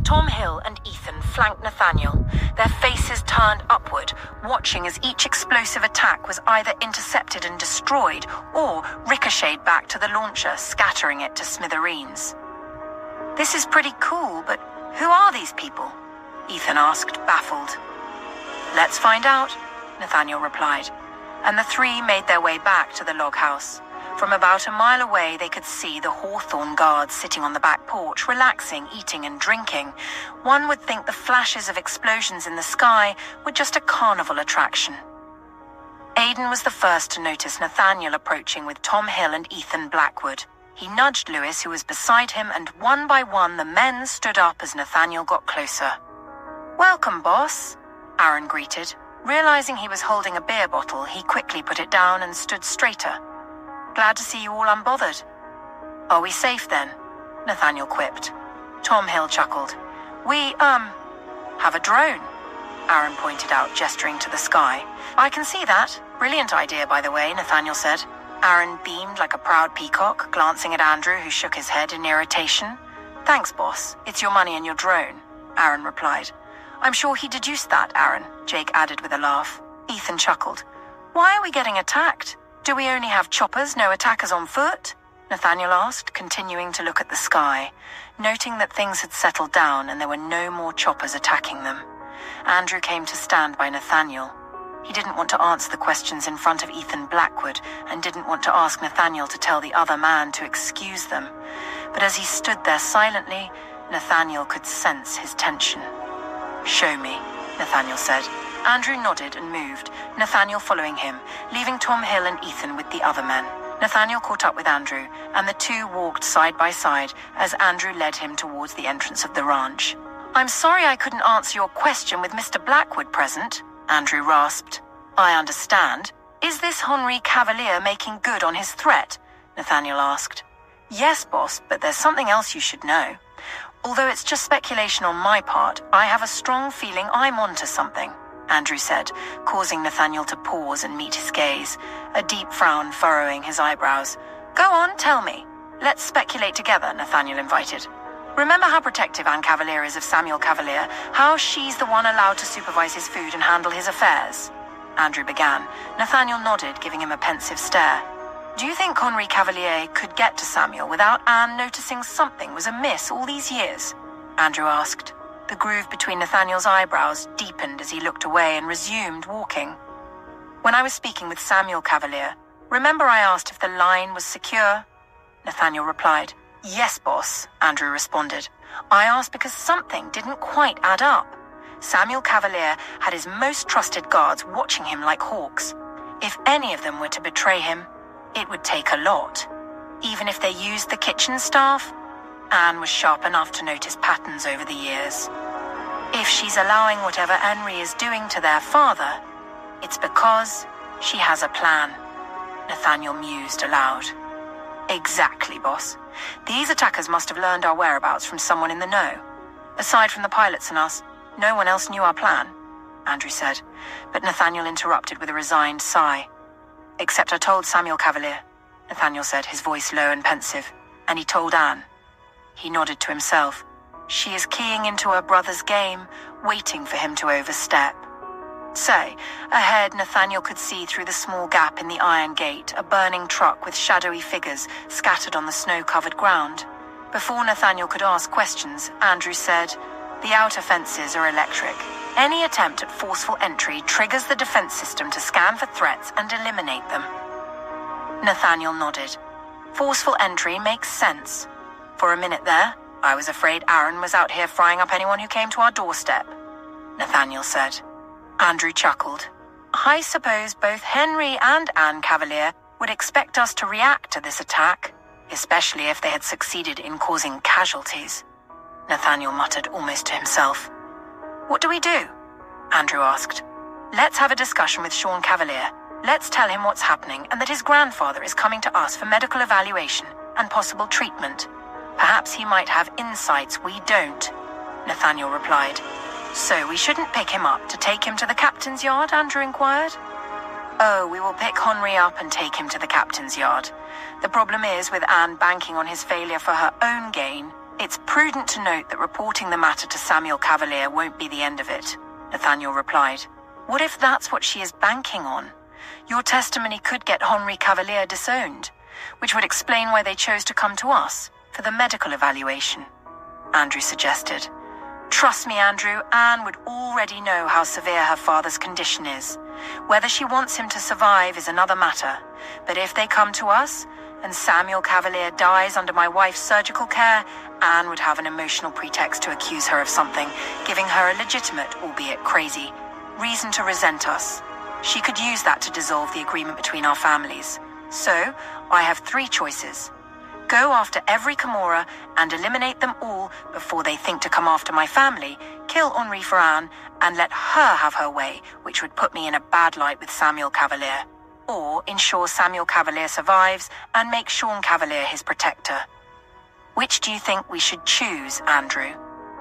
Tom Hill and Ethan flanked Nathaniel, their faces turned upward, watching as each explosive attack was either intercepted and destroyed or ricocheted back to the launcher, scattering it to smithereens. "This is pretty cool, but who are these people?" Ethan asked, baffled. "Let's find out," Nathaniel replied, and the three made their way back to the log house. From about a mile away, they could see the Hawthorne guards sitting on the back porch, relaxing, eating and drinking. One would think the flashes of explosions in the sky were just a carnival attraction. Aidan was the first to notice Nathaniel approaching with Tom Hill and Ethan Blackwood. He nudged Lewis, who was beside him, and one by one the men stood up as Nathaniel got closer. "Welcome, boss," Aaron greeted. Realizing he was holding a beer bottle, he quickly put it down and stood straighter. "Glad to see you all unbothered." "Are we safe then?" Nathaniel quipped. Tom Hill chuckled. We have a drone," Aaron pointed out, gesturing to the sky. "I can see that. Brilliant idea, by the way," Nathaniel said. Aaron beamed like a proud peacock, glancing at Andrew, who shook his head in irritation. "Thanks, boss. It's your money and your drone," Aaron replied. "I'm sure he deduced that, Aaron," Jake added with a laugh. Ethan chuckled. "Why are we getting attacked? Do we only have choppers, no attackers on foot?" Nathaniel asked, continuing to look at the sky, noting that things had settled down and there were no more choppers attacking them. Andrew came to stand by Nathaniel. He didn't want to answer the questions in front of Ethan Blackwood and didn't want to ask Nathaniel to tell the other man to excuse them. But as he stood there silently, Nathaniel could sense his tension. "Show me," Nathaniel said. Andrew nodded and moved, Nathaniel following him, leaving Tom Hill and Ethan with the other men. Nathaniel caught up with Andrew, and the two walked side by side as Andrew led him towards the entrance of the ranch. "I'm sorry I couldn't answer your question with Mr. Blackwood present," Andrew rasped. "I understand. Is this Henri Cavalier making good on his threat?" Nathaniel asked. "Yes, boss, but there's something else you should know. Although it's just speculation on my part, I have a strong feeling I'm onto something," Andrew said, causing Nathaniel to pause and meet his gaze, a deep frown furrowing his eyebrows. "Go on, tell me. Let's speculate together," Nathaniel invited. "Remember how protective Anne Cavalier is of Samuel Cavalier, how she's the one allowed to supervise his food and handle his affairs?" Andrew began. Nathaniel nodded, giving him a pensive stare. "Do you think Henri Cavalier could get to Samuel without Anne noticing something was amiss all these years?" Andrew asked. The groove between Nathaniel's eyebrows deepened as he looked away and resumed walking. "When I was speaking with Samuel Cavalier, remember I asked if the line was secure?" Nathaniel replied. "Yes, boss," Andrew responded. "I asked because something didn't quite add up. Samuel Cavalier had his most trusted guards watching him like hawks. If any of them were to betray him, it would take a lot. Even if they used the kitchen staff, Anne was sharp enough to notice patterns over the years. If she's allowing whatever Henri is doing to their father, it's because she has a plan." Nathaniel mused aloud. "Exactly, boss. These attackers must have learned our whereabouts from someone in the know. Aside from the pilots and us, no one else knew our plan," Andrew said, but Nathaniel interrupted with a resigned sigh. "Except I told Samuel Cavalier," Nathaniel said, his voice low and pensive, "and he told Anne." He nodded to himself. She is keying into her brother's game, waiting for him to overstep. Say, ahead Nathaniel could see through the small gap in the iron gate a burning truck with shadowy figures scattered on the snow-covered ground. Before Nathaniel could ask questions, Andrew said, "The outer fences are electric. Any attempt at forceful entry triggers the defense system to scan for threats and eliminate them." Nathaniel nodded. "Forceful entry makes sense. For a minute there, I was afraid Aaron was out here frying up anyone who came to our doorstep," Nathaniel said. Andrew chuckled. "I suppose both Henri and Anne Cavalier would expect us to react to this attack, especially if they had succeeded in causing casualties," Nathaniel muttered almost to himself. "What do we do?" Andrew asked. "Let's have a discussion with Sean Cavalier. Let's tell him what's happening and that his grandfather is coming to us for medical evaluation and possible treatment. Perhaps he might have insights we don't," Nathaniel replied. "So we shouldn't pick him up to take him to the captain's yard?" Andrew inquired. "Oh, we will pick Henri up and take him to the captain's yard. The problem is, with Anne banking on his failure for her own gain, It's prudent to note that reporting the matter to Samuel Cavalier won't be the end of it, Nathaniel replied. What if that's what she is banking on? Your testimony could get Henri Cavalier disowned, which would explain why they chose to come to us for the medical evaluation, Andrew suggested. Trust me, Andrew, Anne would already know how severe her father's condition is. Whether she wants him to survive is another matter, but if they come to us, and Samuel Cavalier dies under my wife's surgical care, Anne would have an emotional pretext to accuse her of something, giving her a legitimate, albeit crazy, reason to resent us. She could use that to dissolve the agreement between our families. So, I have 3 choices. Go after every Camorra and eliminate them all before they think to come after my family, kill Henri for Anne, and let her have her way, which would put me in a bad light with Samuel Cavalier. Or ensure Samuel Cavalier survives and make Sean Cavalier his protector. Which do you think we should choose, Andrew?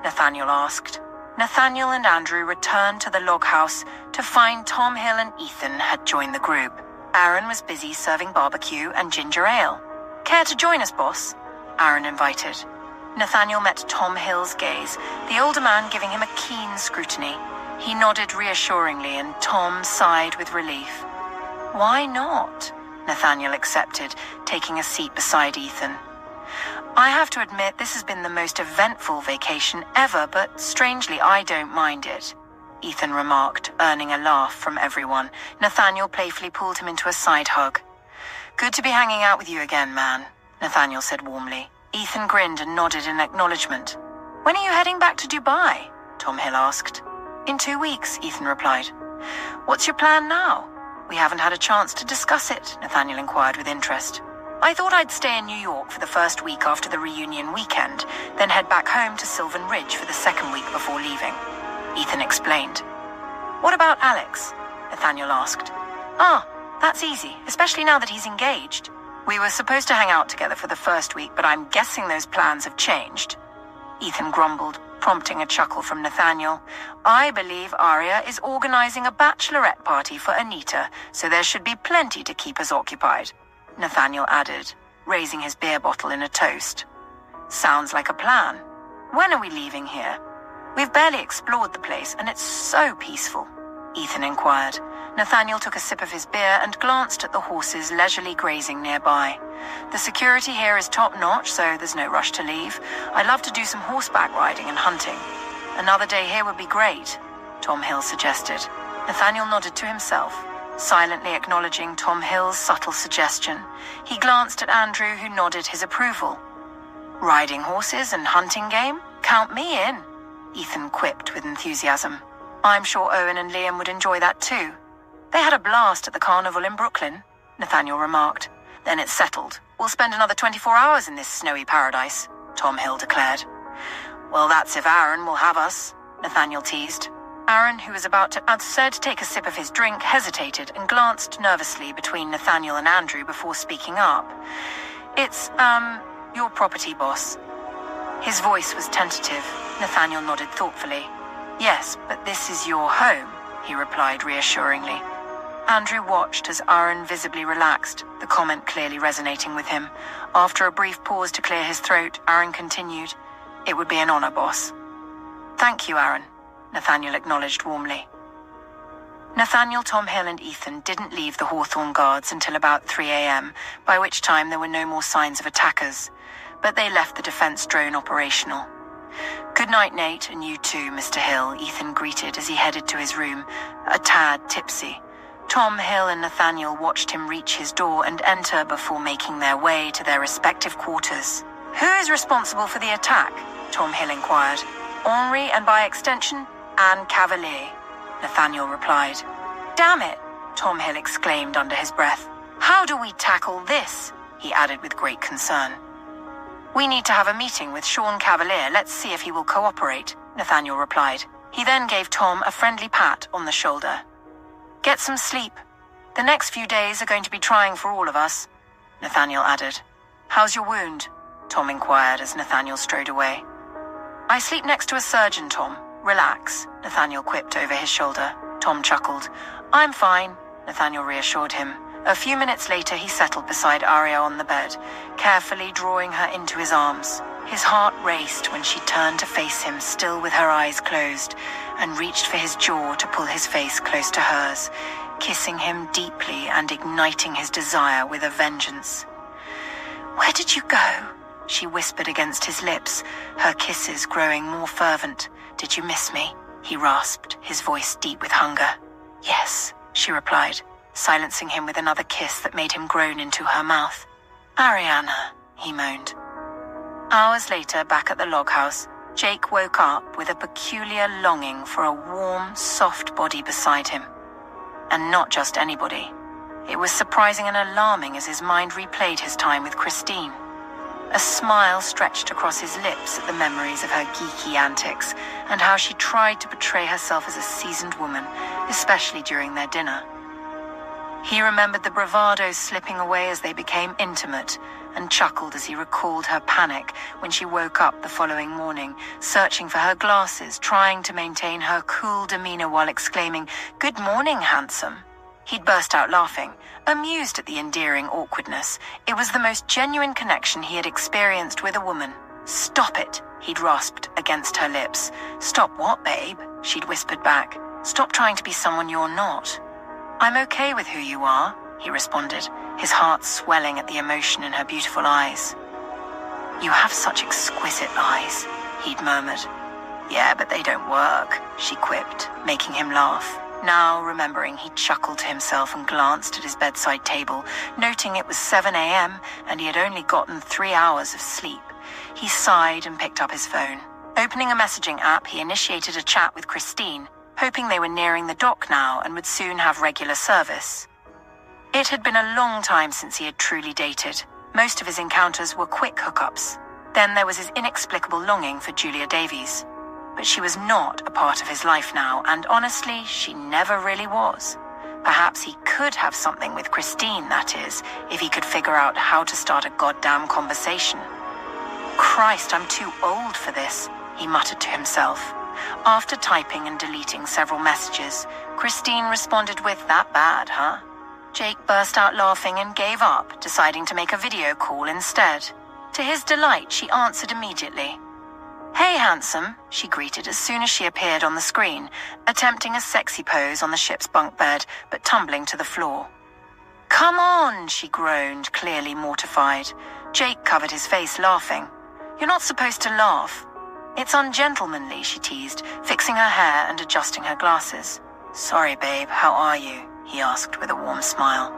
Nathaniel asked. Nathaniel and Andrew returned to the log house to find Tom Hill and Ethan had joined the group. Aaron was busy serving barbecue and ginger ale. Care to join us, boss? Aaron invited. Nathaniel met Tom Hill's gaze, the older man giving him a keen scrutiny. He nodded reassuringly and Tom sighed with relief. Why not? Nathaniel accepted, taking a seat beside Ethan. I have to admit this has been the most eventful vacation ever, but strangely I don't mind it, Ethan remarked, earning a laugh from everyone. Nathaniel playfully pulled him into a side hug. Good to be hanging out with you again, man, Nathaniel said warmly. Ethan grinned and nodded in acknowledgement. When are you heading back to Dubai? Tom Hill asked. In 2 weeks, Ethan replied. What's your plan now? We haven't had a chance to discuss it, Nathaniel inquired with interest. I thought I'd stay in New York for the first week after the reunion weekend, then head back home to Sylvan Ridge for the second week before leaving, Ethan explained. What about Alex? Nathaniel asked. That's easy, especially now that he's engaged. We were supposed to hang out together for the first week, but I'm guessing those plans have changed. Ethan grumbled, prompting a chuckle from Nathaniel. I believe Aria is organizing a bachelorette party for Anita, so there should be plenty to keep us occupied, Nathaniel added, raising his beer bottle in a toast. Sounds like a plan. When are we leaving here? We've barely explored the place, and it's so peaceful, Ethan inquired. Nathaniel took a sip of his beer and glanced at the horses leisurely grazing nearby. The security here is top-notch, so there's no rush to leave. I'd love to do some horseback riding and hunting. Another day here would be great, Tom Hill suggested. Nathaniel nodded to himself, silently acknowledging Tom Hill's subtle suggestion. He glanced at Andrew, who nodded his approval. Riding horses and hunting game? Count me in, Ethan quipped with enthusiasm. I'm sure Owen and Liam would enjoy that too. They had a blast at the carnival in Brooklyn, Nathaniel remarked. Then it's settled. We'll spend another 24 hours in this snowy paradise, Tom Hill declared. Well, that's if Aaron will have us, Nathaniel teased. Aaron, who was about to take a sip of his drink, hesitated and glanced nervously between Nathaniel and Andrew before speaking up. It's, your property, boss. His voice was tentative. Nathaniel nodded thoughtfully. Yes, but this is your home, he replied reassuringly. Andrew watched as Aaron visibly relaxed, the comment clearly resonating with him. After a brief pause to clear his throat, Aaron continued, It would be an honor, boss. Thank you, Aaron, Nathaniel acknowledged warmly. Nathaniel, Tom Hill and Ethan didn't leave the Hawthorne guards until about 3 a.m., by which time there were no more signs of attackers, but they left the defense drone operational. Good night, Nate, and you too, Mr. Hill, Ethan greeted as he headed to his room, a tad tipsy. Tom Hill and Nathaniel watched him reach his door and enter before making their way to their respective quarters. Who is responsible for the attack? Tom Hill inquired. Henri, and by extension, Anne Cavalier, Nathaniel replied. Damn it, Tom Hill exclaimed under his breath. How do we tackle this? He added with great concern. We need to have a meeting with Sean Cavalier. Let's see if he will cooperate, Nathaniel replied. He then gave Tom a friendly pat on the shoulder. Get some sleep. The next few days are going to be trying for all of us, Nathaniel added. How's your wound? Tom inquired as Nathaniel strode away. I sleep next to a surgeon, Tom. Relax, Nathaniel quipped over his shoulder. Tom chuckled. I'm fine, Nathaniel reassured him. A few minutes later, he settled beside Arya on the bed, carefully drawing her into his arms. His heart raced when she turned to face him, still with her eyes closed, and reached for his jaw to pull his face close to hers, kissing him deeply and igniting his desire with a vengeance. "Where did you go?" she whispered against his lips, her kisses growing more fervent. "Did you miss me?" he rasped, his voice deep with hunger. "Yes," she replied, silencing him with another kiss that made him groan into her mouth. "Ariana," he moaned. Hours later, back at the log house, Jake woke up with a peculiar longing for a warm, soft body beside him. And not just anybody. It was surprising and alarming as his mind replayed his time with Christine. A smile stretched across his lips at the memories of her geeky antics and how she tried to portray herself as a seasoned woman, especially during their dinner. He remembered the bravado slipping away as they became intimate and chuckled as he recalled her panic when she woke up the following morning, searching for her glasses, trying to maintain her cool demeanor while exclaiming, "Good morning, handsome." He'd burst out laughing, amused at the endearing awkwardness. It was the most genuine connection he had experienced with a woman. "Stop it," he'd rasped against her lips. "Stop what, babe?" she'd whispered back. "Stop trying to be someone you're not." "I'm okay with who you are," he responded, his heart swelling at the emotion in her beautiful eyes. "You have such exquisite eyes," he'd murmured. "Yeah, but they don't work," she quipped, making him laugh. Now, remembering, he chuckled to himself and glanced at his bedside table, noting it was 7 a.m. and he had only gotten 3 hours of sleep. He sighed and picked up his phone. Opening a messaging app, he initiated a chat with Christine, hoping they were nearing the dock now and would soon have regular service. It had been a long time since he had truly dated. Most of his encounters were quick hookups. Then there was his inexplicable longing for Julia Davies. But she was not a part of his life now, and honestly, she never really was. Perhaps he could have something with Christine, that is, if he could figure out how to start a goddamn conversation. "Christ, I'm too old for this," he muttered to himself. After typing and deleting several messages, Christine responded with, "That bad, huh?" Jake burst out laughing and gave up, deciding to make a video call instead. To his delight, she answered immediately. "Hey, handsome," she greeted as soon as she appeared on the screen, attempting a sexy pose on the ship's bunk bed, but tumbling to the floor. "Come on," she groaned, clearly mortified. Jake covered his face, laughing. "You're not supposed to laugh." "It's ungentlemanly," she teased, fixing her hair and adjusting her glasses. "Sorry, babe, how are you?" he asked with a warm smile.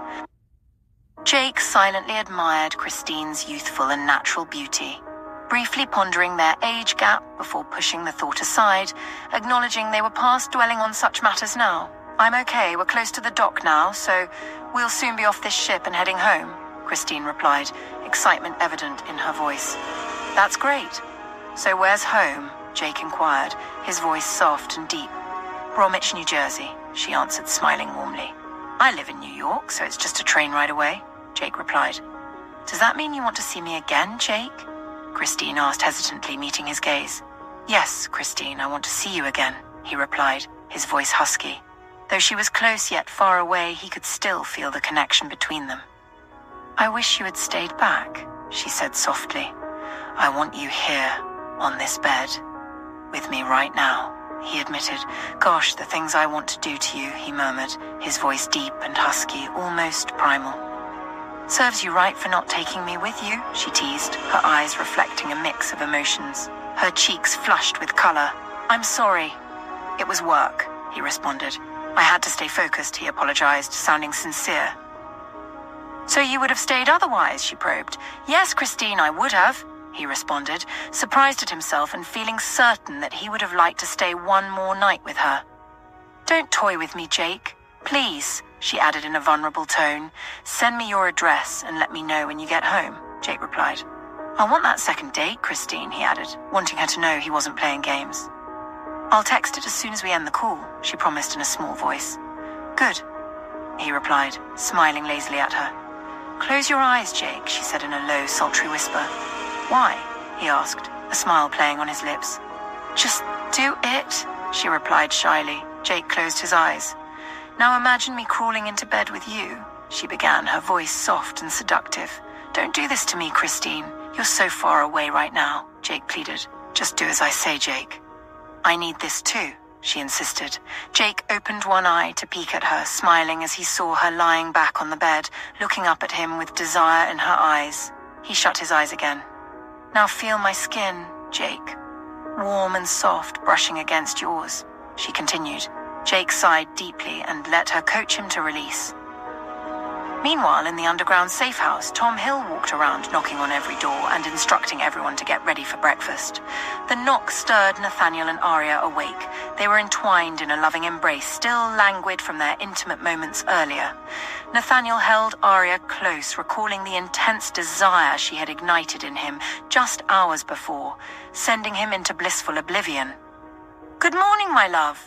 Jake silently admired Christine's youthful and natural beauty, briefly pondering their age gap before pushing the thought aside, acknowledging they were past dwelling on such matters now. "I'm okay, we're close to the dock now, so we'll soon be off this ship and heading home," Christine replied, excitement evident in her voice. "That's great. So where's home?" Jake inquired, his voice soft and deep. "Bromwich, New Jersey," she answered, smiling warmly. "I live in New York, so it's just a train ride away," Jake replied. "Does that mean you want to see me again, Jake?" Christine asked hesitantly, meeting his gaze. "Yes, Christine, I want to see you again," he replied, his voice husky. Though she was close yet far away, he could still feel the connection between them. "I wish you had stayed back," she said softly. "I want you here, on this bed, with me right now," he admitted. "Gosh, the things I want to do to you," he murmured, his voice deep and husky, almost primal. "Serves you right for not taking me with you," she teased, her eyes reflecting a mix of emotions. Her cheeks flushed with color. "I'm sorry. It was work," he responded. "I had to stay focused," he apologized, sounding sincere. "So you would have stayed otherwise?" she probed. "Yes, Christine, I would have," he responded, surprised at himself and feeling certain that he would have liked to stay one more night with her. "Don't toy with me, Jake. Please," she added in a vulnerable tone. "Send me your address and let me know when you get home," Jake replied. "I want that second date, Christine," he added, wanting her to know he wasn't playing games. "I'll text it as soon as we end the call," she promised in a small voice. "Good," he replied, smiling lazily at her. "Close your eyes, Jake," she said in a low, sultry whisper. "Why?" he asked, a smile playing on his lips. "Just do it," she replied shyly. Jake closed his eyes. "Now imagine me crawling into bed with you, she began, her voice soft and seductive. "Don't do this to me, Christine. You're so far away right now," Jake pleaded. "Just do as I say, Jake." "I need this too," she insisted. Jake opened one eye to peek at her, smiling as he saw her lying back on the bed, looking up at him with desire in her eyes. He shut his eyes again. "Now feel my skin, Jake. Warm and soft, brushing against yours," she continued. Jake sighed deeply and let her coach him to release. Meanwhile, in the underground safe house, Tom Hill walked around, knocking on every door and instructing everyone to get ready for breakfast. The knock stirred Nathaniel and Arya awake. They were entwined in a loving embrace, still languid from their intimate moments earlier. Nathaniel held Arya close, recalling the intense desire she had ignited in him just hours before, sending him into blissful oblivion. "Good morning, my love,"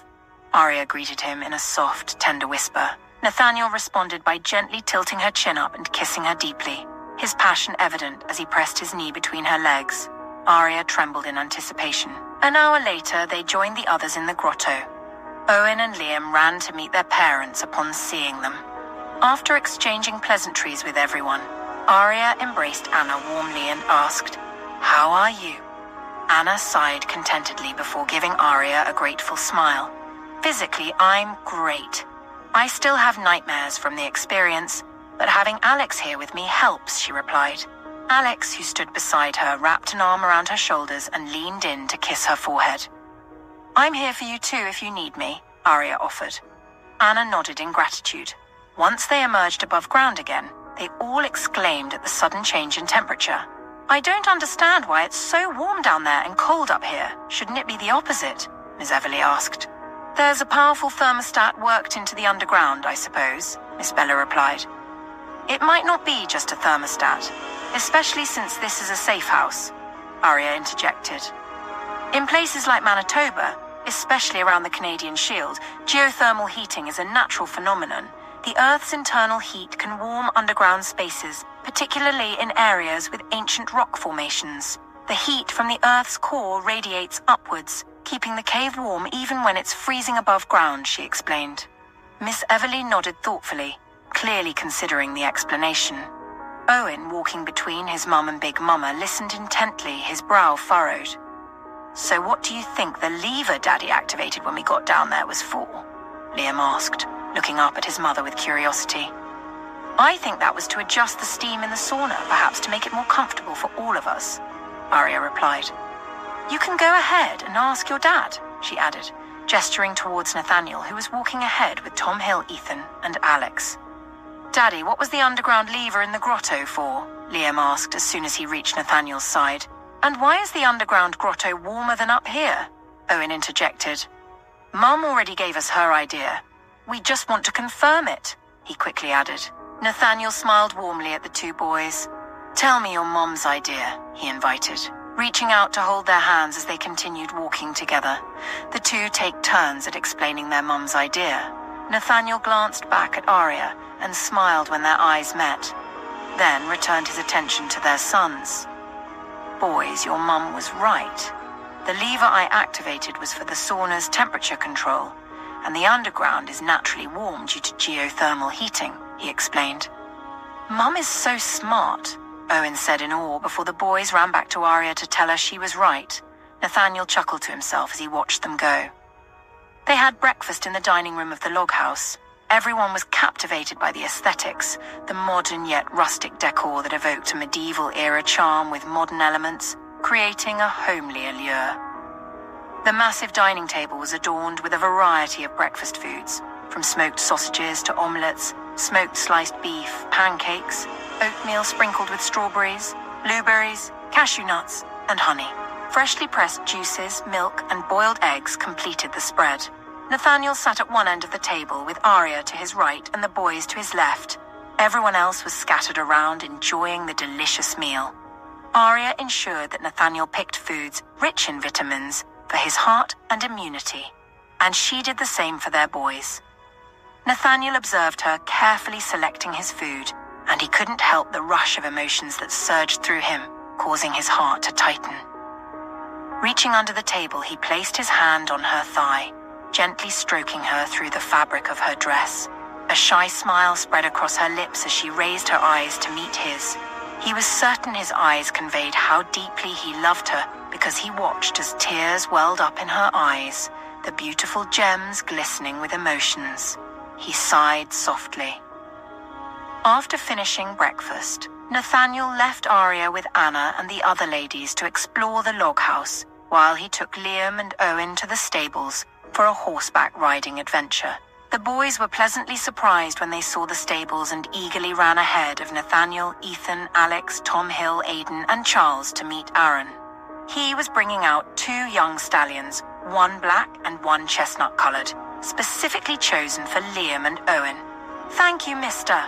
Arya greeted him in a soft, tender whisper. Nathaniel responded by gently tilting her chin up and kissing her deeply, his passion evident as he pressed his knee between her legs. Arya trembled in anticipation. An hour later, they joined the others in the grotto. Owen and Liam ran to meet their parents upon seeing them. After exchanging pleasantries with everyone, Arya embraced Anna warmly and asked, "How are you?" Anna sighed contentedly before giving Arya a grateful smile. "Physically, I'm great. I still have nightmares from the experience, but having Alex here with me helps," she replied. Alex, who stood beside her, wrapped an arm around her shoulders and leaned in to kiss her forehead. "I'm here for you too if you need me," Arya offered. Anna nodded in gratitude. Once they emerged above ground again, they all exclaimed at the sudden change in temperature. "I don't understand why it's so warm down there and cold up here. Shouldn't it be the opposite?" Miss Everly asked. "There's a powerful thermostat worked into the underground, I suppose," Miss Bella replied. "It might not be just a thermostat, especially since this is a safe house," Arya interjected. "In places like Manitoba, especially around the Canadian Shield, geothermal heating is a natural phenomenon. The Earth's internal heat can warm underground spaces, particularly in areas with ancient rock formations. The heat from the Earth's core radiates upwards, keeping the cave warm even when it's freezing above ground," she explained. Miss Everly nodded thoughtfully, clearly considering the explanation. Owen, walking between his mum and Big Mama, listened intently, his brow furrowed. "So what do you think the lever Daddy activated when we got down there was for?" Liam asked, looking up at his mother with curiosity. "I think that was to adjust the steam in the sauna, perhaps to make it more comfortable for all of us," Arya replied. "You can go ahead and ask your dad," she added, gesturing towards Nathaniel, who was walking ahead with Tom Hill, Ethan, and Alex. "Daddy, what was the underground lever in the grotto for?" Liam asked as soon as he reached Nathaniel's side. "And why is the underground grotto warmer than up here?" Owen interjected. "Mum already gave us her idea. We just want to confirm it," he quickly added. Nathaniel smiled warmly at the two boys. "Tell me your mom's idea," he invited, reaching out to hold their hands as they continued walking together. The two take turns at explaining their mum's idea. Nathaniel glanced back at Arya and smiled when their eyes met, then returned his attention to their sons. "Boys, your mum was right. The lever I activated was for the sauna's temperature control, and the underground is naturally warm due to geothermal heating," he explained. "Mum is so smart," Owen said in awe before the boys ran back to Arya to tell her she was right. Nathaniel chuckled to himself as he watched them go. They had breakfast in the dining room of the log house. Everyone was captivated by the aesthetics, the modern yet rustic decor that evoked a medieval-era charm with modern elements, creating a homely allure. The massive dining table was adorned with a variety of breakfast foods, from smoked sausages to omelettes, smoked sliced beef, pancakes, oatmeal sprinkled with strawberries, blueberries, cashew nuts, and honey. Freshly pressed juices, milk, and boiled eggs completed the spread. Nathaniel sat at one end of the table with Arya to his right and the boys to his left. Everyone else was scattered around, enjoying the delicious meal. Arya ensured that Nathaniel picked foods rich in vitamins for his heart and immunity, and she did the same for their boys. Nathaniel observed her carefully selecting his food, and he couldn't help the rush of emotions that surged through him, causing his heart to tighten. Reaching under the table, he placed his hand on her thigh, gently stroking her through the fabric of her dress. A shy smile spread across her lips as she raised her eyes to meet his. He was certain his eyes conveyed how deeply he loved her because he watched as tears welled up in her eyes, the beautiful gems glistening with emotions. He sighed softly. After finishing breakfast, Nathaniel left Arya with Anna and the other ladies to explore the log house, while he took Liam and Owen to the stables for a horseback riding adventure. The boys were pleasantly surprised when they saw the stables and eagerly ran ahead of Nathaniel, Ethan, Alex, Tom Hill, Aidan, and Charles to meet Aaron. He was bringing out 2 young stallions, one black and one chestnut-colored, specifically chosen for Liam and Owen. "Thank you, mister,"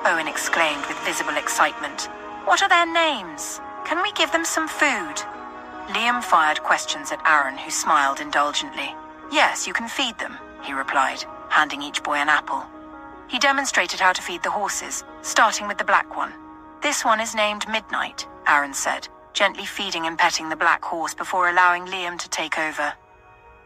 Owen exclaimed with visible excitement. "What are their names? Can we give them some food?" Liam fired questions at Aaron, who smiled indulgently. "Yes, you can feed them," he replied, handing each boy an apple. He demonstrated how to feed the horses, starting with the black one. "This one is named Midnight," Aaron said, gently feeding and petting the black horse before allowing Liam to take over.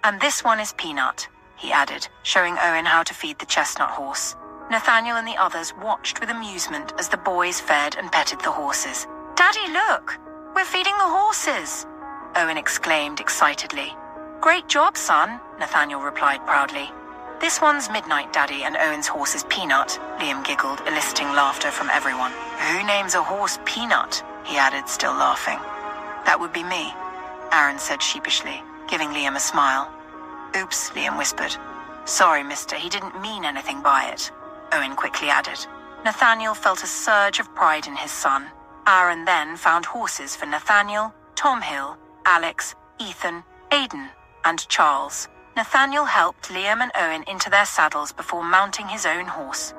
"And this one is Peanut," he added, showing Owen how to feed the chestnut horse. Nathaniel and the others watched with amusement as the boys fed and petted the horses. "Daddy, look! We're feeding the horses!" Owen exclaimed excitedly. "Great job, son," Nathaniel replied proudly. "This one's Midnight, Daddy, and Owen's horse is Peanut," Liam giggled, eliciting laughter from everyone. "Who names a horse Peanut?" he added, still laughing. "That would be me," Aaron said sheepishly, giving Liam a smile. "Oops," Liam whispered. "Sorry, mister, he didn't mean anything by it," Owen quickly added. Nathaniel felt a surge of pride in his son. Aaron then found horses for Nathaniel, Tom Hill, Alex, Ethan, Aidan, and Charles. Nathaniel helped Liam and Owen into their saddles before mounting his own horse.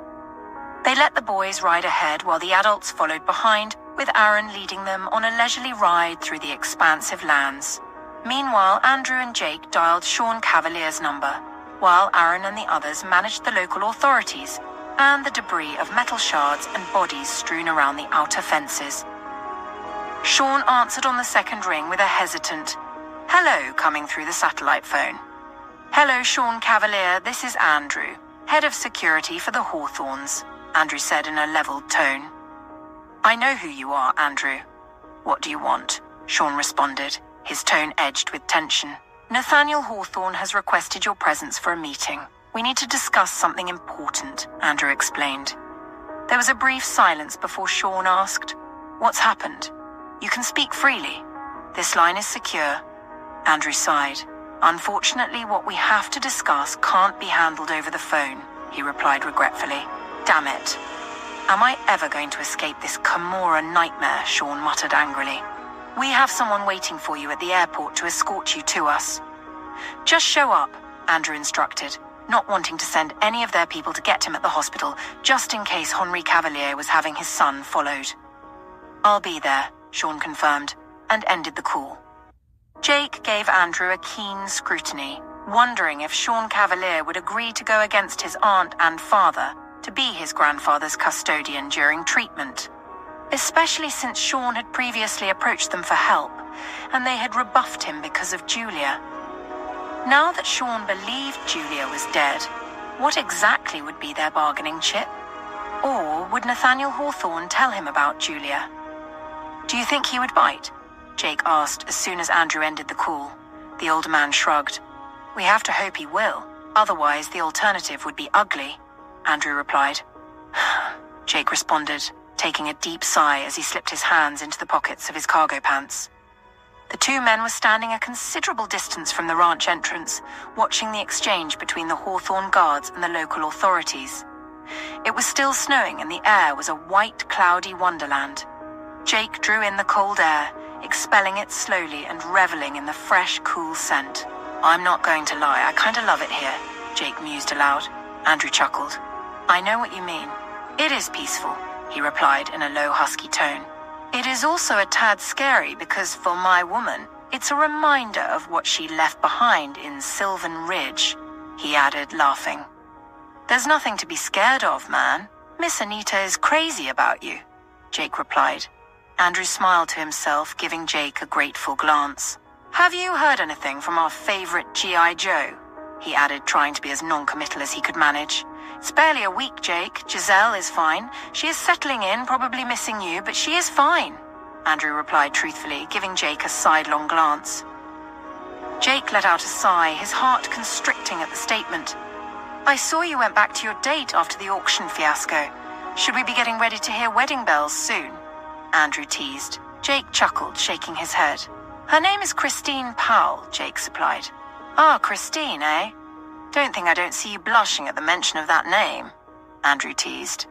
They let the boys ride ahead while the adults followed behind, with Aaron leading them on a leisurely ride through the expansive lands. Meanwhile, Andrew and Jake dialed Sean Cavalier's number, while Aaron and the others managed the local authorities and the debris of metal shards and bodies strewn around the outer fences. Sean answered on the second ring with a hesitant "Hello" coming through the satellite phone. "Hello, Sean Cavalier, this is Andrew, head of security for the Hawthornes," Andrew said in a leveled tone. "I know who you are, Andrew. What do you want?" Sean responded, his tone edged with tension. "Nathaniel Hawthorne has requested your presence for a meeting. We need to discuss something important," Andrew explained. There was a brief silence before Sean asked, "What's happened? You can speak freely. This line is secure." Andrew sighed. "Unfortunately, what we have to discuss can't be handled over the phone," he replied regretfully. "Damn it. Am I ever going to escape this Camorra nightmare?" Sean muttered angrily. "We have someone waiting for you at the airport to escort you to us." "Just show up," Andrew instructed, not wanting to send any of their people to get him at the hospital, just in case Henri Cavalier was having his son followed. "I'll be there," Sean confirmed, and ended the call. Jake gave Andrew a keen scrutiny, wondering if Sean Cavalier would agree to go against his aunt and father to be his grandfather's custodian during treatment, especially since Sean had previously approached them for help, and they had rebuffed him because of Julia. Now that Sean believed Julia was dead, what exactly would be their bargaining chip? Or would Nathaniel Hawthorne tell him about Julia? "Do you think he would bite?" Jake asked as soon as Andrew ended the call. The older man shrugged. "We have to hope he will, otherwise the alternative would be ugly," Andrew replied. Jake responded, taking a deep sigh as he slipped his hands into the pockets of his cargo pants. The 2 men were standing a considerable distance from the ranch entrance, watching the exchange between the Hawthorne guards and the local authorities. It was still snowing and the air was a white, cloudy wonderland. Jake drew in the cold air, expelling it slowly and reveling in the fresh, cool scent. "I'm not going to lie, I kinda love it here," Jake mused aloud. Andrew chuckled. "I know what you mean. It is peaceful," he replied in a low, husky tone. "It is also a tad scary because for my woman, it's a reminder of what she left behind in Sylvan Ridge," he added, laughing. "There's nothing to be scared of, man. Miss Anita is crazy about you," Jake replied. Andrew smiled to himself, giving Jake a grateful glance. "Have you heard anything from our favorite G.I. Joe?" he added, trying to be as non-committal as he could manage. It's barely a week, Jake. Giselle is fine. She is settling in, probably missing you, but she is fine, Andrew replied truthfully, giving Jake a sidelong glance. Jake let out a sigh, his heart constricting at the statement. I saw you went back to your date after the auction fiasco. Should we be getting ready to hear wedding bells soon? Andrew teased. Jake chuckled, shaking his head. Her name is Christine Powell, Jake supplied. Ah, Christine, eh? Don't think I don't see you blushing at the mention of that name, Andrew teased.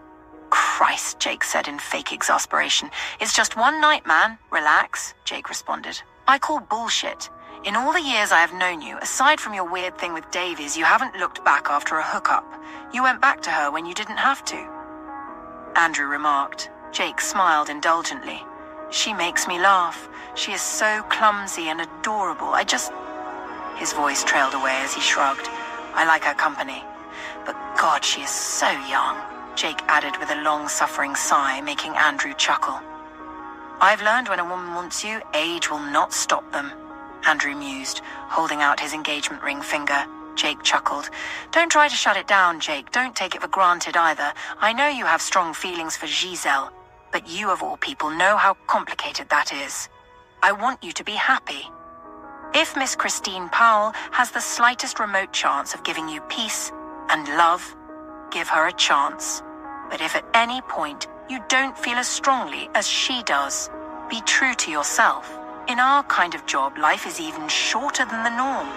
Christ, Jake said in fake exasperation. It's just one night, man. Relax, Jake responded. I call bullshit. In all the years I have known you, aside from your weird thing with Davies, you haven't looked back after a hookup. You went back to her when you didn't have to. Andrew remarked. Jake smiled indulgently. She makes me laugh. She is so clumsy and adorable. His voice trailed away as he shrugged. I like her company. But God, she is so young, Jake added with a long-suffering sigh, making Andrew chuckle. I've learned when a woman wants you, age will not stop them, Andrew mused, holding out his engagement ring finger. Jake chuckled. Don't try to shut it down, Jake. Don't take it for granted either. I know you have strong feelings for Giselle, but you of all people know how complicated that is. I want you to be happy. If Miss Christine Powell has the slightest remote chance of giving you peace and love, give her a chance. But if at any point you don't feel as strongly as she does, be true to yourself. In our kind of job, life is even shorter than the norm.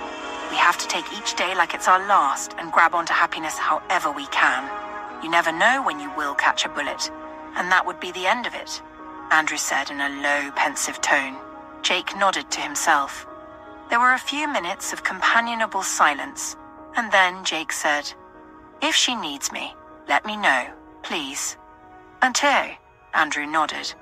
We have to take each day like it's our last and grab onto happiness however we can. You never know when you will catch a bullet, and that would be the end of it, Andrew said in a low, pensive tone. Jake nodded to himself. There were a few minutes of companionable silence, and then Jake said, If she needs me, let me know, please. Until, Andrew nodded,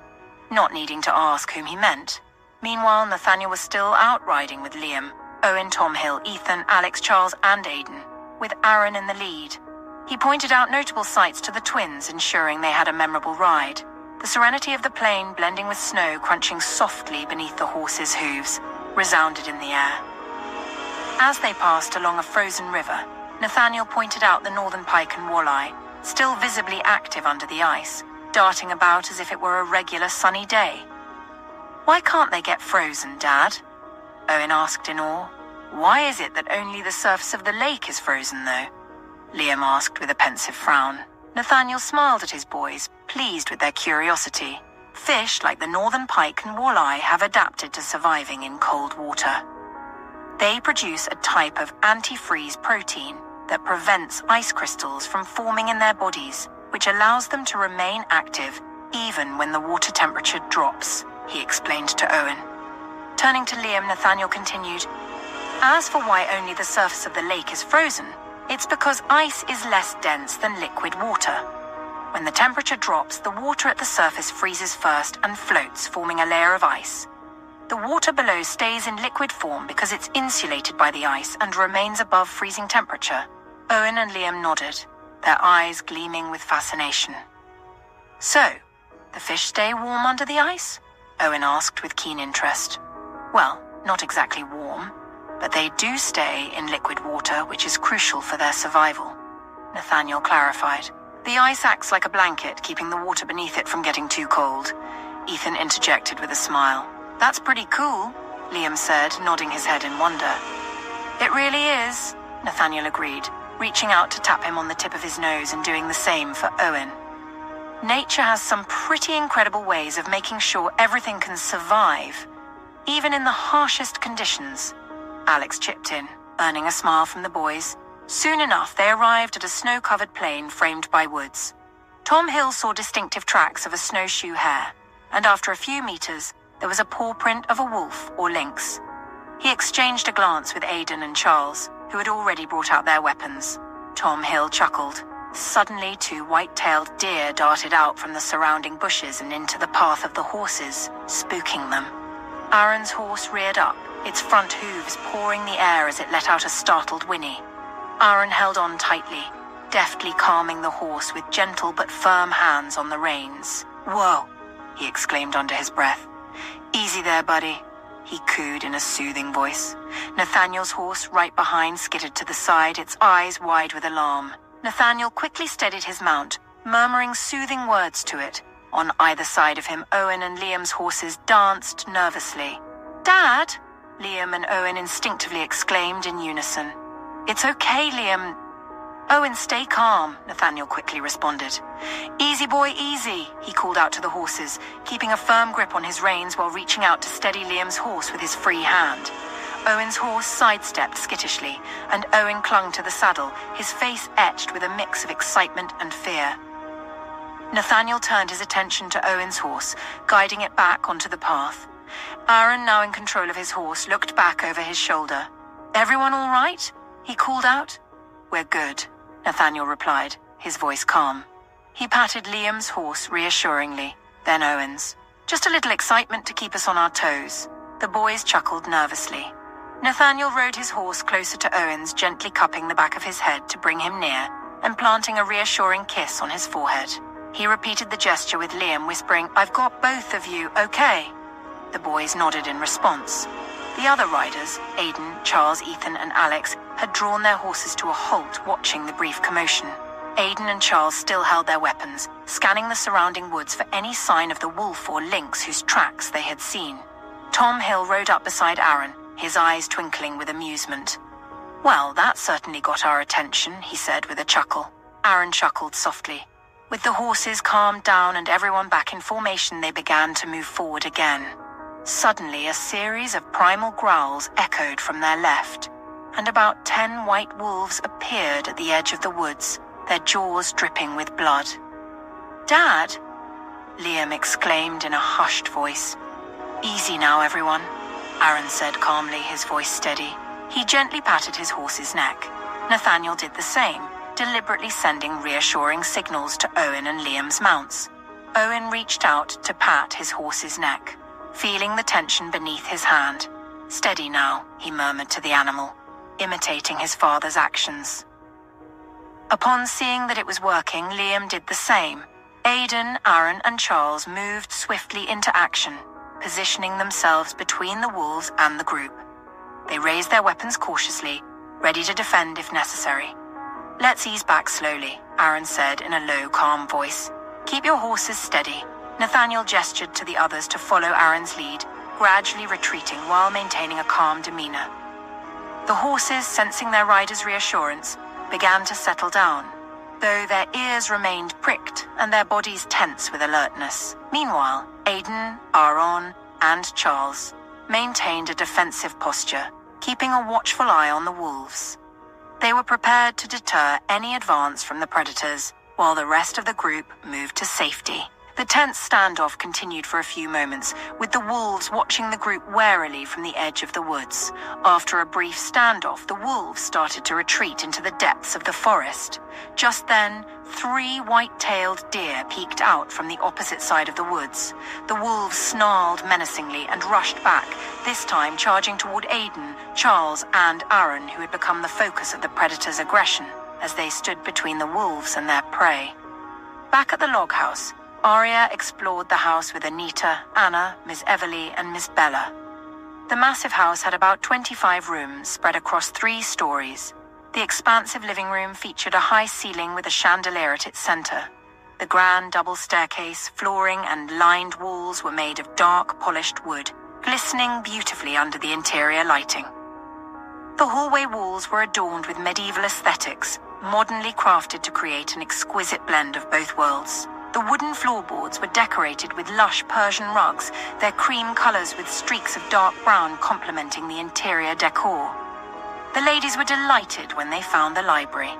not needing to ask whom he meant. Meanwhile, Nathaniel was still out riding with Liam, Owen, Tom Hill, Ethan, Alex, Charles, and Aidan, with Aaron in the lead. He pointed out notable sights to the twins, ensuring they had a memorable ride. The serenity of the plain, blending with snow crunching softly beneath the horses' hooves, resounded in the air. As they passed along a frozen river, Nathaniel pointed out the northern pike and walleye, still visibly active under the ice, darting about as if it were a regular sunny day. Why can't they get frozen, Dad? Owen asked in awe. Why is it that only the surface of the lake is frozen, though? Liam asked with a pensive frown. Nathaniel smiled at his boys, pleased with their curiosity. Fish like the northern pike and walleye have adapted to surviving in cold water. They produce a type of antifreeze protein that prevents ice crystals from forming in their bodies, which allows them to remain active even when the water temperature drops, he explained to Owen. Turning to Liam, Nathaniel continued, As for why only the surface of the lake is frozen, it's because ice is less dense than liquid water. When the temperature drops, the water at the surface freezes first and floats, forming a layer of ice. The water below stays in liquid form because it's insulated by the ice and remains above freezing temperature. Owen and Liam nodded, their eyes gleaming with fascination. So, the fish stay warm under the ice? Owen asked with keen interest. Well, not exactly warm, but they do stay in liquid water, which is crucial for their survival, Nathaniel clarified. The ice acts like a blanket, keeping the water beneath it from getting too cold. Ethan interjected with a smile. That's pretty cool, Liam said, nodding his head in wonder. It really is, Nathaniel agreed, reaching out to tap him on the tip of his nose and doing the same for Owen. Nature has some pretty incredible ways of making sure everything can survive, even in the harshest conditions, Alex chipped in, earning a smile from the boys. Soon enough, they arrived at a snow-covered plain framed by woods. Tom Hill saw distinctive tracks of a snowshoe hare, and after a few meters, there was a paw print of a wolf or lynx. He exchanged a glance with Aidan and Charles, who had already brought out their weapons. Tom Hill chuckled. Suddenly, 2 white-tailed deer darted out from the surrounding bushes and into the path of the horses, spooking them. Aaron's horse reared up, its front hooves pawing the air as it let out a startled whinny. Aaron held on tightly, deftly calming the horse with gentle but firm hands on the reins. Whoa, he exclaimed under his breath. Easy there, buddy. he cooed in a soothing voice. Nathaniel's horse right behind skittered to the side, its eyes wide with alarm. Nathaniel quickly steadied his mount, murmuring soothing words to it. On either side of him, Owen and Liam's horses danced nervously. "Dad!" Liam and Owen instinctively exclaimed in unison. "It's okay, Liam." "Owen, stay calm," Nathaniel quickly responded. "Easy, boy, easy," he called out to the horses, keeping a firm grip on his reins while reaching out to steady Liam's horse with his free hand. Owen's horse sidestepped skittishly, and Owen clung to the saddle, his face etched with a mix of excitement and fear. Nathaniel turned his attention to Owen's horse, guiding it back onto the path. Aaron, now in control of his horse, looked back over his shoulder. "Everyone all right?" he called out. "We're good," Nathaniel replied, his voice calm. He patted Liam's horse reassuringly, then Owen's. "Just a little excitement to keep us on our toes." The boys chuckled nervously. Nathaniel rode his horse closer to Owen's, gently cupping the back of his head to bring him near, and planting a reassuring kiss on his forehead. He repeated the gesture with Liam, whispering, "I've got both of you, okay?" The boys nodded in response. The other riders, Aidan, Charles, Ethan, and Alex, had drawn their horses to a halt, watching the brief commotion. Aidan and Charles still held their weapons, scanning the surrounding woods for any sign of the wolf or lynx whose tracks they had seen. Tom Hill rode up beside Aaron, his eyes twinkling with amusement. "Well, that certainly got our attention," he said with a chuckle. Aaron chuckled softly. With the horses calmed down and everyone back in formation, they began to move forward again. Suddenly, a series of primal growls echoed from their left, and about 10 white wolves appeared at the edge of the woods, their jaws dripping with blood. "Dad!" Liam exclaimed in a hushed voice. "Easy now, everyone," Aaron said calmly, his voice steady. He gently patted his horse's neck. Nathaniel did the same, deliberately sending reassuring signals to Owen and Liam's mounts. Owen reached out to pat his horse's neck, feeling the tension beneath his hand. "Steady now," he murmured to the animal, imitating his father's actions. Upon seeing that it was working, Liam did the same. Aidan, Aaron, and Charles moved swiftly into action, positioning themselves between the wolves and the group. They raised their weapons cautiously, ready to defend if necessary. "Let's ease back slowly," Aaron said in a low, calm voice. "Keep your horses steady." Nathaniel gestured to the others to follow Aaron's lead, gradually retreating while maintaining a calm demeanor. The horses, sensing their rider's reassurance, began to settle down, though their ears remained pricked and their bodies tense with alertness. Meanwhile, Aidan, Aaron, and Charles maintained a defensive posture, keeping a watchful eye on the wolves. They were prepared to deter any advance from the predators, while the rest of the group moved to safety. The tense standoff continued for a few moments, with the wolves watching the group warily from the edge of the woods. After a brief standoff, the wolves started to retreat into the depths of the forest. Just then, 3 white-tailed deer peeked out from the opposite side of the woods. The wolves snarled menacingly and rushed back, this time charging toward Aidan, Charles, and Aaron, who had become the focus of the predators' aggression, as they stood between the wolves and their prey. Back at the log house, Arya explored the house with Anita, Anna, Miss Everly, and Miss Bella. The massive house had about 25 rooms spread across 3 stories. The expansive living room featured a high ceiling with a chandelier at its center. The grand double staircase, flooring, and lined walls were made of dark, polished wood, glistening beautifully under the interior lighting. The hallway walls were adorned with medieval aesthetics, modernly crafted to create an exquisite blend of both worlds. The wooden floorboards were decorated with lush Persian rugs, their cream colors with streaks of dark brown complementing the interior decor. The ladies were delighted when they found the library.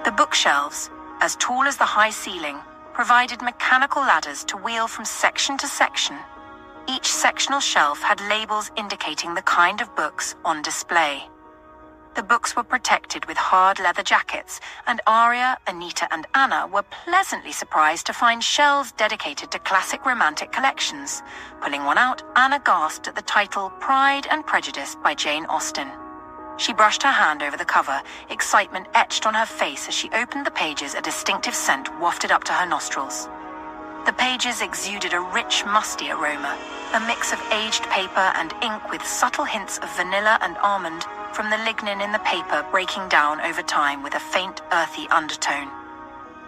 The bookshelves, as tall as the high ceiling, provided mechanical ladders to wheel from section to section. Each sectional shelf had labels indicating the kind of books on display. The books were protected with hard leather jackets, and Arya, Anita, and Anna were pleasantly surprised to find shelves dedicated to classic romantic collections. Pulling one out, Anna gasped at the title Pride and Prejudice by Jane Austen. She brushed her hand over the cover, excitement etched on her face as she opened the pages, a distinctive scent wafted up to her nostrils. The pages exuded a rich, musty aroma, a mix of aged paper and ink with subtle hints of vanilla and almond from the lignin in the paper breaking down over time with a faint, earthy undertone.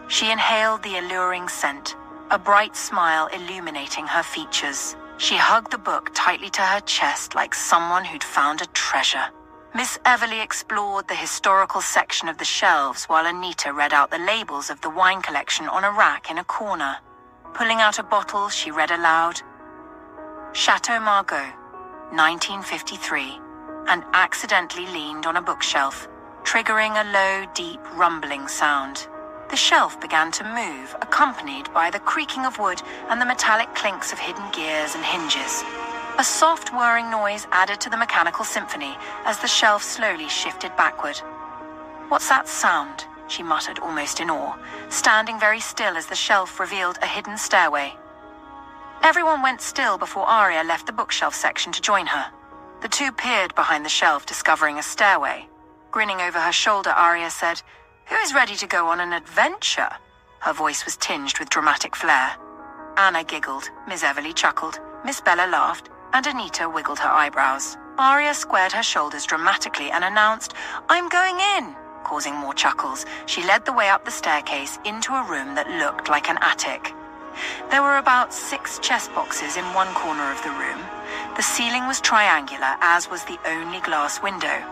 She inhaled the alluring scent, a bright smile illuminating her features. She hugged the book tightly to her chest like someone who'd found a treasure. Miss Everly explored the historical section of the shelves while Anita read out the labels of the wine collection on a rack in a corner. Pulling out a bottle, she read aloud, Chateau Margaux, 1953, and accidentally leaned on a bookshelf, triggering a low, deep, rumbling sound. The shelf began to move, accompanied by the creaking of wood and the metallic clinks of hidden gears and hinges. A soft whirring noise added to the mechanical symphony as the shelf slowly shifted backward. "What's that sound?" she muttered almost in awe, standing very still as the shelf revealed a hidden stairway. Everyone went still before Aria left the bookshelf section to join her. The two peered behind the shelf, discovering a stairway. Grinning over her shoulder, Aria said, "Who is ready to go on an adventure?" Her voice was tinged with dramatic flair. Anna giggled, Miss Everly chuckled, Miss Bella laughed, and Anita wiggled her eyebrows. Aria squared her shoulders dramatically and announced, "I'm going in," causing more chuckles. She led the way up the staircase into a room that looked like an attic. There were about 6 chest boxes in one corner of the room. The ceiling was triangular, as was the only glass window.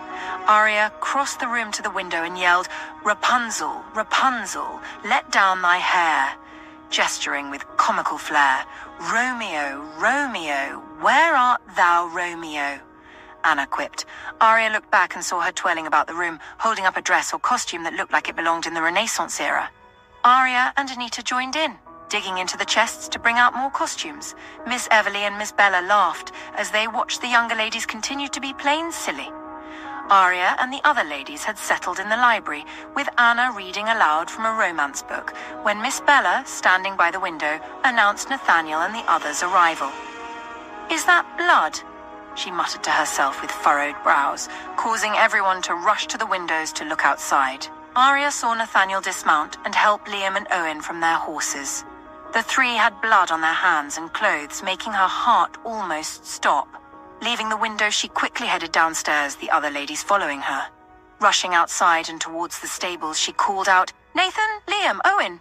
Aria crossed the room to the window and yelled, "Rapunzel, Rapunzel, let down thy hair," gesturing with comical flair. "Romeo, Romeo, where art thou, Romeo?" Anna quipped. Aria looked back and saw her twirling about the room, holding up a dress or costume that looked like it belonged in the Renaissance era. Aria and Anita joined in, digging into the chests to bring out more costumes. Miss Everly and Miss Bella laughed as they watched the younger ladies continue to be plain silly. Aria and the other ladies had settled in the library, with Anna reading aloud from a romance book, when Miss Bella, standing by the window, announced Nathaniel and the others' arrival. "Is that blood?" she muttered to herself with furrowed brows, causing everyone to rush to the windows to look outside. Aria saw Nathaniel dismount and help Liam and Owen from their horses. The 3 had blood on their hands and clothes, making her heart almost stop. Leaving the window, she quickly headed downstairs, the other ladies following her. Rushing outside and towards the stables, she called out, "Nathan, Liam, Owen!"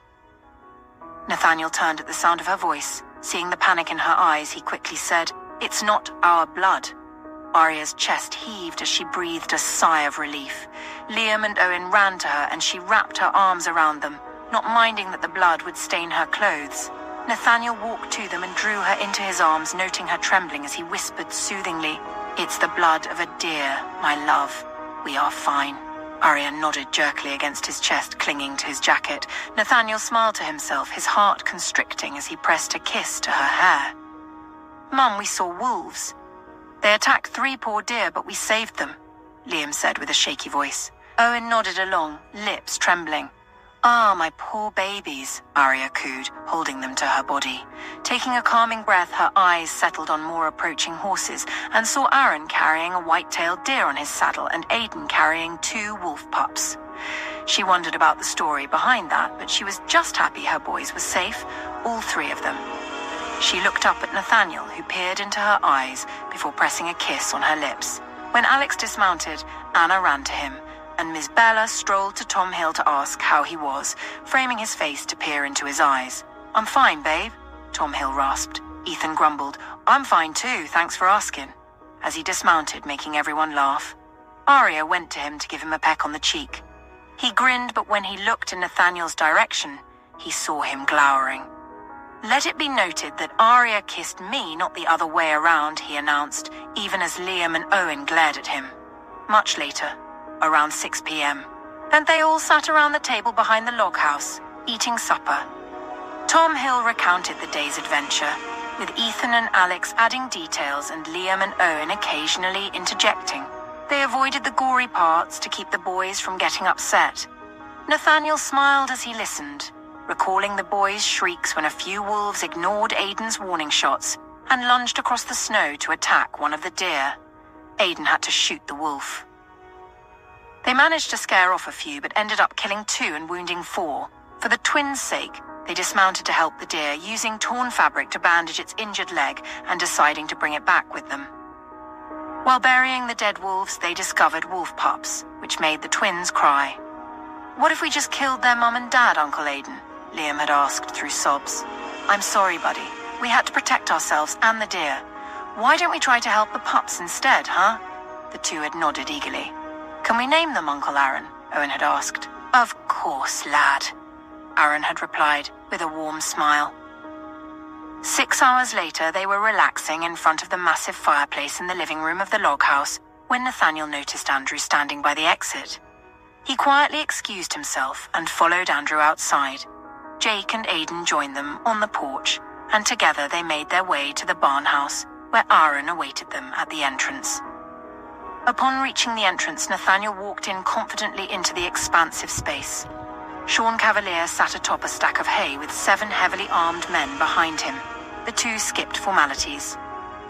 Nathaniel turned at the sound of her voice. Seeing the panic in her eyes, he quickly said, "It's not our blood." Aria's chest heaved as she breathed a sigh of relief. Liam and Owen ran to her and she wrapped her arms around them, not minding that the blood would stain her clothes. Nathaniel walked to them and drew her into his arms, noting her trembling as he whispered soothingly, "It's the blood of a deer, my love. We are fine." Aria nodded jerkily against his chest, clinging to his jacket. Nathaniel smiled to himself, his heart constricting as he pressed a kiss to her hair. "Mum, we saw wolves. They attacked 3 poor deer, but we saved them," Liam said with a shaky voice. Owen nodded along, lips trembling. "Ah, my poor babies," Aria cooed, holding them to her body. Taking a calming breath, her eyes settled on more approaching horses and saw Aaron carrying a white-tailed deer on his saddle and Aidan carrying 2 wolf pups. She wondered about the story behind that, but she was just happy her boys were safe, all 3 of them. She looked up at Nathaniel, who peered into her eyes before pressing a kiss on her lips. When Alex dismounted, Anna ran to him, and Miss Bella strolled to Tom Hill to ask how he was, framing his face to peer into his eyes. "I'm fine, babe," Tom Hill rasped. Ethan grumbled, "I'm fine too, thanks for asking," as he dismounted, making everyone laugh. Aria went to him to give him a peck on the cheek. He grinned, but when he looked in Nathaniel's direction, he saw him glowering. "Let it be noted that Aria kissed me, not the other way around," he announced, even as Liam and Owen glared at him. Much later, around 6 p.m., and they all sat around the table behind the log house, eating supper. Tom Hill recounted the day's adventure, with Ethan and Alex adding details and Liam and Owen occasionally interjecting. They avoided the gory parts to keep the boys from getting upset. Nathaniel smiled as he listened, recalling the boys' shrieks when a few wolves ignored Aidan's warning shots and lunged across the snow to attack one of the deer. Aidan had to shoot the wolf. They managed to scare off a few, but ended up killing 2 and wounding 4. For the twins' sake, They dismounted to help the deer, using torn fabric to bandage its injured leg and deciding to bring it back with them. While burying the dead wolves, they discovered wolf pups, which made the twins cry. "What if we just killed their mum and dad, Uncle Aidan?" Liam had asked through sobs. "I'm sorry, buddy. We had to protect ourselves and the deer. Why don't we try to help the pups instead, huh?" The two had nodded eagerly. "Can we name them, Uncle Aaron?" Owen had asked. "Of course, lad," Aaron had replied with a warm smile. 6 hours later, they were relaxing in front of the massive fireplace in the living room of the log house when Nathaniel noticed Andrew standing by the exit. He quietly excused himself and followed Andrew outside. Jake and Aidan joined them on the porch, and together they made their way to the barn house, where Aaron awaited them at the entrance. Upon reaching the entrance, Nathaniel walked in confidently into the expansive space. Sean Cavalier sat atop a stack of hay with 7 heavily armed men behind him. The two skipped formalities.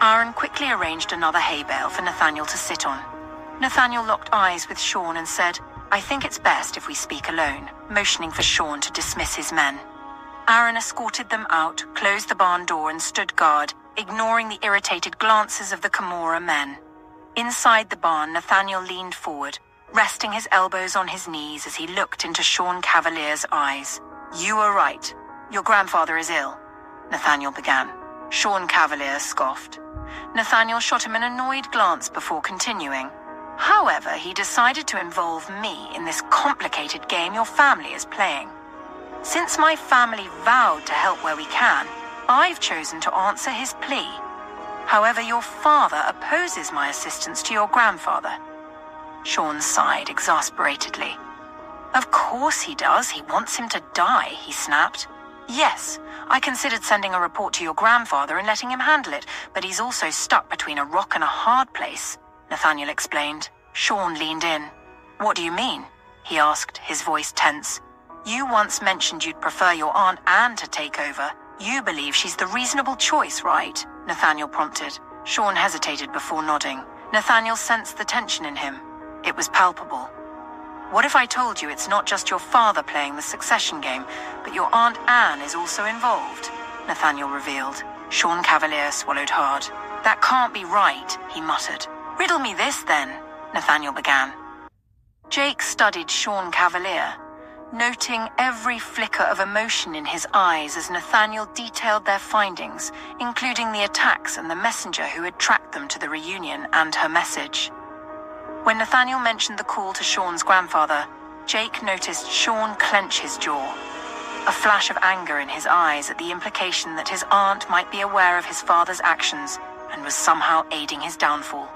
Aaron quickly arranged another hay bale for Nathaniel to sit on. Nathaniel locked eyes with Sean and said, "I think it's best if we speak alone," motioning for Sean to dismiss his men. Aaron escorted them out, closed the barn door and stood guard, ignoring the irritated glances of the Camorra men. Inside the barn, Nathaniel leaned forward, resting his elbows on his knees as he looked into Sean Cavalier's eyes. "You were right. Your grandfather is ill," Nathaniel began. Sean Cavalier scoffed. Nathaniel shot him an annoyed glance before continuing. "However, he decided to involve me in this complicated game your family is playing. Since my family vowed to help where we can, I've chosen to answer his plea. However, your father opposes my assistance to your grandfather." Sean sighed exasperatedly. "Of course he does. He wants him to die," he snapped. "Yes, I considered sending a report to your grandfather and letting him handle it, but he's also stuck between a rock and a hard place," Nathaniel explained. Sean leaned in. "What do you mean?" he asked, his voice tense. "You once mentioned you'd prefer your Aunt Anne to take over. You believe she's the reasonable choice, right?" Nathaniel prompted. Sean hesitated before nodding. Nathaniel sensed the tension in him. It was palpable. "What if I told you it's not just your father playing the succession game, but your Aunt Anne is also involved?" Nathaniel revealed. Sean Cavalier swallowed hard. "That can't be right," he muttered. "Riddle me this, then," Nathaniel began. Jake studied Sean Cavalier, noting every flicker of emotion in his eyes as Nathaniel detailed their findings, including the attacks and the messenger who had tracked them to the reunion and her message. When Nathaniel mentioned the call to Sean's grandfather, Jake noticed Sean clench his jaw, a flash of anger in his eyes at the implication that his aunt might be aware of his father's actions and was somehow aiding his downfall.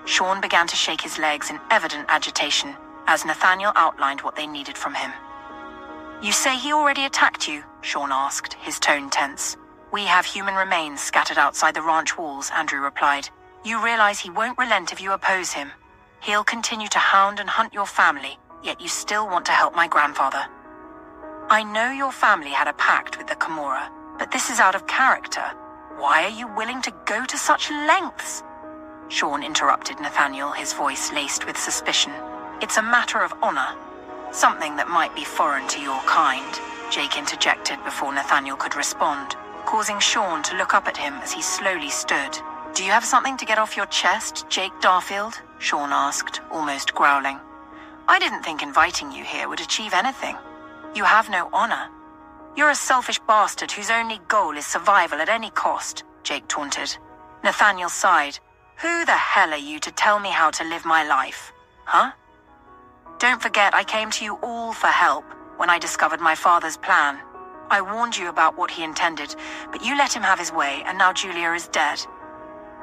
Sean began to shake his legs in evident agitation as Nathaniel outlined what they needed from him. "You say he already attacked you?" Sean asked, his tone tense. "We have human remains scattered outside the ranch walls," Andrew replied. "You realize he won't relent if you oppose him. He'll continue to hound and hunt your family, yet you still want to help my grandfather. I know your family had a pact with the Camorra, but this is out of character. Why are you willing to go to such lengths?" Sean interrupted Nathaniel, his voice laced with suspicion. "It's a matter of honor. Something that might be foreign to your kind," Jake interjected before Nathaniel could respond, causing Sean to look up at him as he slowly stood. "Do you have something to get off your chest, Jake Darfield?" Sean asked, almost growling. "I didn't think inviting you here would achieve anything. You have no honor. You're a selfish bastard whose only goal is survival at any cost," Jake taunted. Nathaniel sighed. "Who the hell are you to tell me how to live my life? Huh? Don't forget I came to you all for help when I discovered my father's plan. I warned you about what he intended, but you let him have his way, and now Julia is dead.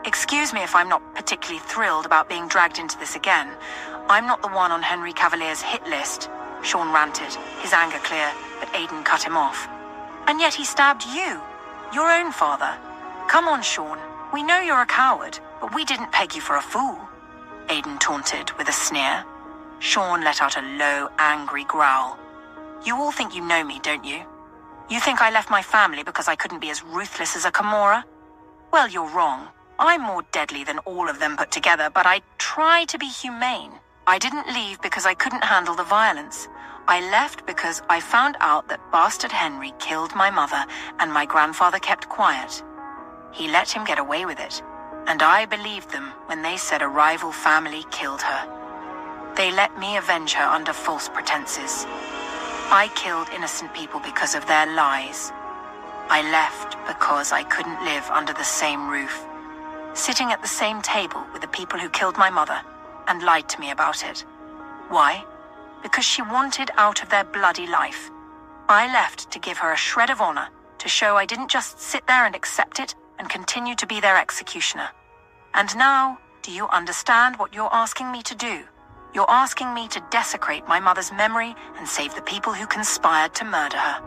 Excuse me if I'm not particularly thrilled about being dragged into this again. I'm not the one on Henry Cavalier's hit list," Sean ranted, his anger clear, but Aidan cut him off. "And yet he stabbed you, your own father. Come on, Sean. We know you're a coward, but we didn't peg you for a fool," Aidan taunted with a sneer. Sean let out a low, angry growl. "You all think you know me, don't you? You think I left my family because I couldn't be as ruthless as a Camorra? Well, you're wrong. I'm more deadly than all of them put together, but I try to be humane. I didn't leave because I couldn't handle the violence. I left because I found out that bastard Henry killed my mother and my grandfather kept quiet. He let him get away with it, and I believed them when they said a rival family killed her. They let me avenge her under false pretenses. I killed innocent people because of their lies. I left because I couldn't live under the same roof, sitting at the same table with the people who killed my mother and lied to me about it. Why? Because she wanted out of their bloody life. I left to give her a shred of honor, to show I didn't just sit there and accept it and continue to be their executioner. And now, do you understand what you're asking me to do? You're asking me to desecrate my mother's memory and save the people who conspired to murder her.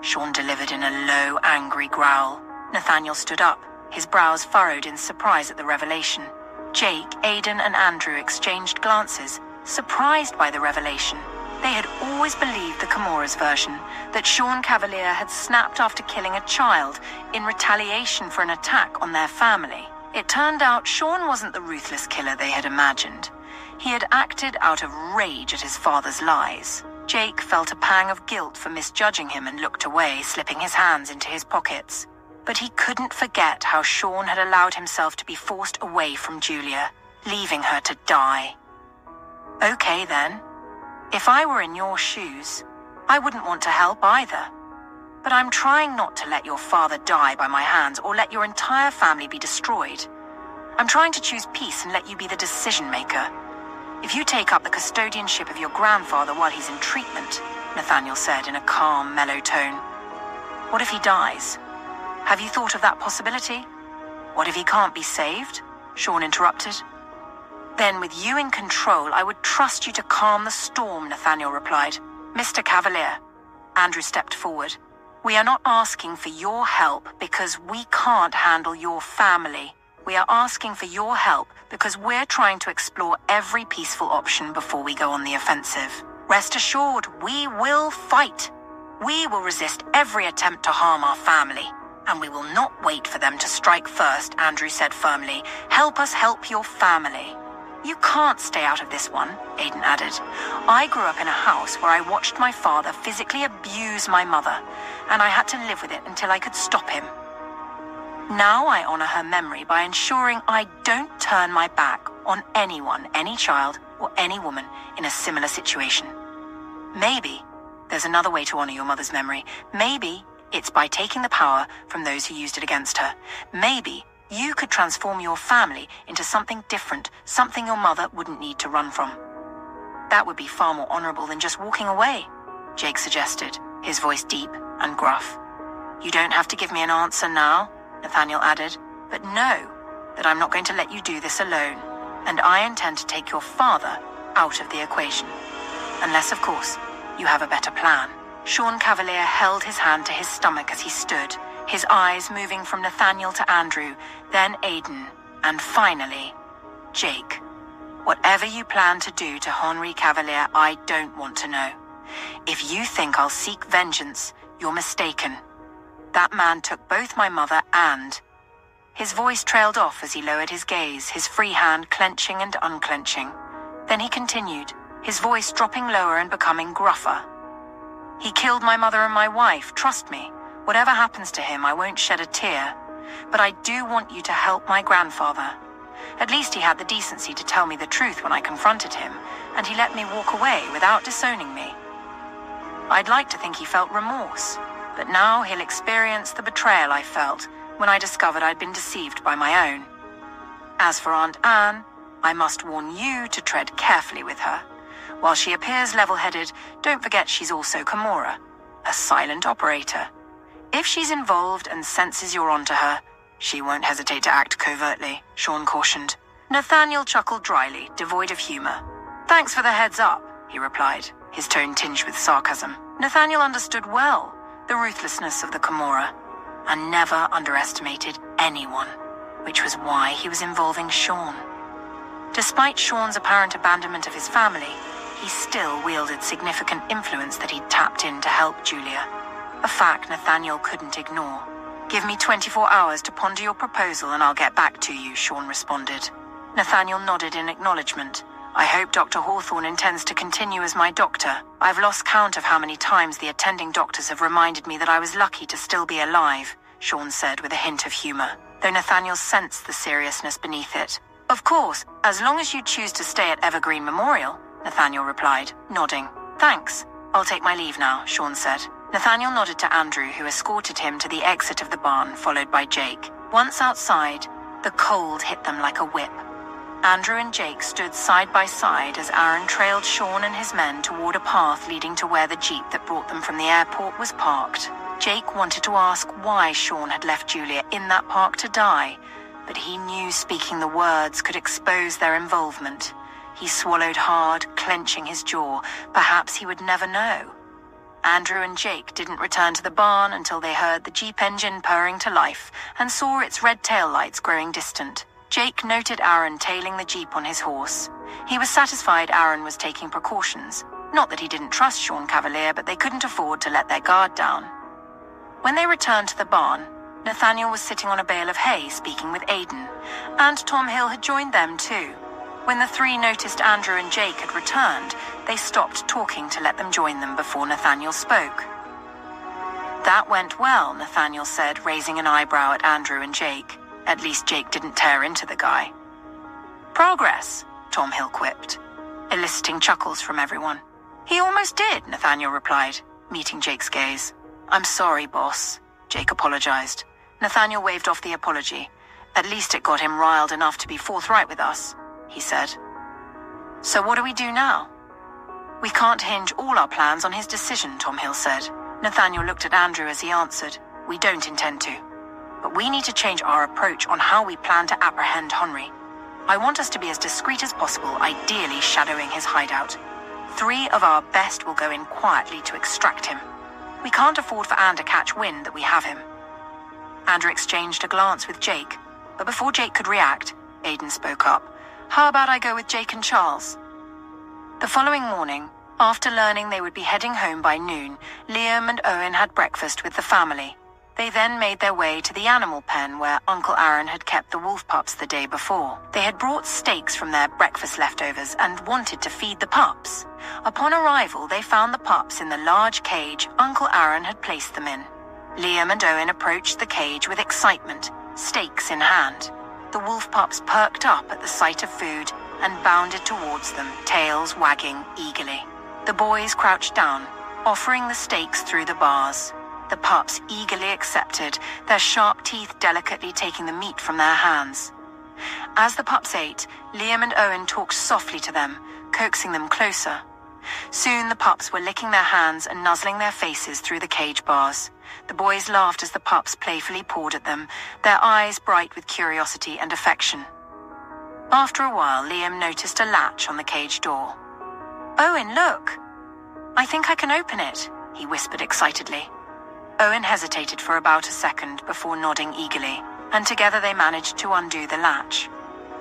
Sean delivered in a low, angry growl. Nathaniel stood up, his brows furrowed in surprise at the revelation. Jake, Aidan, and Andrew exchanged glances, surprised by the revelation. They had always believed the Camorra's version, that Sean Cavalier had snapped after killing a child in retaliation for an attack on their family. It turned out Sean wasn't the ruthless killer they had imagined. He had acted out of rage at his father's lies. Jake felt a pang of guilt for misjudging him and looked away, slipping his hands into his pockets. But he couldn't forget how Sean had allowed himself to be forced away from Julia, leaving her to die. Okay then. If I were in your shoes, I wouldn't want to help either. But I'm trying not to let your father die by my hands or let your entire family be destroyed. I'm trying to choose peace and let you be the decision maker. If you take up the custodianship of your grandfather while he's in treatment, Nathaniel said in a calm, mellow tone. What if he dies? Have you thought of that possibility? What if he can't be saved? Sean interrupted. Then with you in control, I would trust you to calm the storm, Nathaniel replied. Mr. Cavalier. Andrew stepped forward. We are not asking for your help because we can't handle your family. We are asking for your help because we're trying to explore every peaceful option before we go on the offensive. Rest assured, we will fight. We will resist every attempt to harm our family. And we will not wait for them to strike first, Andrew said firmly. Help us help your family. You can't stay out of this one, Aidan added. I grew up in a house where I watched my father physically abuse my mother, and I had to live with it until I could stop him. Now I honor her memory by ensuring I don't turn my back on anyone, any child, or any woman in a similar situation. Maybe there's another way to honor your mother's memory. Maybe it's by taking the power from those who used it against her. Maybe you could transform your family into something different, something your mother wouldn't need to run from. That would be far more honorable than just walking away, Jake suggested, his voice deep and gruff. You don't have to give me an answer now, Nathaniel added, but know that I'm not going to let you do this alone, and I intend to take your father out of the equation. Unless, of course, you have a better plan. Sean Cavalier held his hand to his stomach as he stood, his eyes moving from Nathaniel to Andrew, then Aidan, and finally, Jake. Whatever you plan to do to Henri Cavalier, I don't want to know. If you think I'll seek vengeance, you're mistaken. That man took both my mother and... His voice trailed off as he lowered his gaze, his free hand clenching and unclenching. Then he continued, his voice dropping lower and becoming gruffer. He killed my mother and my wife, trust me. Whatever happens to him, I won't shed a tear. But I do want you to help my grandfather. At least he had the decency to tell me the truth when I confronted him, and he let me walk away without disowning me. I'd like to think he felt remorse, but now he'll experience the betrayal I felt when I discovered I'd been deceived by my own. As for Aunt Anne, I must warn you to tread carefully with her. While she appears level-headed, don't forget she's also Camorra, a silent operator. If she's involved and senses you're onto her, she won't hesitate to act covertly, Sean cautioned. Nathaniel chuckled dryly, devoid of humor. Thanks for the heads up, he replied, his tone tinged with sarcasm. Nathaniel understood well the ruthlessness of the Camorra, and never underestimated anyone, which was why he was involving Sean. Despite Sean's apparent abandonment of his family, he still wielded significant influence that he'd tapped in to help Julia, a fact Nathaniel couldn't ignore. Give me 24 hours to ponder your proposal and I'll get back to you, Sean responded. Nathaniel nodded in acknowledgement, I hope Dr. Hawthorne intends to continue as my doctor. I've lost count of how many times the attending doctors have reminded me that I was lucky to still be alive, Sean said with a hint of humor, though Nathaniel sensed the seriousness beneath it. Of course, as long as you choose to stay at Evergreen Memorial, Nathaniel replied, nodding. Thanks. I'll take my leave now, Sean said. Nathaniel nodded to Andrew, who escorted him to the exit of the barn, followed by Jake. Once outside, the cold hit them like a whip. Andrew and Jake stood side by side as Aaron trailed Sean and his men toward a path leading to where the jeep that brought them from the airport was parked. Jake wanted to ask why Sean had left Julia in that park to die, but he knew speaking the words could expose their involvement. He swallowed hard, clenching his jaw. Perhaps he would never know. Andrew and Jake didn't return to the barn until they heard the jeep engine purring to life and saw its red taillights growing distant. Jake noted Aaron tailing the jeep on his horse. He was satisfied Aaron was taking precautions. Not that he didn't trust Sean Cavalier, but they couldn't afford to let their guard down. When they returned to the barn, Nathaniel was sitting on a bale of hay speaking with Aidan, and Tom Hill had joined them too. When the three noticed Andrew and Jake had returned, they stopped talking to let them join them before Nathaniel spoke. That went well, Nathaniel said, raising an eyebrow at Andrew and Jake. At least Jake didn't tear into the guy. Progress, Tom Hill quipped, eliciting chuckles from everyone. He almost did, Nathaniel replied, meeting Jake's gaze. I'm sorry, boss, Jake apologized. Nathaniel waved off the apology. At least it got him riled enough to be forthright with us, he said. So what do we do now? We can't hinge all our plans on his decision, Tom Hill said. Nathaniel looked at Andrew as he answered. We don't intend to. But we need to change our approach on how we plan to apprehend Henry. I want us to be as discreet as possible, ideally shadowing his hideout. 3 of our best will go in quietly to extract him. We can't afford for Anne to catch wind that we have him. Andrew exchanged a glance with Jake, but before Jake could react, Aidan spoke up. How about I go with Jake and Charles? The following morning, after learning they would be heading home by noon, Liam and Owen had breakfast with the family. They then made their way to the animal pen where Uncle Aaron had kept the wolf pups the day before. They had brought steaks from their breakfast leftovers and wanted to feed the pups. Upon arrival, they found the pups in the large cage Uncle Aaron had placed them in. Liam and Owen approached the cage with excitement, steaks in hand. The wolf pups perked up at the sight of food and bounded towards them, tails wagging eagerly. The boys crouched down, offering the steaks through the bars. The pups eagerly accepted, their sharp teeth delicately taking the meat from their hands. As the pups ate, Liam and Owen talked softly to them, coaxing them closer. Soon the pups were licking their hands and nuzzling their faces through the cage bars. The boys laughed as the pups playfully pawed at them, their eyes bright with curiosity and affection. After a while, Liam noticed a latch on the cage door. Owen, look! I think I can open it, he whispered excitedly. Owen hesitated for about a second before nodding eagerly, and together they managed to undo the latch.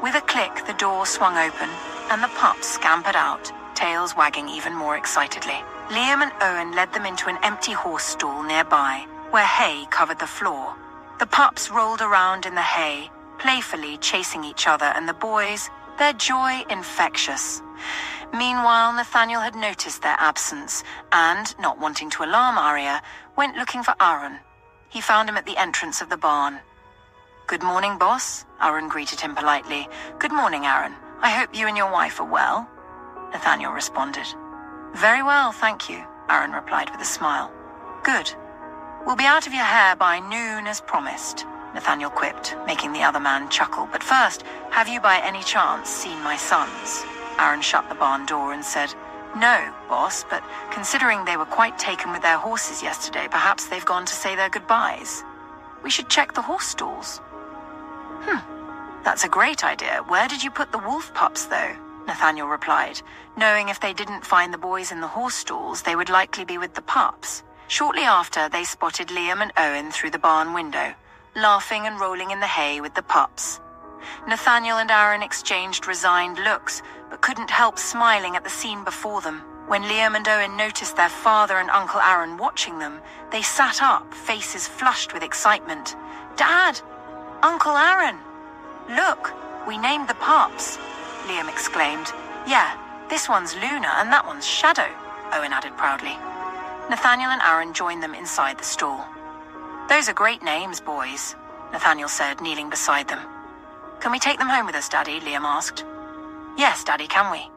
With a click, the door swung open, and the pups scampered out, tails wagging even more excitedly. Liam and Owen led them into an empty horse stall nearby, where hay covered the floor. The pups rolled around in the hay, playfully chasing each other, and the boys, their joy infectious. Meanwhile, Nathaniel had noticed their absence and, not wanting to alarm Arya, went looking for Aaron. He found him at the entrance of the barn. Good morning, boss, Aaron greeted him politely. Good morning, Aaron. I hope you and your wife are well, Nathaniel responded. Very well, thank you, Aaron replied with a smile. Good. We'll be out of your hair by noon as promised, Nathaniel quipped, making the other man chuckle. But first, have you by any chance seen my sons? Aaron shut the barn door and said, No, boss, but considering they were quite taken with their horses yesterday, perhaps they've gone to say their goodbyes. We should check the horse stalls. That's a great idea. Where did you put the wolf pups, though? Nathaniel replied, knowing if they didn't find the boys in the horse stalls, they would likely be with the pups. Shortly after, they spotted Liam and Owen through the barn window, laughing and rolling in the hay with the pups. Nathaniel and Aaron exchanged resigned looks, but couldn't help smiling at the scene before them. When Liam and Owen noticed their father and Uncle Aaron watching them, they sat up, faces flushed with excitement. Dad! Uncle Aaron! Look, we named the pups, Liam exclaimed, Yeah, this one's Luna and that one's Shadow, Owen added proudly. Nathaniel and Aaron joined them inside the stall. Those are great names, boys, Nathaniel said, kneeling beside them. Can we take them home with us, Daddy? Liam asked. Yes, Daddy, can we?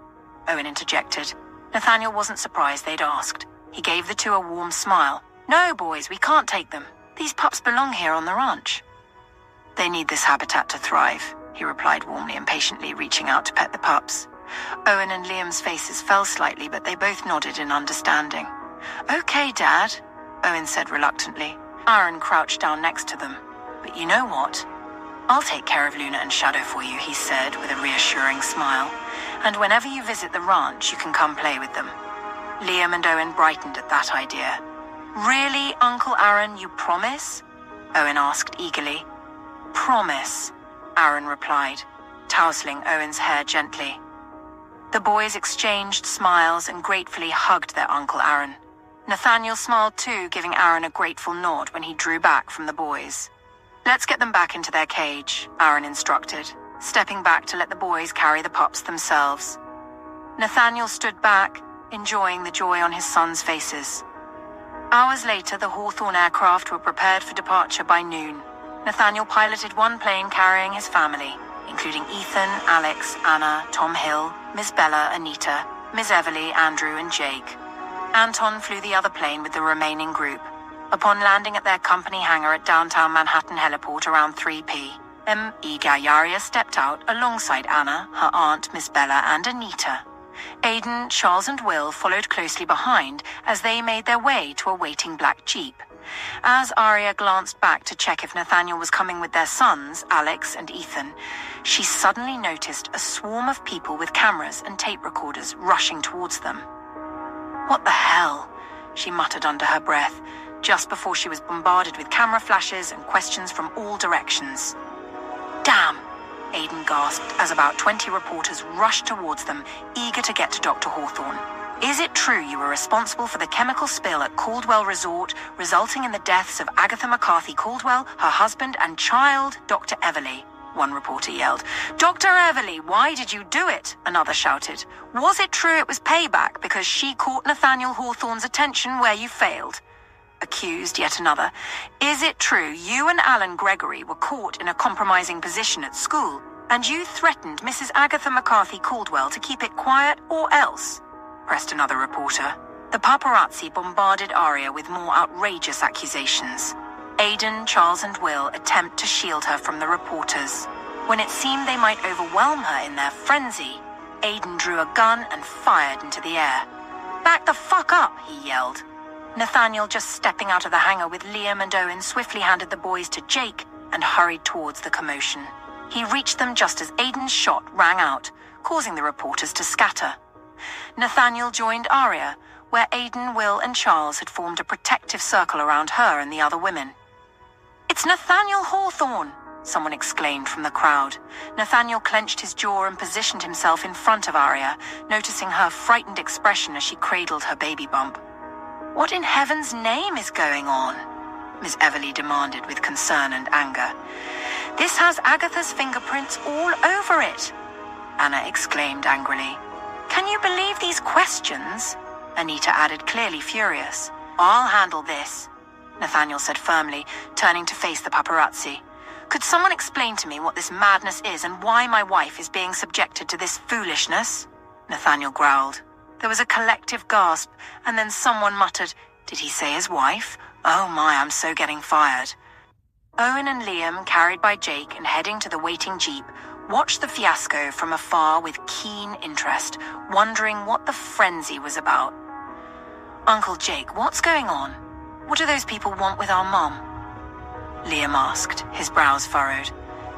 Owen interjected. Nathaniel wasn't surprised they'd asked. He gave the two a warm smile. No, boys, we can't take them. These pups belong here on the ranch. They need this habitat to thrive, he replied warmly and patiently, reaching out to pet the pups. Owen and Liam's faces fell slightly, but they both nodded in understanding. Okay, Dad, Owen said reluctantly. Aaron crouched down next to them. But you know what? I'll take care of Luna and Shadow for you, he said with a reassuring smile. And whenever you visit the ranch, you can come play with them. Liam and Owen brightened at that idea. Really, Uncle Aaron, you promise? Owen asked eagerly. Promise, Aaron replied, tousling Owen's hair gently. The boys exchanged smiles and gratefully hugged their Uncle Aaron. Nathaniel smiled too, giving Aaron a grateful nod when he drew back from the boys. Let's get them back into their cage, Aaron instructed, stepping back to let the boys carry the pups themselves. Nathaniel stood back, enjoying the joy on his sons' faces. Hours later, the Hawthorne aircraft were prepared for departure by noon. Nathaniel piloted one plane carrying his family, including Ethan, Alex, Anna, Tom Hill, Miss Bella, Anita, Miss Everly, Andrew, and Jake. Anton flew the other plane with the remaining group. Upon landing at their company hangar at downtown Manhattan heliport around 3 p.m., E. Gallaria stepped out alongside Anna, her aunt, Miss Bella, and Anita. Aidan, Charles, and Will followed closely behind as they made their way to a waiting black Jeep. As Aria glanced back to check if Nathaniel was coming with their sons, Alex and Ethan, she suddenly noticed a swarm of people with cameras and tape recorders rushing towards them. What the hell? She muttered under her breath, just before she was bombarded with camera flashes and questions from all directions. Damn, Aidan gasped as about 20 reporters rushed towards them, eager to get to Dr. Hawthorne. Is it true you were responsible for the chemical spill at Caldwell Resort, resulting in the deaths of Agatha McCarthy Caldwell, her husband and child, Dr. Everly? One reporter yelled. Dr. Everly, why did you do it? Another shouted. Was it true it was payback because she caught Nathaniel Hawthorne's attention where you failed? Accused yet another. Is it true you and Alan Gregory were caught in a compromising position at school, and you threatened Mrs. Agatha McCarthy Caldwell to keep it quiet or else? Pressed another reporter. The paparazzi bombarded Aria with more outrageous accusations. Aidan, Charles, and Will attempt to shield her from the reporters. When it seemed they might overwhelm her in their frenzy, Aidan drew a gun and fired into the air. Back the fuck up, he yelled. Nathaniel, just stepping out of the hangar with Liam and Owen, swiftly handed the boys to Jake and hurried towards the commotion. He reached them just as Aidan's shot rang out, causing the reporters to scatter. Nathaniel joined Aria, where Aidan, Will, and Charles had formed a protective circle around her and the other women. It's Nathaniel Hawthorne, someone exclaimed from the crowd. Nathaniel clenched his jaw and positioned himself in front of Aria, noticing her frightened expression as she cradled her baby bump. What in heaven's name is going on? Miss Everly demanded with concern and anger. This has Agatha's fingerprints all over it, Anna exclaimed angrily. Can you believe these questions? Anita added, clearly furious. I'll handle this, Nathaniel said firmly, turning to face the paparazzi. Could someone explain to me what this madness is and why my wife is being subjected to this foolishness? Nathaniel growled. There was a collective gasp, and then someone muttered, Did he say his wife? Oh my, I'm so getting fired. Owen and Liam, carried by Jake and heading to the waiting Jeep, watched the fiasco from afar with keen interest, wondering what the frenzy was about. Uncle Jake, what's going on? What do those people want with our mum? Liam asked, his brows furrowed.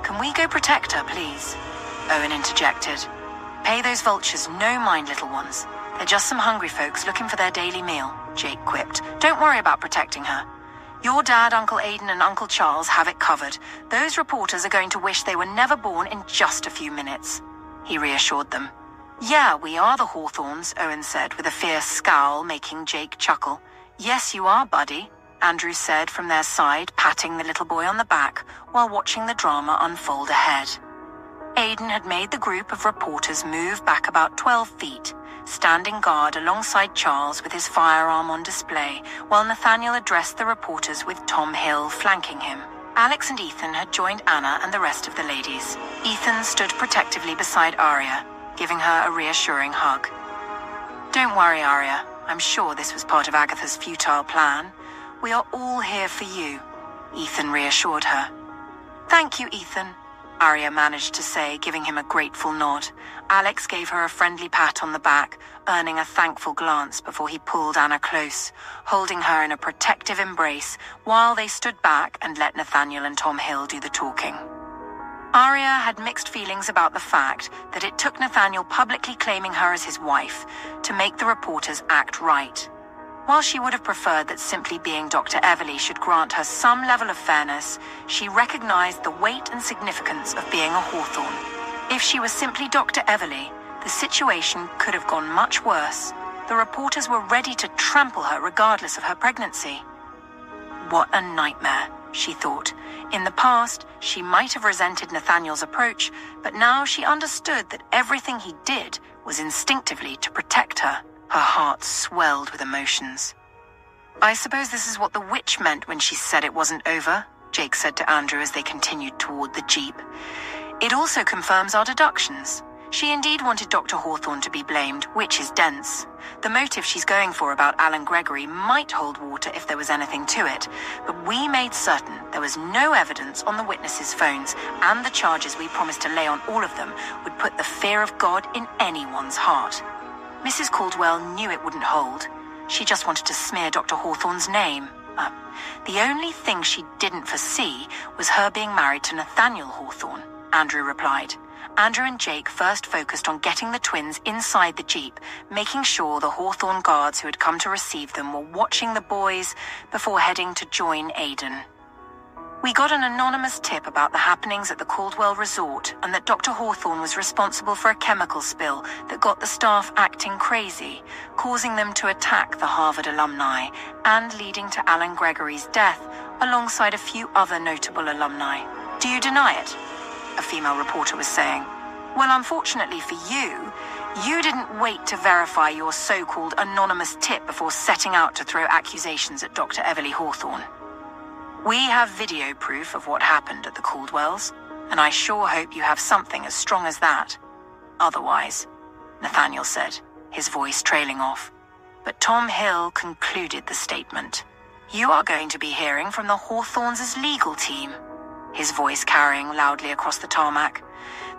Can we go protect her, please? Owen interjected. Pay those vultures no mind, little ones. They're just some hungry folks looking for their daily meal, Jake quipped. Don't worry about protecting her. Your dad, Uncle Aidan, and Uncle Charles have it covered. Those reporters are going to wish they were never born in just a few minutes, he reassured them. Yeah, we are the Hawthornes, Owen said with a fierce scowl, making Jake chuckle. Yes, you are, buddy, Andrew said from their side, patting the little boy on the back while watching the drama unfold ahead. Aidan had made the group of reporters move back about 12 feet, standing guard alongside Charles with his firearm on display, while Nathaniel addressed the reporters with Tom Hill flanking him. Alex and Ethan had joined Anna and the rest of the ladies. Ethan stood protectively beside Arya, giving her a reassuring hug. "Don't worry, Arya. I'm sure this was part of Agatha's futile plan. We are all here for you," Ethan reassured her. "Thank you, Ethan," Arya managed to say, giving him a grateful nod. Alex gave her a friendly pat on the back, earning a thankful glance before he pulled Anna close, holding her in a protective embrace while they stood back and let Nathaniel and Tom Hill do the talking. Arya had mixed feelings about the fact that it took Nathaniel publicly claiming her as his wife to make the reporters act right. While she would have preferred that simply being Dr. Everly should grant her some level of fairness, she recognized the weight and significance of being a Hawthorne. If she was simply Dr. Everly, the situation could have gone much worse. The reporters were ready to trample her regardless of her pregnancy. What a nightmare, she thought. In the past, she might have resented Nathaniel's approach, but now she understood that everything he did was instinctively to protect her. Her heart swelled with emotions. "I suppose this is what the witch meant when she said it wasn't over," Jake said to Andrew as they continued toward the jeep. "It also confirms our deductions. She indeed wanted Dr. Hawthorne to be blamed, which is dense. The motive she's going for about Alan Gregory might hold water if there was anything to it, but we made certain there was no evidence on the witnesses' phones, and the charges we promised to lay on all of them would put the fear of God in anyone's heart. Mrs. Caldwell knew it wouldn't hold. She just wanted to smear Dr. Hawthorne's name. The only thing she didn't foresee was her being married to Nathaniel Hawthorne," Andrew replied. Andrew and Jake first focused on getting the twins inside the jeep, making sure the Hawthorne guards who had come to receive them were watching the boys before heading to join Aidan. "We got an anonymous tip about the happenings at the Caldwell Resort and that Dr. Hawthorne was responsible for a chemical spill that got the staff acting crazy, causing them to attack the Harvard alumni and leading to Alan Gregory's death alongside a few other notable alumni. Do you deny it?" a female reporter was saying. "Well, unfortunately for you, you didn't wait to verify your so-called anonymous tip before setting out to throw accusations at Dr. Everly Hawthorne. We have video proof of what happened at the Caldwells, and I sure hope you have something as strong as that. Otherwise," Nathaniel said, his voice trailing off. But Tom Hill concluded the statement. "You are going to be hearing from the Hawthornes' legal team," his voice carrying loudly across the tarmac.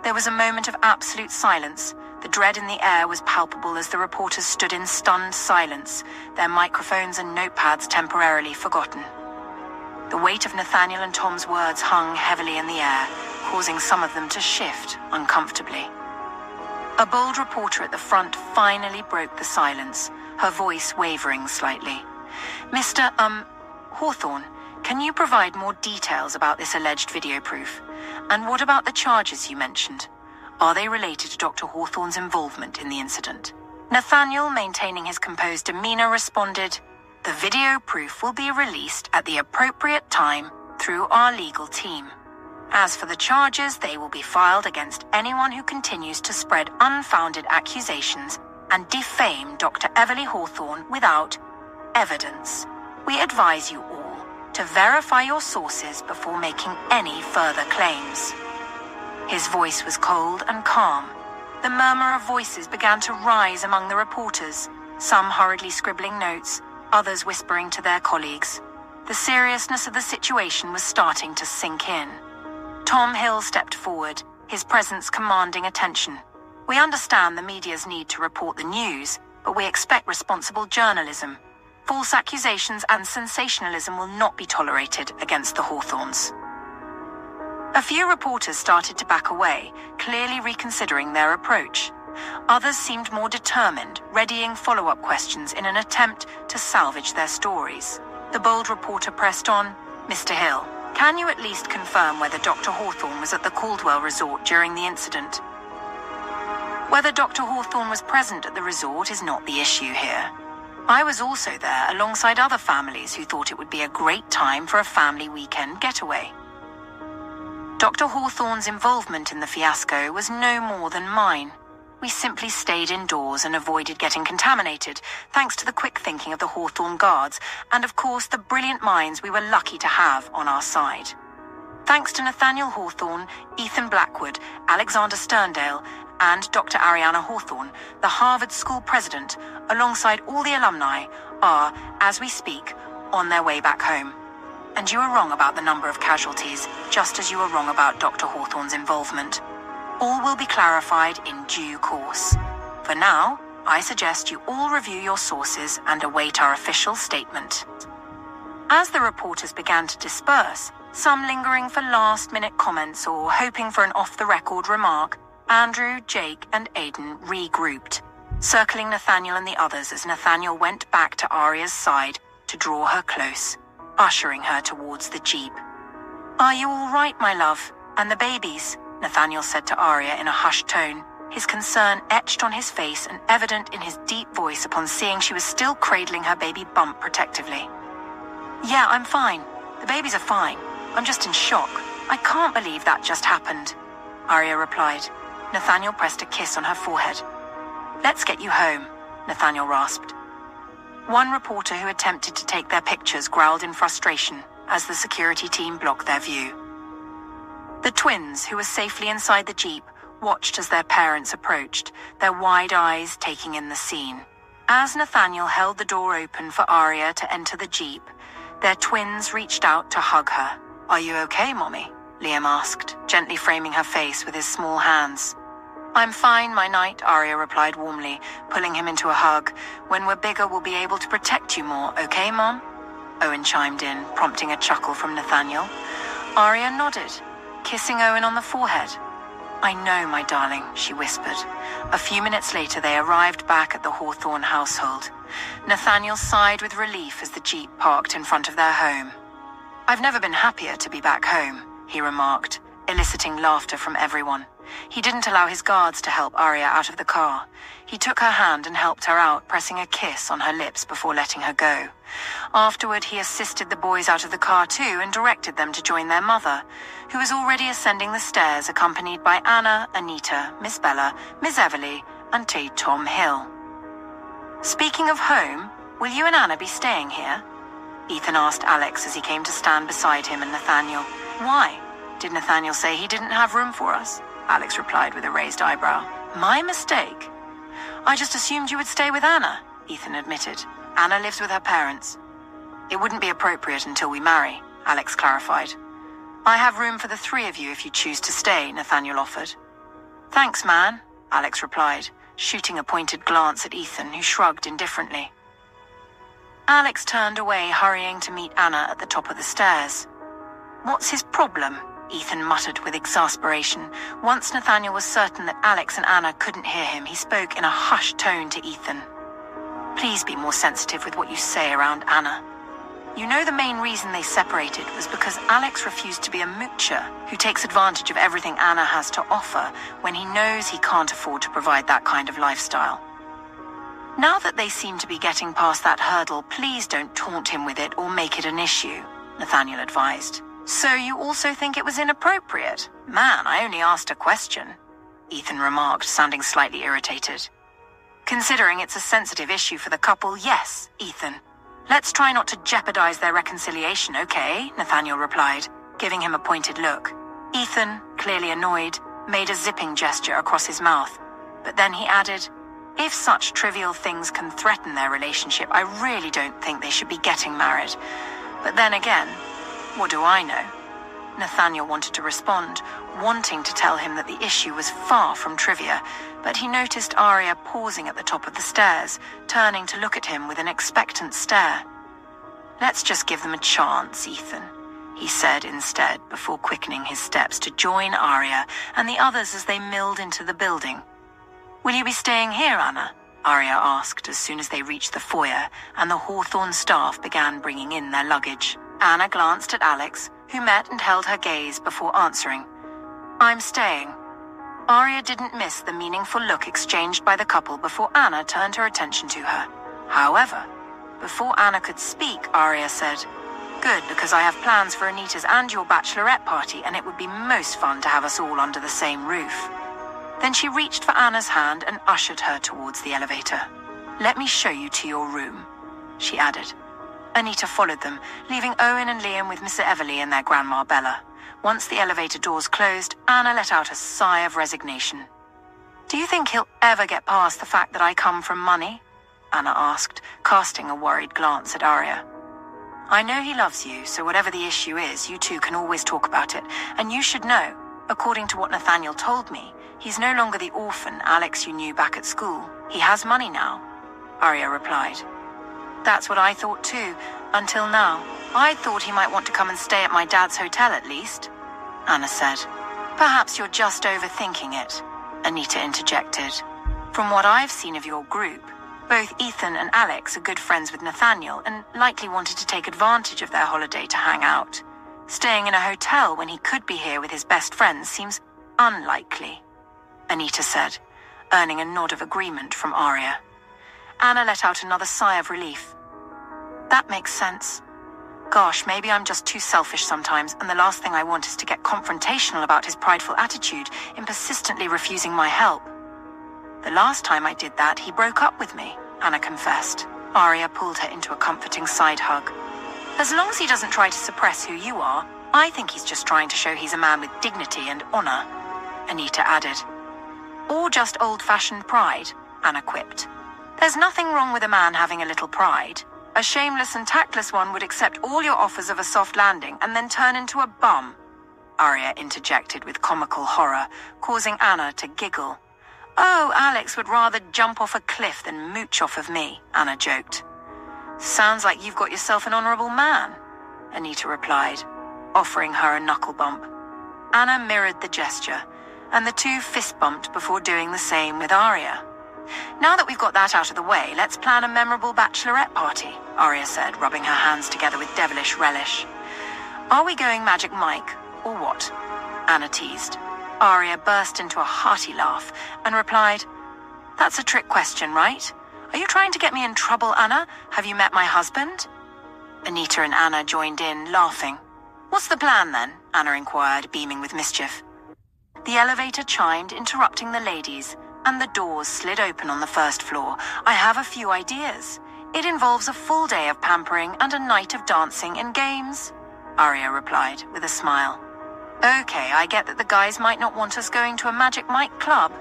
There was a moment of absolute silence. The dread in the air was palpable as the reporters stood in stunned silence, their microphones and notepads temporarily forgotten. The weight of Nathaniel and Tom's words hung heavily in the air, causing some of them to shift uncomfortably. A bold reporter at the front finally broke the silence, her voice wavering slightly. "Mr. Hawthorne, can you provide more details about this alleged video proof? And what about the charges you mentioned? Are they related to Dr. Hawthorne's involvement in the incident?" Nathaniel, maintaining his composed demeanor, responded, "The video proof will be released at the appropriate time through our legal team. As for the charges, they will be filed against anyone who continues to spread unfounded accusations and defame Dr. Everly Hawthorne without evidence. We advise you all to verify your sources before making any further claims." His voice was cold and calm. The murmur of voices began to rise among the reporters, some hurriedly scribbling notes, others whispering to their colleagues. The seriousness of the situation was starting to sink in. Tom Hill stepped forward, his presence commanding attention. "We understand the media's need to report the news, but we expect responsible journalism. False accusations and sensationalism will not be tolerated against the Hawthornes." A few reporters started to back away, clearly reconsidering their approach. Others seemed more determined, readying follow-up questions in an attempt to salvage their stories. The bold reporter pressed on, "Mr. Hill, can you at least confirm whether Dr. Hawthorne was at the Caldwell Resort during the incident?" "Whether Dr. Hawthorne was present at the resort is not the issue here. I was also there alongside other families who thought it would be a great time for a family weekend getaway." Dr. Hawthorne's involvement in the fiasco was no more than mine. We simply stayed indoors and avoided getting contaminated, thanks to the quick thinking of the Hawthorne guards, and of course the brilliant minds we were lucky to have on our side. Thanks to Nathaniel Hawthorne, Ethan Blackwood, Alexander Sterndale, and Dr. Ariana Hawthorne, the Harvard School president, alongside all the alumni, are, as we speak, on their way back home. And you were wrong about the number of casualties, just as you were wrong about Dr. Hawthorne's involvement. All will be clarified in due course. For now, I suggest you all review your sources and await our official statement. As the reporters began to disperse, some lingering for last-minute comments or hoping for an off-the-record remark, Andrew, Jake, and Aidan regrouped, circling Nathaniel and the others as Nathaniel went back to Aria's side to draw her close, ushering her towards the jeep. "Are you all right, my love? And the babies?" Nathaniel said to Aria in a hushed tone, his concern etched on his face and evident in his deep voice upon seeing she was still cradling her baby bump protectively. "Yeah, I'm fine. The babies are fine. I'm just in shock. I can't believe that just happened," Aria replied. Nathaniel pressed a kiss on her forehead. "Let's get you home," Nathaniel rasped. One reporter who attempted to take their pictures growled in frustration as the security team blocked their view. The twins, who were safely inside the jeep, watched as their parents approached, their wide eyes taking in the scene. As Nathaniel held the door open for Aria to enter the jeep, their twins reached out to hug her. "Are you okay, Mommy?" Liam asked, gently framing her face with his small hands. "I'm fine, my knight," Aria replied warmly, pulling him into a hug. "When we're bigger, we'll be able to protect you more, okay, Mom?" Owen chimed in, prompting a chuckle from Nathaniel. Aria nodded, kissing Owen on the forehead. "I know, my darling," she whispered. A few minutes later, they arrived back at the Hawthorne household. Nathaniel sighed with relief as the jeep parked in front of their home. "I've never been happier to be back home," he remarked, eliciting laughter from everyone. He didn't allow his guards to help Aria out of the car. He took her hand and helped her out, pressing a kiss on her lips before letting her go. Afterward, he assisted the boys out of the car too and directed them to join their mother, who was already ascending the stairs accompanied by Anna, Anita, Miss Bella, Miss Everly, and T. Tom Hill. "Speaking of home, will you and Anna be staying here?" Ethan asked Alex as he came to stand beside him and Nathaniel. "Why? Did Nathaniel say he didn't have room for us?" Alex replied with a raised eyebrow. "My mistake. I just assumed you would stay with Anna," Ethan admitted. "Anna lives with her parents." "It wouldn't be appropriate until we marry," Alex clarified. "I have room for the three of you if you choose to stay," Nathaniel offered. "Thanks, man," Alex replied, shooting a pointed glance at Ethan, who shrugged indifferently. Alex turned away, hurrying to meet Anna at the top of the stairs. "What's his problem?" Ethan muttered with exasperation. Once Nathaniel was certain that Alex and Anna couldn't hear him, he spoke in a hushed tone to Ethan. "Please be more sensitive with what you say around Anna. You know the main reason they separated was because Alex refused to be a moocher who takes advantage of everything Anna has to offer when he knows he can't afford to provide that kind of lifestyle. Now that they seem to be getting past that hurdle, please don't taunt him with it or make it an issue," Nathaniel advised. "So you also think it was inappropriate? Man, I only asked a question," Ethan remarked, sounding slightly irritated. "Considering it's a sensitive issue for the couple, yes, Ethan. Let's try not to jeopardize their reconciliation, okay?" Nathaniel replied, giving him a pointed look. Ethan, clearly annoyed, made a zipping gesture across his mouth, but then he added, "If such trivial things can threaten their relationship, I really don't think they should be getting married. But then again, what do I know?" Nathaniel wanted to respond, wanting to tell him that the issue was far from trivia, but he noticed Aria pausing at the top of the stairs, turning to look at him with an expectant stare. "Let's just give them a chance, Ethan," he said instead, before quickening his steps to join Aria and the others as they milled into the building. "Will you be staying here, Anna?" Aria asked as soon as they reached the foyer and the Hawthorne staff began bringing in their luggage. Anna glanced at Alex, who met and held her gaze before answering. "I'm staying." Aria didn't miss the meaningful look exchanged by the couple before Anna turned her attention to her. However, before Anna could speak, Aria said, Good, because I have plans for Anita's and your bachelorette party, and it would be most fun to have us all under the same roof. Then she reached for Anna's hand and ushered her towards the elevator. Let me show you to your room, she added. Anita followed them, leaving Owen and Liam with Mr. Everleigh and their grandma Bella. Once the elevator doors closed, Anna let out a sigh of resignation. Do you think he'll ever get past the fact that I come from money? Anna asked, casting a worried glance at Arya. I know he loves you, so whatever the issue is, you two can always talk about it. And you should know, according to what Nathaniel told me, he's no longer the orphan Alex you knew back at school. He has money now, Arya replied. That's what I thought too, until now. I thought he might want to come and stay at my dad's hotel at least, Anna said. Perhaps you're just overthinking it, Anita interjected. From what I've seen of your group, both Ethan and Alex are good friends with Nathaniel and likely wanted to take advantage of their holiday to hang out. Staying in a hotel when he could be here with his best friends seems unlikely, Anita said, earning a nod of agreement from Arya. Anna let out another sigh of relief. That makes sense. Gosh, maybe I'm just too selfish sometimes, and the last thing I want is to get confrontational about his prideful attitude in persistently refusing my help. The last time I did that, he broke up with me, Anna confessed. Arya pulled her into a comforting side hug. As long as he doesn't try to suppress who you are, I think he's just trying to show he's a man with dignity and honor, Anita added. Or just old-fashioned pride, Anna quipped. There's nothing wrong with a man having a little pride. A shameless and tactless one would accept all your offers of a soft landing and then turn into a bum, Arya interjected with comical horror, causing Anna to giggle. Oh, Alex would rather jump off a cliff than mooch off of me, Anna joked. Sounds like you've got yourself an honorable man, Anita replied, offering her a knuckle bump. Anna mirrored the gesture, and the two fist bumped before doing the same with Arya. Now that we've got that out of the way, let's plan a memorable bachelorette party, Arya said, rubbing her hands together with devilish relish. Are we going Magic Mike, or what? Anna teased. Arya burst into a hearty laugh and replied, That's a trick question, right? Are you trying to get me in trouble, Anna? Have you met my husband? Anita and Anna joined in, laughing. What's the plan, then? Anna inquired, beaming with mischief. The elevator chimed, interrupting the ladies, and the doors slid open on the first floor. I have a few ideas. It involves a full day of pampering and a night of dancing and games, Arya replied, with a smile. Okay, I get that the guys might not want us going to a Magic Mike club,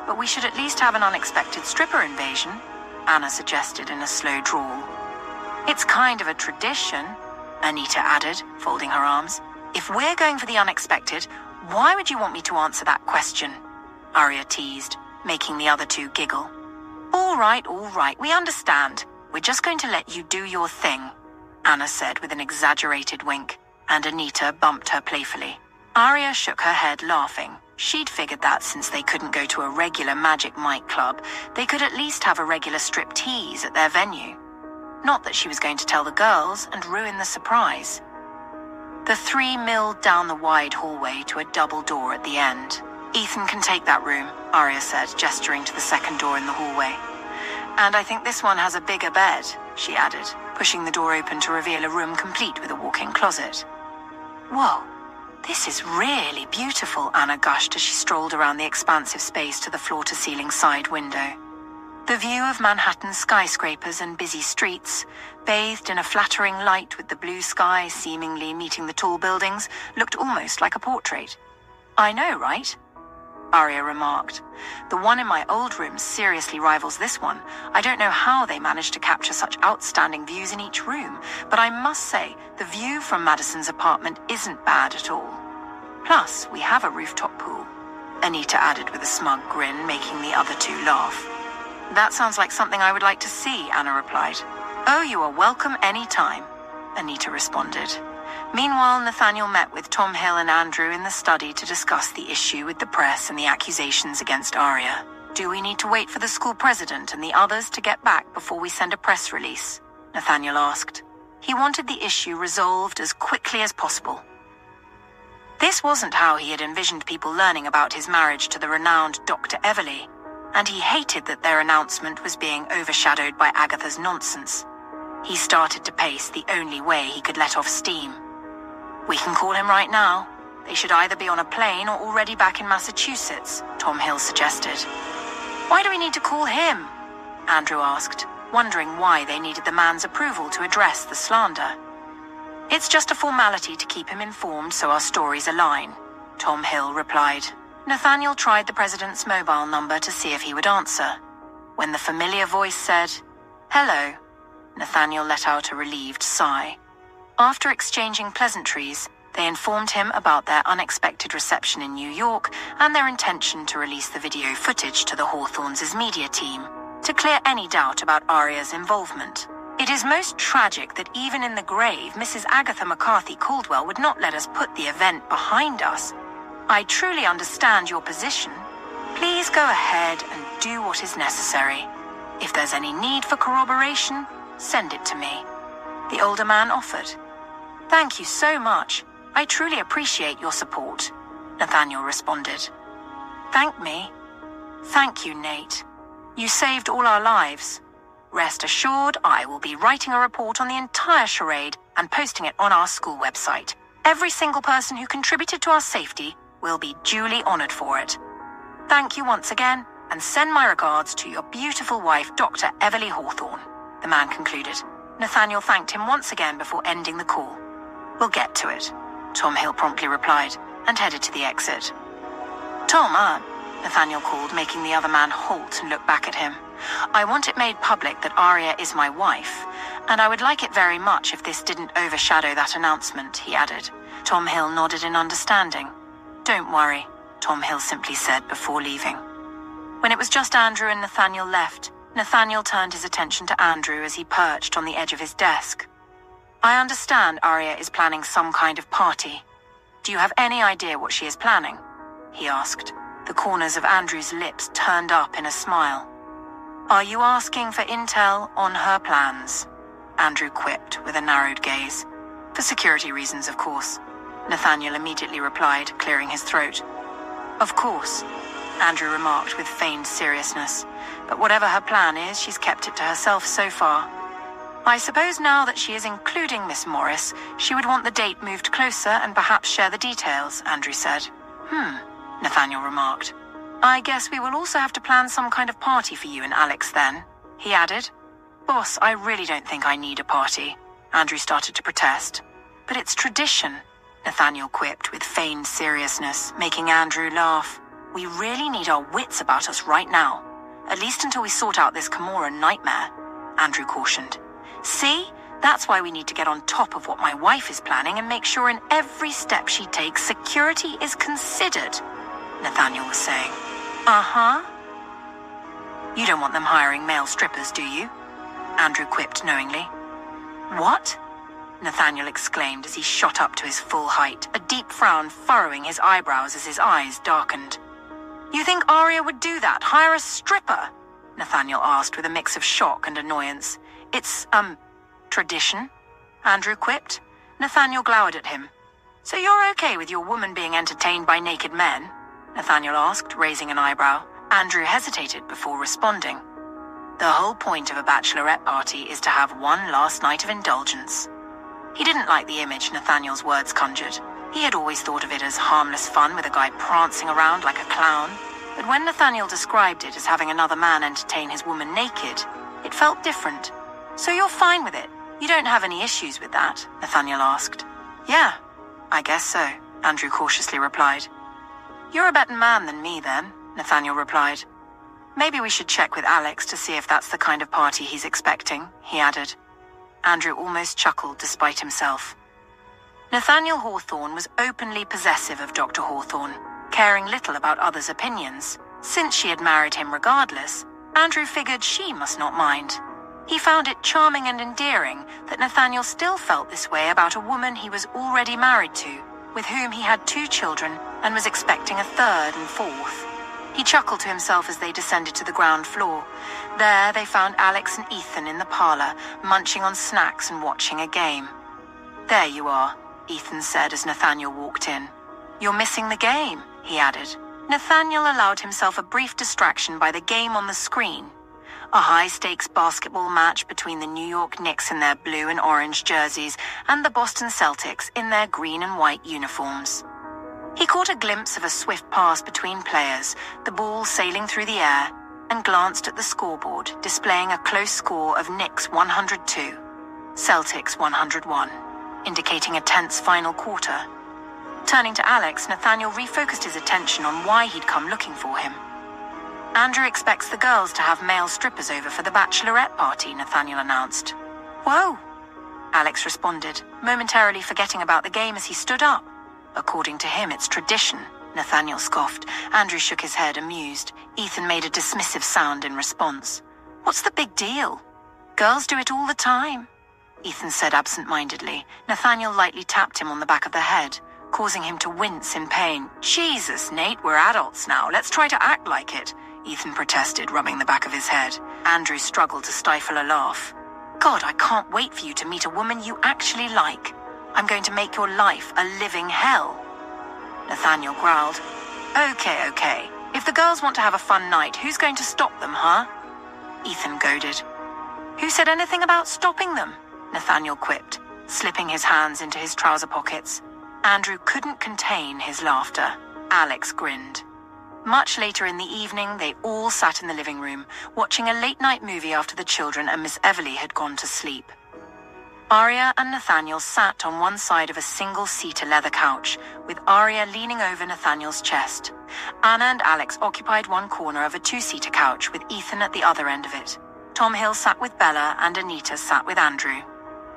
but we should at least have an unexpected stripper invasion, Anna suggested in a slow drawl. It's kind of a tradition, Anita added, folding her arms. If we're going for the unexpected, why would you want me to answer that question? Arya teased, making the other two giggle. All right, we understand. We're just going to let you do your thing, Anna said with an exaggerated wink, and Anita bumped her playfully. Arya shook her head, laughing. She'd figured that since they couldn't go to a regular Magic Mike club, they could at least have a regular striptease at their venue. Not that she was going to tell the girls and ruin the surprise. The three milled down the wide hallway to a double door at the end. Ethan can take that room, Arya said, gesturing to the second door in the hallway. And I think this one has a bigger bed, she added, pushing the door open to reveal a room complete with a walk-in closet. Whoa. This is really beautiful, Anna gushed as she strolled around the expansive space to the floor-to-ceiling side window. The view of Manhattan's skyscrapers and busy streets, bathed in a flattering light with the blue sky seemingly meeting the tall buildings, looked almost like a portrait. I know, right? Arya remarked. The one in my old room seriously rivals this one. I don't know how they managed to capture such outstanding views in each room, but I must say, the view from Madison's apartment isn't bad at all. Plus, we have a rooftop pool, Anita added with a smug grin, making the other two laugh. That sounds like something I would like to see, Anna replied. Oh, you are welcome any time, Anita responded. Meanwhile, Nathaniel met with Tom Hill and Andrew in the study to discuss the issue with the press and the accusations against Arya. Do we need to wait for the school president and the others to get back before we send a press release? Nathaniel asked. He wanted the issue resolved as quickly as possible. This wasn't how he had envisioned people learning about his marriage to the renowned Dr. Everleigh, and he hated that their announcement was being overshadowed by Agatha's nonsense. He started to pace the only way he could let off steam. "We can call him right now. They should either be on a plane or already back in Massachusetts," Tom Hill suggested. "Why do we need to call him?" Andrew asked, wondering why they needed the man's approval to address the slander. "It's just a formality to keep him informed so our stories align," Tom Hill replied. Nathaniel tried the president's mobile number to see if he would answer. When the familiar voice said, "Hello," Nathaniel let out a relieved sigh. After exchanging pleasantries, they informed him about their unexpected reception in New York and their intention to release the video footage to the Hawthornes' media team to clear any doubt about Aria's involvement. "It is most tragic that even in the grave, Mrs. Agatha McCarthy Caldwell would not let us put the event behind us. I truly understand your position. Please go ahead and do what is necessary. If there's any need for corroboration, send it to me," the older man offered. "Thank you so much. I truly appreciate your support," Nathaniel responded. "Thank me? Thank you, Nate. You saved all our lives. Rest assured, I will be writing a report on the entire charade and posting it on our school website. Every single person who contributed to our safety will be duly honored for it. Thank you once again, and send my regards to your beautiful wife, Dr. Everly Hawthorne," the man concluded. Nathaniel thanked him once again before ending the call. "We'll get to it," Tom Hill promptly replied, and headed to the exit. "Tom, Nathaniel called, making the other man halt and look back at him. "I want it made public that Aria is my wife, and I would like it very much if this didn't overshadow that announcement," he added. Tom Hill nodded in understanding. "Don't worry," Tom Hill simply said before leaving. When it was just Andrew and Nathaniel left, Nathaniel turned his attention to Andrew as he perched on the edge of his desk. "I understand Aria is planning some kind of party. Do you have any idea what she is planning?" he asked. The corners of Andrew's lips turned up in a smile. "Are you asking for intel on her plans?" Andrew quipped with a narrowed gaze. "For security reasons, of course," Nathaniel immediately replied, clearing his throat. "Of course," Andrew remarked with feigned seriousness. "But whatever her plan is, she's kept it to herself so far. I suppose now that she is including Miss Morris, she would want the date moved closer and perhaps share the details," Andrew said. Nathaniel remarked. "I guess we will also have to plan some kind of party for you and Alex then," he added. "Boss, I really don't think I need a party," Andrew started to protest. "But it's tradition," Nathaniel quipped with feigned seriousness, making Andrew laugh. "We really need our wits about us right now, at least until we sort out this Camorra nightmare," Andrew cautioned. "See? That's why we need to get on top of what my wife is planning and make sure in every step she takes, security is considered," Nathaniel was saying. "Uh-huh. You don't want them hiring male strippers, do you?" Andrew quipped knowingly. "What?" Nathaniel exclaimed as he shot up to his full height, a deep frown furrowing his eyebrows as his eyes darkened. "You think Aria would do that, hire a stripper?" Nathaniel asked with a mix of shock and annoyance. "It's, tradition," Andrew quipped. Nathaniel glowered at him. "So you're okay with your woman being entertained by naked men?" Nathaniel asked, raising an eyebrow. Andrew hesitated before responding. "The whole point of a bachelorette party is to have one last night of indulgence." He didn't like the image Nathaniel's words conjured. He had always thought of it as harmless fun with a guy prancing around like a clown. But when Nathaniel described it as having another man entertain his woman naked, it felt different. "So you're fine with it? You don't have any issues with that?" Nathaniel asked. "Yeah, I guess so," Andrew cautiously replied. "You're a better man than me, then," Nathaniel replied. "Maybe we should check with Alex to see if that's the kind of party he's expecting," he added. Andrew almost chuckled despite himself. Nathaniel Hawthorne was openly possessive of Dr. Hawthorne, caring little about others' opinions. Since she had married him regardless, Andrew figured she must not mind. He found it charming and endearing that Nathaniel still felt this way about a woman he was already married to, with whom he had 2 children and was expecting a 3rd and 4th. He chuckled to himself as they descended to the ground floor. There they found Alex and Ethan in the parlor, munching on snacks and watching a game. "There you are," Ethan said as Nathaniel walked in. "You're missing the game," he added. Nathaniel allowed himself a brief distraction by the game on the screen. a high-stakes basketball match between the New York Knicks in their blue and orange jerseys and the Boston Celtics in their green and white uniforms. He caught a glimpse of a swift pass between players, the ball sailing through the air, and glanced at the scoreboard, displaying a close score of Knicks 102, Celtics 101, indicating a tense final quarter. Turning to Alex, Nathaniel refocused his attention on why he'd come looking for him. Andrew expects the girls to have male strippers over for the bachelorette party, Nathaniel announced. Whoa, Alex responded, momentarily forgetting about the game as he stood up. According to him, it's tradition, Nathaniel scoffed. Andrew shook his head, amused. Ethan made a dismissive sound in response. What's the big deal? Girls do it all the time, Ethan said absent-mindedly. Nathaniel lightly tapped him on the back of the head, causing him to wince in pain. Jesus, Nate, we're adults now. Let's try to act like it, Ethan protested, rubbing the back of his head. Andrew struggled to stifle a laugh. God, I can't wait for you to meet a woman you actually like. I'm going to make your life a living hell. Nathaniel growled. Okay. If the girls want to have a fun night, who's going to stop them, huh? Ethan goaded. Who said anything about stopping them? Nathaniel quipped, slipping his hands into his trouser pockets. Andrew couldn't contain his laughter. Alex grinned. Much later in the evening, they all sat in the living room, watching a late-night movie after the children and Miss Everly had gone to sleep. Arya and Nathaniel sat on one side of a single-seater leather couch, with Arya leaning over Nathaniel's chest. Anna and Alex occupied one corner of a two-seater couch, with Ethan at the other end of it. Tom Hill sat with Bella and Anita sat with Andrew.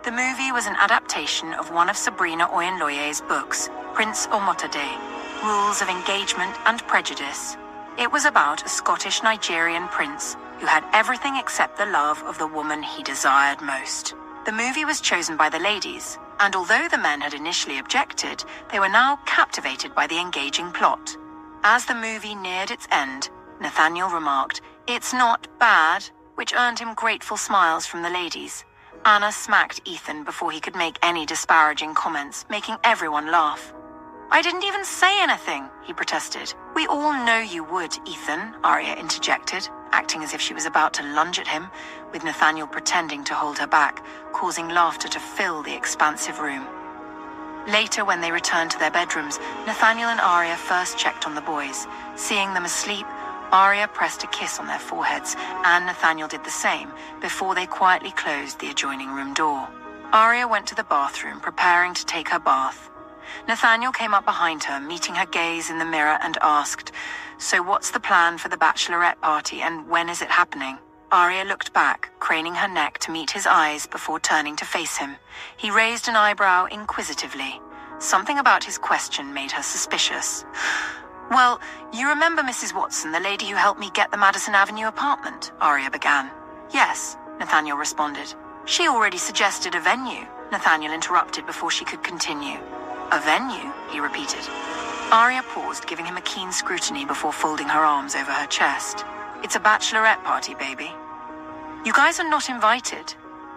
The movie was an adaptation of one of Sabrina Oyenloye's books, Prince Omotade, Rules of Engagement and Prejudice. It was about a Scottish Nigerian prince who had everything except the love of the woman he desired most. The movie was chosen by the ladies, and although the men had initially objected, they were now captivated by the engaging plot. As the movie neared its end, Nathaniel remarked, "It's not bad," which earned him grateful smiles from the ladies. Anna smacked Ethan before he could make any disparaging comments, making everyone laugh. "I didn't even say anything," he protested. "We all know you would, Ethan," Arya interjected, acting as if she was about to lunge at him, with Nathaniel pretending to hold her back, causing laughter to fill the expansive room. Later, when they returned to their bedrooms, Nathaniel and Arya first checked on the boys. Seeing them asleep, Arya pressed a kiss on their foreheads, and Nathaniel did the same, before they quietly closed the adjoining room door. Arya went to the bathroom, preparing to take her bath. Nathaniel came up behind her, meeting her gaze in the mirror, and asked, "So what's the plan for the bachelorette party, and when is it happening?" Arya looked back, craning her neck to meet his eyes before turning to face him. He raised an eyebrow inquisitively. Something about his question made her suspicious. "Well, you remember Mrs. Watson, the lady who helped me get the Madison Avenue apartment?" Arya began. "Yes," Nathaniel responded. "She already suggested a venue," Nathaniel interrupted before she could continue. "A venue?" he repeated. Arya paused, giving him a keen scrutiny before folding her arms over her chest. "It's a bachelorette party, baby." "You guys are not invited,"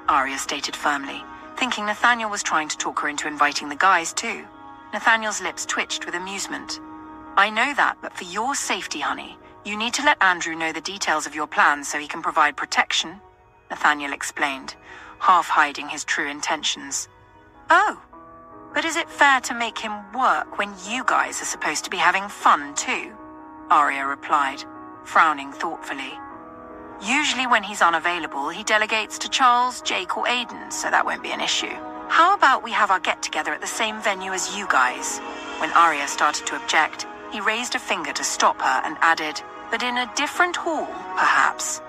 Arya stated firmly, thinking Nathaniel was trying to talk her into inviting the guys too. Nathaniel's lips twitched with amusement. "I know that, but for your safety, honey, you need to let Andrew know the details of your plans so he can provide protection," Nathaniel explained, half hiding his true intentions. "Oh, but is it fair to make him work when you guys are supposed to be having fun too?" Arya replied, frowning thoughtfully. "Usually when he's unavailable, he delegates to Charles, Jake, or Aiden, so that won't be an issue. How about we have our get-together at the same venue as you guys?" When Arya started to object, he raised a finger to stop her and added, "But in a different hall, perhaps?"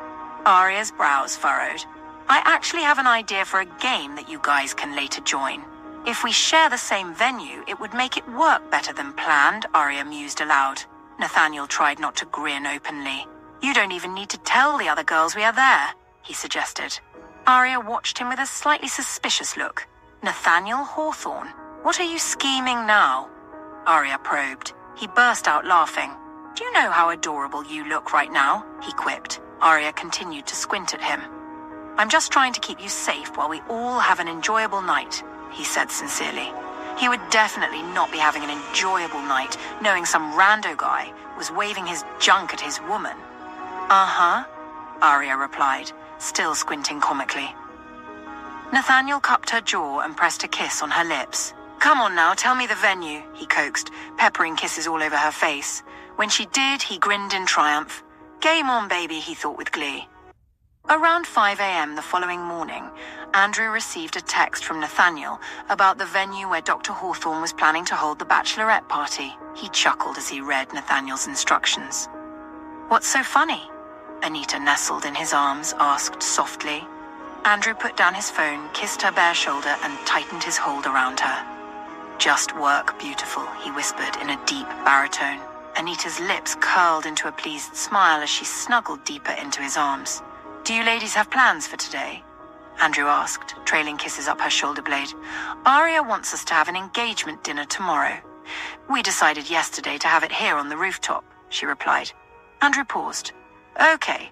Arya's brows furrowed. "I actually have an idea for a game that you guys can later join. If we share the same venue, it would make it work better than planned," Arya mused aloud. Nathaniel tried not to grin openly. "You don't even need to tell the other girls we are there," he suggested. Arya watched him with a slightly suspicious look. "Nathaniel Hawthorne, what are you scheming now?" Arya probed. He burst out laughing. "Do you know how adorable you look right now?" he quipped. Arya continued to squint at him. "I'm just trying to keep you safe while we all have an enjoyable night," he said sincerely. He would definitely not be having an enjoyable night knowing some rando guy was waving his junk at his woman. "Uh-huh," Aria replied, still squinting comically. Nathaniel cupped her jaw and pressed a kiss on her lips. "Come on now, tell me the venue," he coaxed, peppering kisses all over her face. When she did, he grinned in triumph. "Game on, baby," he thought with glee. Around 5 a.m. the following morning, Andrew received a text from Nathaniel about the venue where Dr. Hawthorne was planning to hold the bachelorette party. He chuckled as he read Nathaniel's instructions. "What's so funny?" Anita, nestled in his arms, asked softly. Andrew put down his phone, kissed her bare shoulder, and tightened his hold around her. "Just work, beautiful," he whispered in a deep baritone. Anita's lips curled into a pleased smile as she snuggled deeper into his arms. "Do you ladies have plans for today?" Andrew asked, trailing kisses up her shoulder blade. "Aria wants us to have an engagement dinner tomorrow. We decided yesterday to have it here on the rooftop," she replied. Andrew paused. "Okay.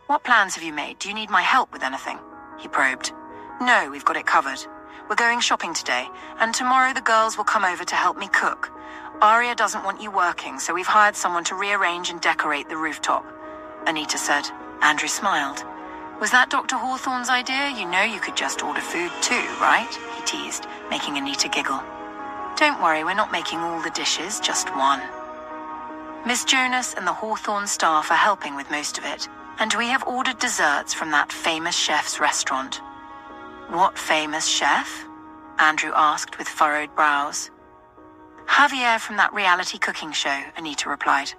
What plans have you made? Do you need my help with anything?" he probed. "No, we've got it covered. We're going shopping today, and tomorrow the girls will come over to help me cook. Aria doesn't want you working, so we've hired someone to rearrange and decorate the rooftop," Anita said. Andrew smiled. "Was that Dr. Hawthorne's idea? You know you could just order food too, right?" he teased, making Anita giggle. "Don't worry, we're not making all the dishes, just one. Miss Jonas and the Hawthorne staff are helping with most of it, and we have ordered desserts from that famous chef's restaurant." "What famous chef?" Andrew asked with furrowed brows. "Javier from that reality cooking show," Anita replied.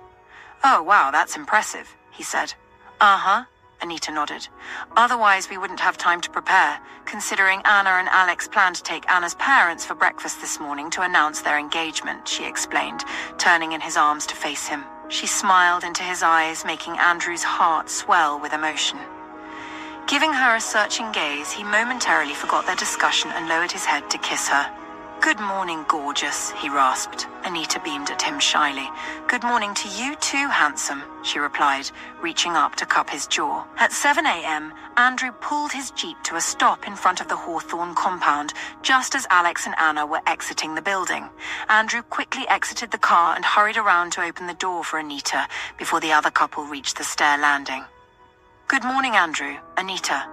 "Oh, wow, that's impressive," he said. "Uh-huh," Anita nodded. "Otherwise, we wouldn't have time to prepare, considering Anna and Alex planned to take Anna's parents for breakfast this morning to announce their engagement," she explained, turning in his arms to face him. She smiled into his eyes, making Andrew's heart swell with emotion. Giving her a searching gaze, he momentarily forgot their discussion and lowered his head to kiss her. "Good morning, gorgeous," he rasped. Anita beamed at him shyly. "Good morning to you too, handsome," she replied, reaching up to cup his jaw. At 7 a.m., Andrew pulled his Jeep to a stop in front of the Hawthorne compound, just as Alex and Anna were exiting the building. Andrew quickly exited the car and hurried around to open the door for Anita before the other couple reached the stair landing. "Good morning, Andrew. Anita,"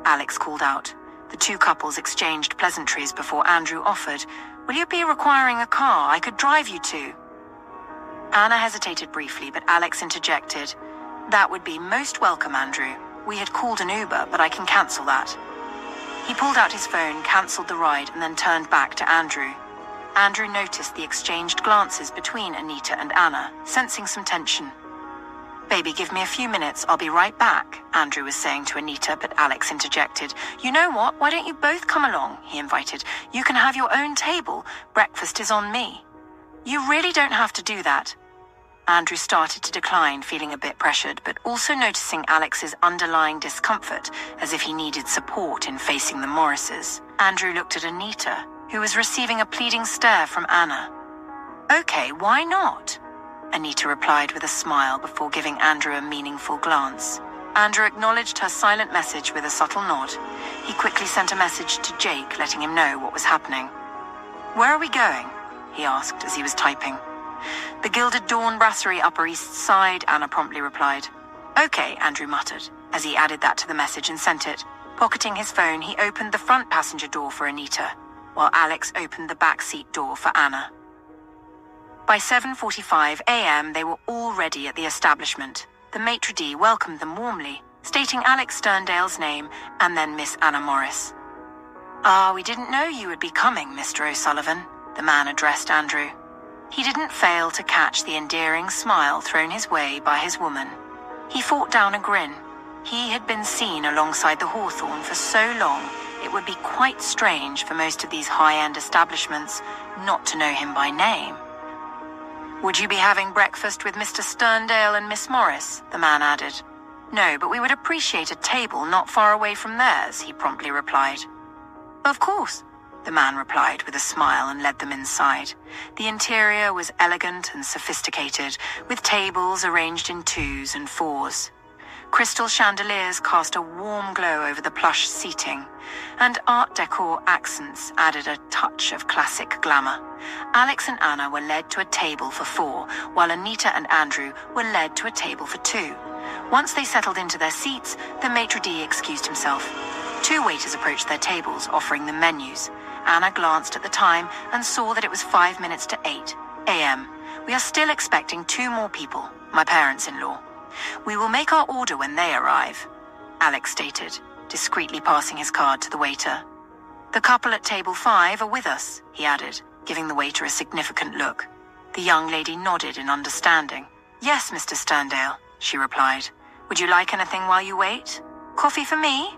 Alex called out. The two couples exchanged pleasantries before Andrew offered, "Will you be requiring a car? I could drive you to." Anna hesitated briefly, but Alex interjected, "That would be most welcome, Andrew. We had called an Uber, but I can cancel that." He pulled out his phone, cancelled the ride, and then turned back to Andrew. Andrew noticed the exchanged glances between Anita and Anna, sensing some tension. "Baby, give me a few minutes, I'll be right back," Andrew was saying to Anita, but Alex interjected. "You know what? Why don't you both come along?" he invited. "You can have your own table. Breakfast is on me." "You really don't have to do that." Andrew started to decline, feeling a bit pressured, but also noticing Alex's underlying discomfort, as if he needed support in facing the Morrises. Andrew looked at Anita, who was receiving a pleading stare from Anna. "Okay, why not?" Anita replied with a smile before giving Andrew a meaningful glance. Andrew acknowledged her silent message with a subtle nod. He quickly sent a message to Jake, letting him know what was happening. "Where are we going?" he asked as he was typing. "The Gilded Dawn Brasserie, Upper East Side," Anna promptly replied. "Okay," Andrew muttered, as he added that to the message and sent it. Pocketing his phone, he opened the front passenger door for Anita, while Alex opened the back seat door for Anna. By 7:45 a.m., they were all ready at the establishment. The maitre d' welcomed them warmly, stating Alex Sterndale's name and then Miss Anna Morris. "Ah, we didn't know you would be coming, Mr. O'Sullivan," the man addressed Andrew. He didn't fail to catch the endearing smile thrown his way by his woman. He fought down a grin. He had been seen alongside the Hawthorne for so long, it would be quite strange for most of these high-end establishments not to know him by name. "Would you be having breakfast with Mr. Sterndale and Miss Morris?" the man added. "No, but we would appreciate a table not far away from theirs," he promptly replied. "Of course," the man replied with a smile and led them inside. The interior was elegant and sophisticated, with tables arranged in 2s and 4s. Crystal chandeliers cast a warm glow over the plush seating, and Art Deco accents added a touch of classic glamour. Alex and Anna were led to a table for 4, while Anita and Andrew were led to a table for 2. Once they settled into their seats, the maitre d' excused himself. 2 waiters approached their tables, offering them menus. Anna glanced at the time and saw that it was 5 minutes to 8 a.m. We are still expecting 2 more people, my parents-in-law. We will make our order when they arrive, Alex stated, discreetly passing his card to the waiter. The couple at table 5 are with us, he added, giving the waiter a significant look. The young lady nodded in understanding. Yes, Mr. Sterndale, she replied. Would you like anything while you wait? Coffee for me?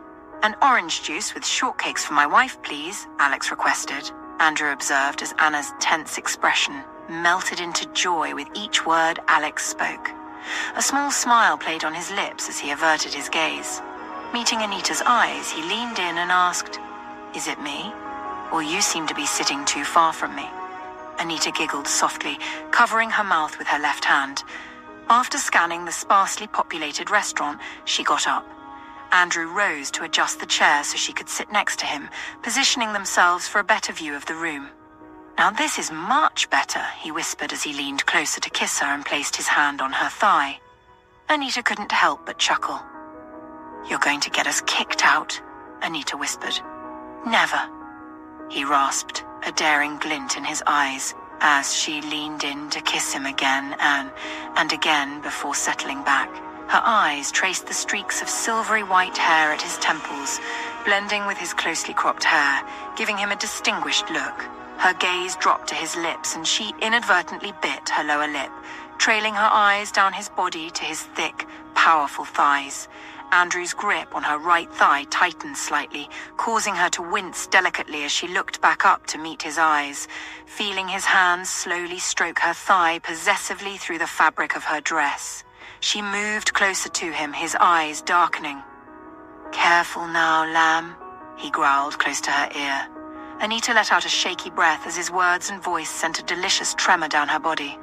An orange juice with shortcakes for my wife, please, Alex requested. Andrew observed as Anna's tense expression melted into joy with each word Alex spoke. A small smile played on his lips as he averted his gaze. Meeting Anita's eyes, he leaned in and asked, Is it me? Or you seem to be sitting too far from me? Anita giggled softly, covering her mouth with her left hand. After scanning the sparsely populated restaurant, she got up. Andrew rose to adjust the chair so she could sit next to him, positioning themselves for a better view of the room. Now this is much better, he whispered as he leaned closer to kiss her and placed his hand on her thigh. Anita couldn't help but chuckle. You're going to get us kicked out, Anita whispered. Never, he rasped, a daring glint in his eyes, as she leaned in to kiss him again and again before settling back. Her eyes traced the streaks of silvery white hair at his temples, blending with his closely cropped hair, giving him a distinguished look. Her gaze dropped to his lips and she inadvertently bit her lower lip, trailing her eyes down his body to his thick, powerful thighs. Andrew's grip on her right thigh tightened slightly, causing her to wince delicately as she looked back up to meet his eyes, feeling his hands slowly stroke her thigh possessively through the fabric of her dress. She moved closer to him, his eyes darkening. Careful now, lamb, he growled close to her ear. Anita let out a shaky breath as his words and voice sent a delicious tremor down her body.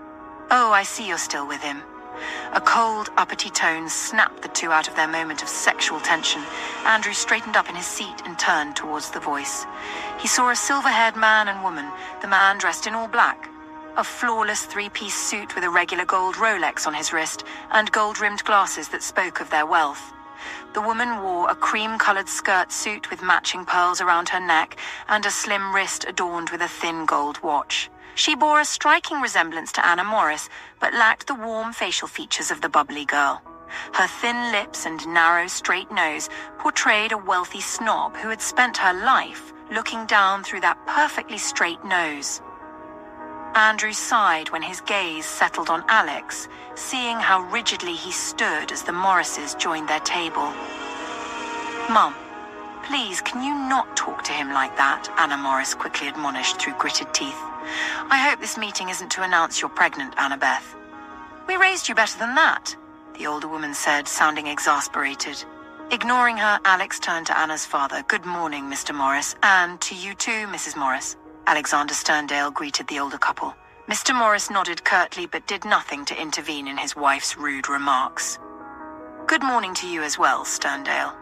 Oh, I see you're still with him. A cold, uppity tone snapped the two out of their moment of sexual tension. Andrew straightened up in his seat and turned towards the voice. He saw a silver-haired man and woman, the man dressed in all black. A flawless 3-piece suit with a regular gold Rolex on his wrist and gold-rimmed glasses that spoke of their wealth. The woman wore a cream-colored skirt suit with matching pearls around her neck and a slim wrist adorned with a thin gold watch. She bore a striking resemblance to Anna Morris, but lacked the warm facial features of the bubbly girl. Her thin lips and narrow, straight nose portrayed a wealthy snob who had spent her life looking down through that perfectly straight nose. Andrew sighed when his gaze settled on Alex, seeing how rigidly he stood as the Morrises joined their table. Mum, please, can you not talk to him like that? Anna Morris quickly admonished through gritted teeth. I hope this meeting isn't to announce you're pregnant, Annabeth. We raised you better than that, the older woman said, sounding exasperated. Ignoring her, Alex turned to Anna's father. Good morning, Mr. Morris, and to you too, Mrs. Morris. Alexander Sterndale greeted the older couple. Mr. Morris nodded curtly but did nothing to intervene in his wife's rude remarks. Good morning to you as well, Sterndale.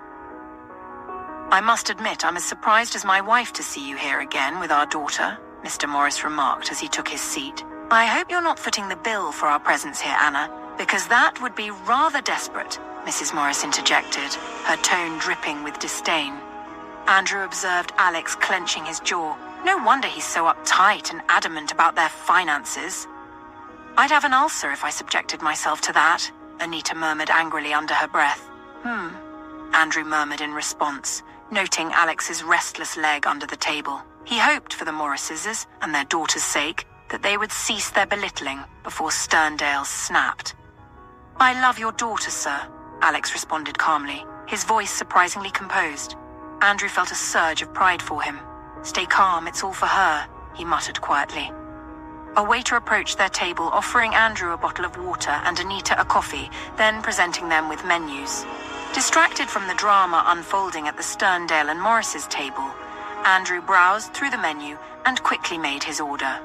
I must admit I'm as surprised as my wife to see you here again with our daughter, Mr. Morris remarked as he took his seat. I hope you're not footing the bill for our presence here, Anna, because that would be rather desperate, Mrs. Morris interjected, her tone dripping with disdain. Andrew observed Alex clenching his jaw. No wonder he's so uptight and adamant about their finances. I'd have an ulcer if I subjected myself to that, Anita murmured angrily under her breath. Andrew murmured in response, noting Alex's restless leg under the table. He hoped for the Morrises and their daughter's sake that they would cease their belittling before Sterndale snapped. I love your daughter, sir, Alex responded calmly, his voice surprisingly composed. Andrew felt a surge of pride for him. Stay calm, it's all for her, he muttered quietly. A waiter approached their table, offering Andrew a bottle of water and Anita a coffee, then presenting them with menus. Distracted from the drama unfolding at the Sterndale and Morris's table, Andrew browsed through the menu and quickly made his order.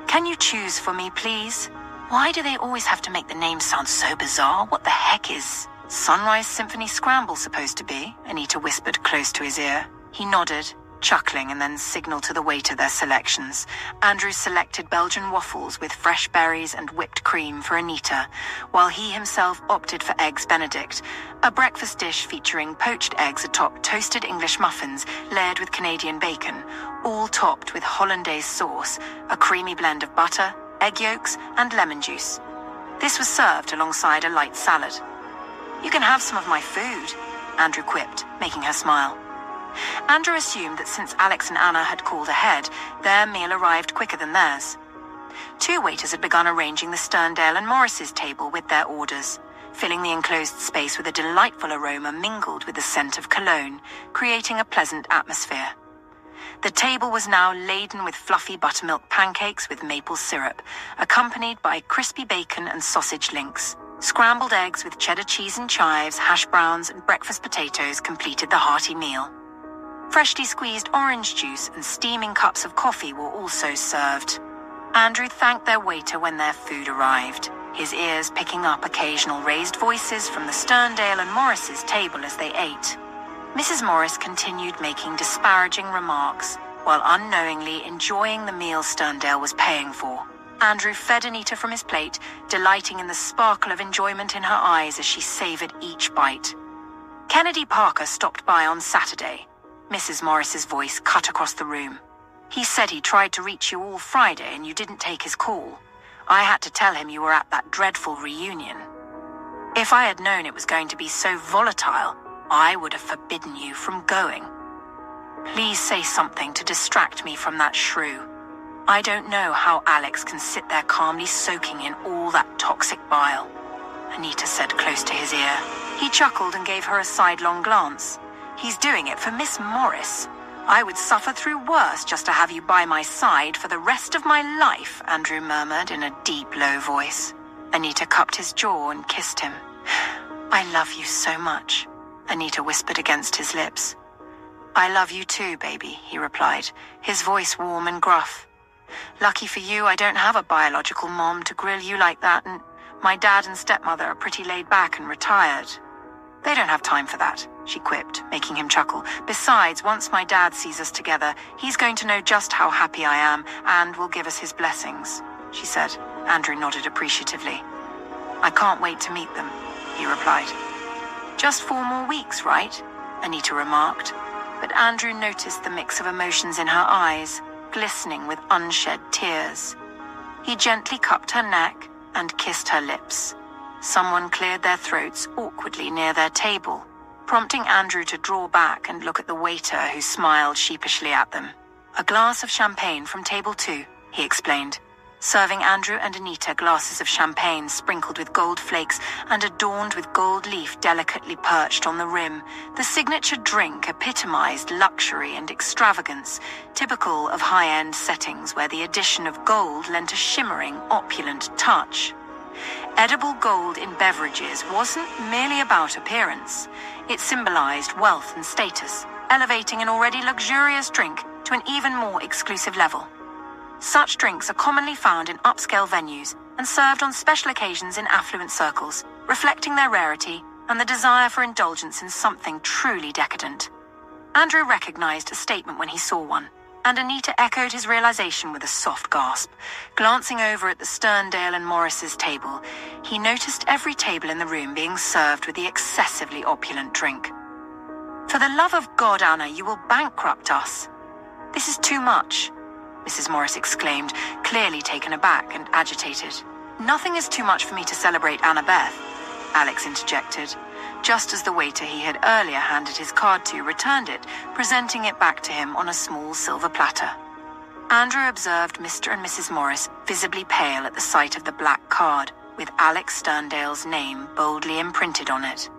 Can you choose for me, please? Why do they always have to make the names sound so bizarre? What the heck is Sunrise Symphony Scramble supposed to be? Anita whispered close to his ear. He nodded, Chuckling and then signaled to the waiter their selections. Andrew selected Belgian waffles with fresh berries and whipped cream for Anita, while he himself opted for Eggs Benedict, a breakfast dish featuring poached eggs atop toasted English muffins layered with Canadian bacon, all topped with hollandaise sauce, a creamy blend of butter, egg yolks, and lemon juice. This was served alongside a light salad. "You can have some of my food," Andrew quipped, making her smile. Andrew assumed that since Alex and Anna had called ahead, their meal arrived quicker than theirs. 2 waiters had begun arranging the Sterndale and Morris's table with their orders, filling the enclosed space with a delightful aroma mingled with the scent of cologne, creating a pleasant atmosphere. The table was now laden with fluffy buttermilk pancakes with maple syrup, accompanied by crispy bacon and sausage links. Scrambled eggs with cheddar cheese and chives, hash browns, and breakfast potatoes completed the hearty meal. Freshly squeezed orange juice and steaming cups of coffee were also served. Andrew thanked their waiter when their food arrived, his ears picking up occasional raised voices from the Sterndale and Morris's table as they ate. Mrs. Morris continued making disparaging remarks, while unknowingly enjoying the meal Sterndale was paying for. Andrew fed Anita from his plate, delighting in the sparkle of enjoyment in her eyes as she savored each bite. "Kennedy Parker stopped by on Saturday." Mrs. Morris's voice cut across the room. "He said he tried to reach you all Friday and you didn't take his call. I had to tell him you were at that dreadful reunion. If I had known it was going to be so volatile, I would have forbidden you from going. Please say something to distract me from that shrew. I don't know how Alex can sit there calmly soaking in all that toxic bile," Anita said close to his ear. He chuckled and gave her a sidelong glance. "He's doing it for Miss Morris. I would suffer through worse just to have you by my side for the rest of my life," Andrew murmured in a deep, low voice. Anita cupped his jaw and kissed him. "I love you so much," Anita whispered against his lips. "I love you too, baby," he replied, his voice warm and gruff. "Lucky for you, I don't have a biological mom to grill you like that, and my dad and stepmother are pretty laid back and retired." "They don't have time for that," she quipped, making him chuckle. "Besides, once my dad sees us together, he's going to know just how happy I am and will give us his blessings," she said. Andrew nodded appreciatively. "I can't wait to meet them," he replied. "Just 4 more weeks, right?" Anita remarked. But Andrew noticed the mix of emotions in her eyes, glistening with unshed tears. He gently cupped her neck and kissed her lips. Someone cleared their throats awkwardly near their table, prompting Andrew to draw back and look at the waiter who smiled sheepishly at them. "A glass of champagne from table 2, he explained, serving Andrew and Anita glasses of champagne sprinkled with gold flakes and adorned with gold leaf delicately perched on the rim. The signature drink epitomized luxury and extravagance, typical of high-end settings where the addition of gold lent a shimmering, opulent touch. Edible gold in beverages wasn't merely about appearance. It symbolized wealth and status, elevating an already luxurious drink to an even more exclusive level. Such drinks are commonly found in upscale venues and served on special occasions in affluent circles, reflecting their rarity and the desire for indulgence in something truly decadent. Andrew recognized a statement when he saw one, and Anita echoed his realization with a soft gasp. Glancing over at the Sterndale and Morris's table, he noticed every table in the room being served with the excessively opulent drink. "For the love of God, Anna, you will bankrupt us. This is too much," Mrs. Morris exclaimed, clearly taken aback and agitated. "Nothing is too much for me to celebrate Annabeth," Alex interjected, just as the waiter he had earlier handed his card to returned it, presenting it back to him on a small silver platter. Andrew observed Mr. and Mrs. Morris visibly pale at the sight of the black card, with Alex Sterndale's name boldly imprinted on it.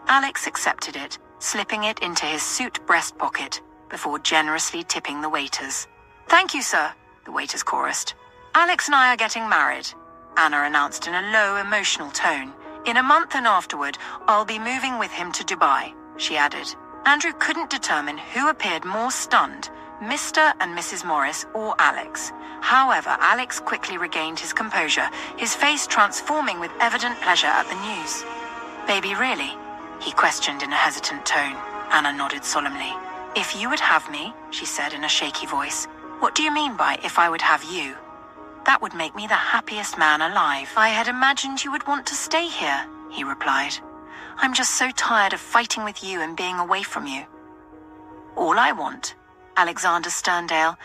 Alex accepted it, slipping it into his suit breast pocket, before generously tipping the waiters. "Thank you, sir," the waiters chorused. "Alex and I are getting married," Anna announced in a low, emotional tone. "In a month and afterward, I'll be moving with him to Dubai," she added. Andrew couldn't determine who appeared more stunned, Mr. and Mrs. Morris or Alex. However, Alex quickly regained his composure, his face transforming with evident pleasure at the news. "Baby, really?" he questioned in a hesitant tone. Anna nodded solemnly. "If you would have me," she said in a shaky voice. "What do you mean by if I would have you?" "That would make me the happiest man alive." "I had imagined you would want to stay here," he replied. "I'm just so tired of fighting with you and being away from you." "All I want, Alexander Sterndale,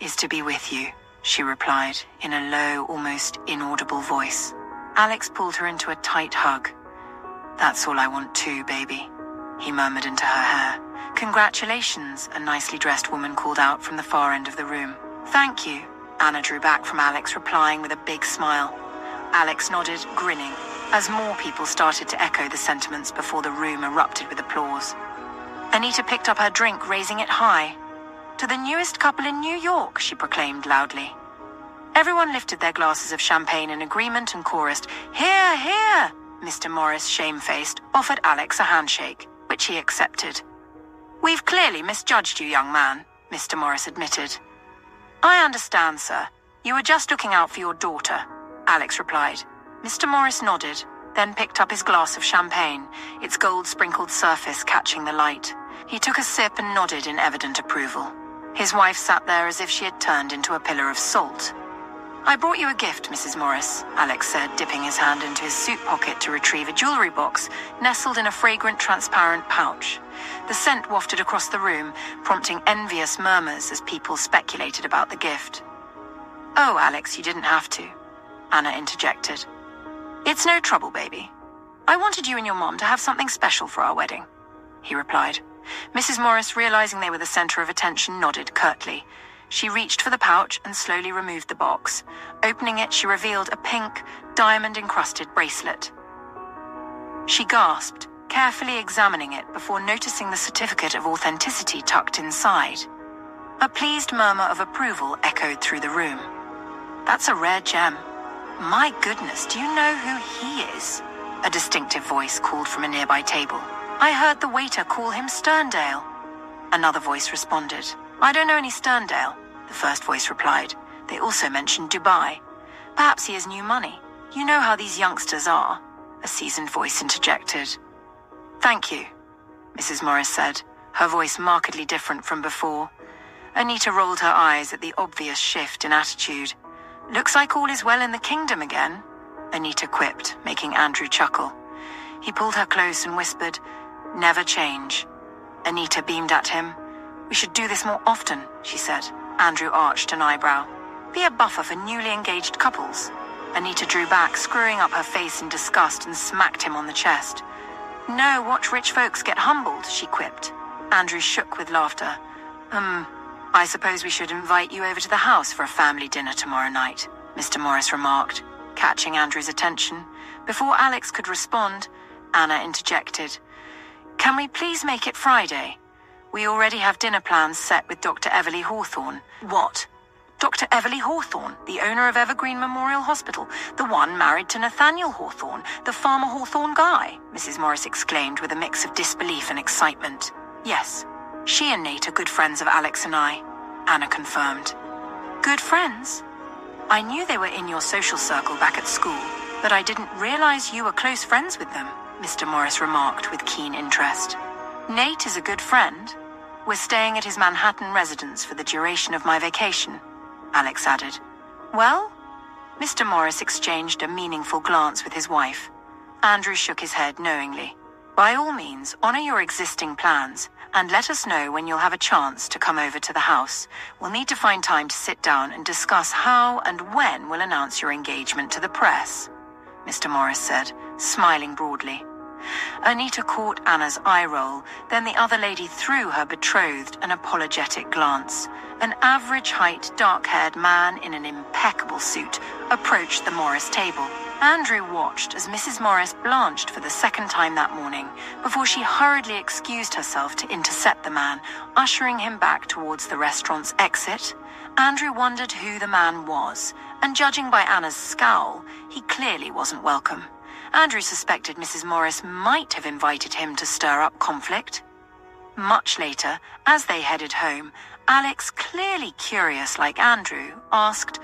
is to be with you," she replied in a low, almost inaudible voice. Alex pulled her into a tight hug. "That's all I want too, baby," he murmured into her hair. "Congratulations," a nicely dressed woman called out from the far end of the room. "Thank you," Anna drew back from Alex, replying with a big smile. Alex nodded, grinning, as more people started to echo the sentiments before the room erupted with applause. Anita picked up her drink, raising it high. "To the newest couple in New York," she proclaimed loudly. Everyone lifted their glasses of champagne in agreement and chorused, "Here, here!" Mr. Morris, shamefaced, offered Alex a handshake, which he accepted. "We've clearly misjudged you, young man," Mr. Morris admitted. "I understand, sir. You were just looking out for your daughter," Alex replied. Mr. Morris nodded, then picked up his glass of champagne, its gold-sprinkled surface catching the light. He took a sip and nodded in evident approval. His wife sat there as if she had turned into a pillar of salt. "I brought you a gift, Mrs. Morris," Alex said, dipping his hand into his suit pocket to retrieve a jewelry box nestled in a fragrant, transparent pouch. The scent wafted across the room, prompting envious murmurs as people speculated about the gift. "Oh, Alex, you didn't have to," Anna interjected. "It's no trouble, baby. I wanted you and your mom to have something special for our wedding," he replied. Mrs. Morris, realizing they were the center of attention, nodded curtly. She reached for the pouch and slowly removed the box. Opening it, she revealed a pink, diamond-encrusted bracelet. She gasped, carefully examining it before noticing the certificate of authenticity tucked inside. A pleased murmur of approval echoed through the room. "That's a rare gem. My goodness, do you know who he is?" a distinctive voice called from a nearby table. "I heard the waiter call him Sterndale." Another voice responded. "I don't know any Sterndale," the first voice replied. They also mentioned Dubai. "Perhaps he has new money. You know how these youngsters are," a seasoned voice interjected. "Thank you," Mrs. Morris said, her voice markedly different from before. Anita rolled her eyes at the obvious shift in attitude. "Looks like all is well in the kingdom again," Anita quipped, making Andrew chuckle. He pulled her close and whispered, "Never change." Anita beamed at him. "We should do this more often," she said. Andrew arched an eyebrow. "Be a buffer for newly engaged couples." Anita drew back, screwing up her face in disgust, and smacked him on the chest. "No, watch rich folks get humbled," she quipped. Andrew shook with laughter. I suppose we should invite you over to the house for a family dinner tomorrow night," Mr. Morris remarked, catching Andrew's attention. Before Alex could respond, Anna interjected. "Can we please make it Friday? We already have dinner plans set with Dr. Everly Hawthorne." "What? Dr. Everly Hawthorne, the owner of Evergreen Memorial Hospital, the one married to Nathaniel Hawthorne, the farmer Hawthorne guy?" Mrs. Morris exclaimed with a mix of disbelief and excitement. "Yes. She and Nate are good friends of Alex and I," Anna confirmed. "Good friends? I knew they were in your social circle back at school, but I didn't realize you were close friends with them," Mr. Morris remarked with keen interest. "Nate is a good friend. We're staying at his Manhattan residence for the duration of my vacation," Alex added. "Well?" Mr. Morris exchanged a meaningful glance with his wife. Andrew shook his head knowingly. "By all means, honor your existing plans, and let us know when you'll have a chance to come over to the house. We'll need to find time to sit down and discuss how and when we'll announce your engagement to the press," Mr. Morris said, smiling broadly. Anita caught Anna's eye roll, then the other lady threw her betrothed an apologetic glance. An average-height, dark-haired man in an impeccable suit approached the Morris table. Andrew watched as Mrs. Morris blanched for the second time that morning before she hurriedly excused herself to intercept the man, ushering him back towards the restaurant's exit. Andrew wondered who the man was, and judging by Anna's scowl, he clearly wasn't welcome. Andrew suspected Mrs. Morris might have invited him to stir up conflict. Much later, as they headed home, Alex, clearly curious like Andrew, asked,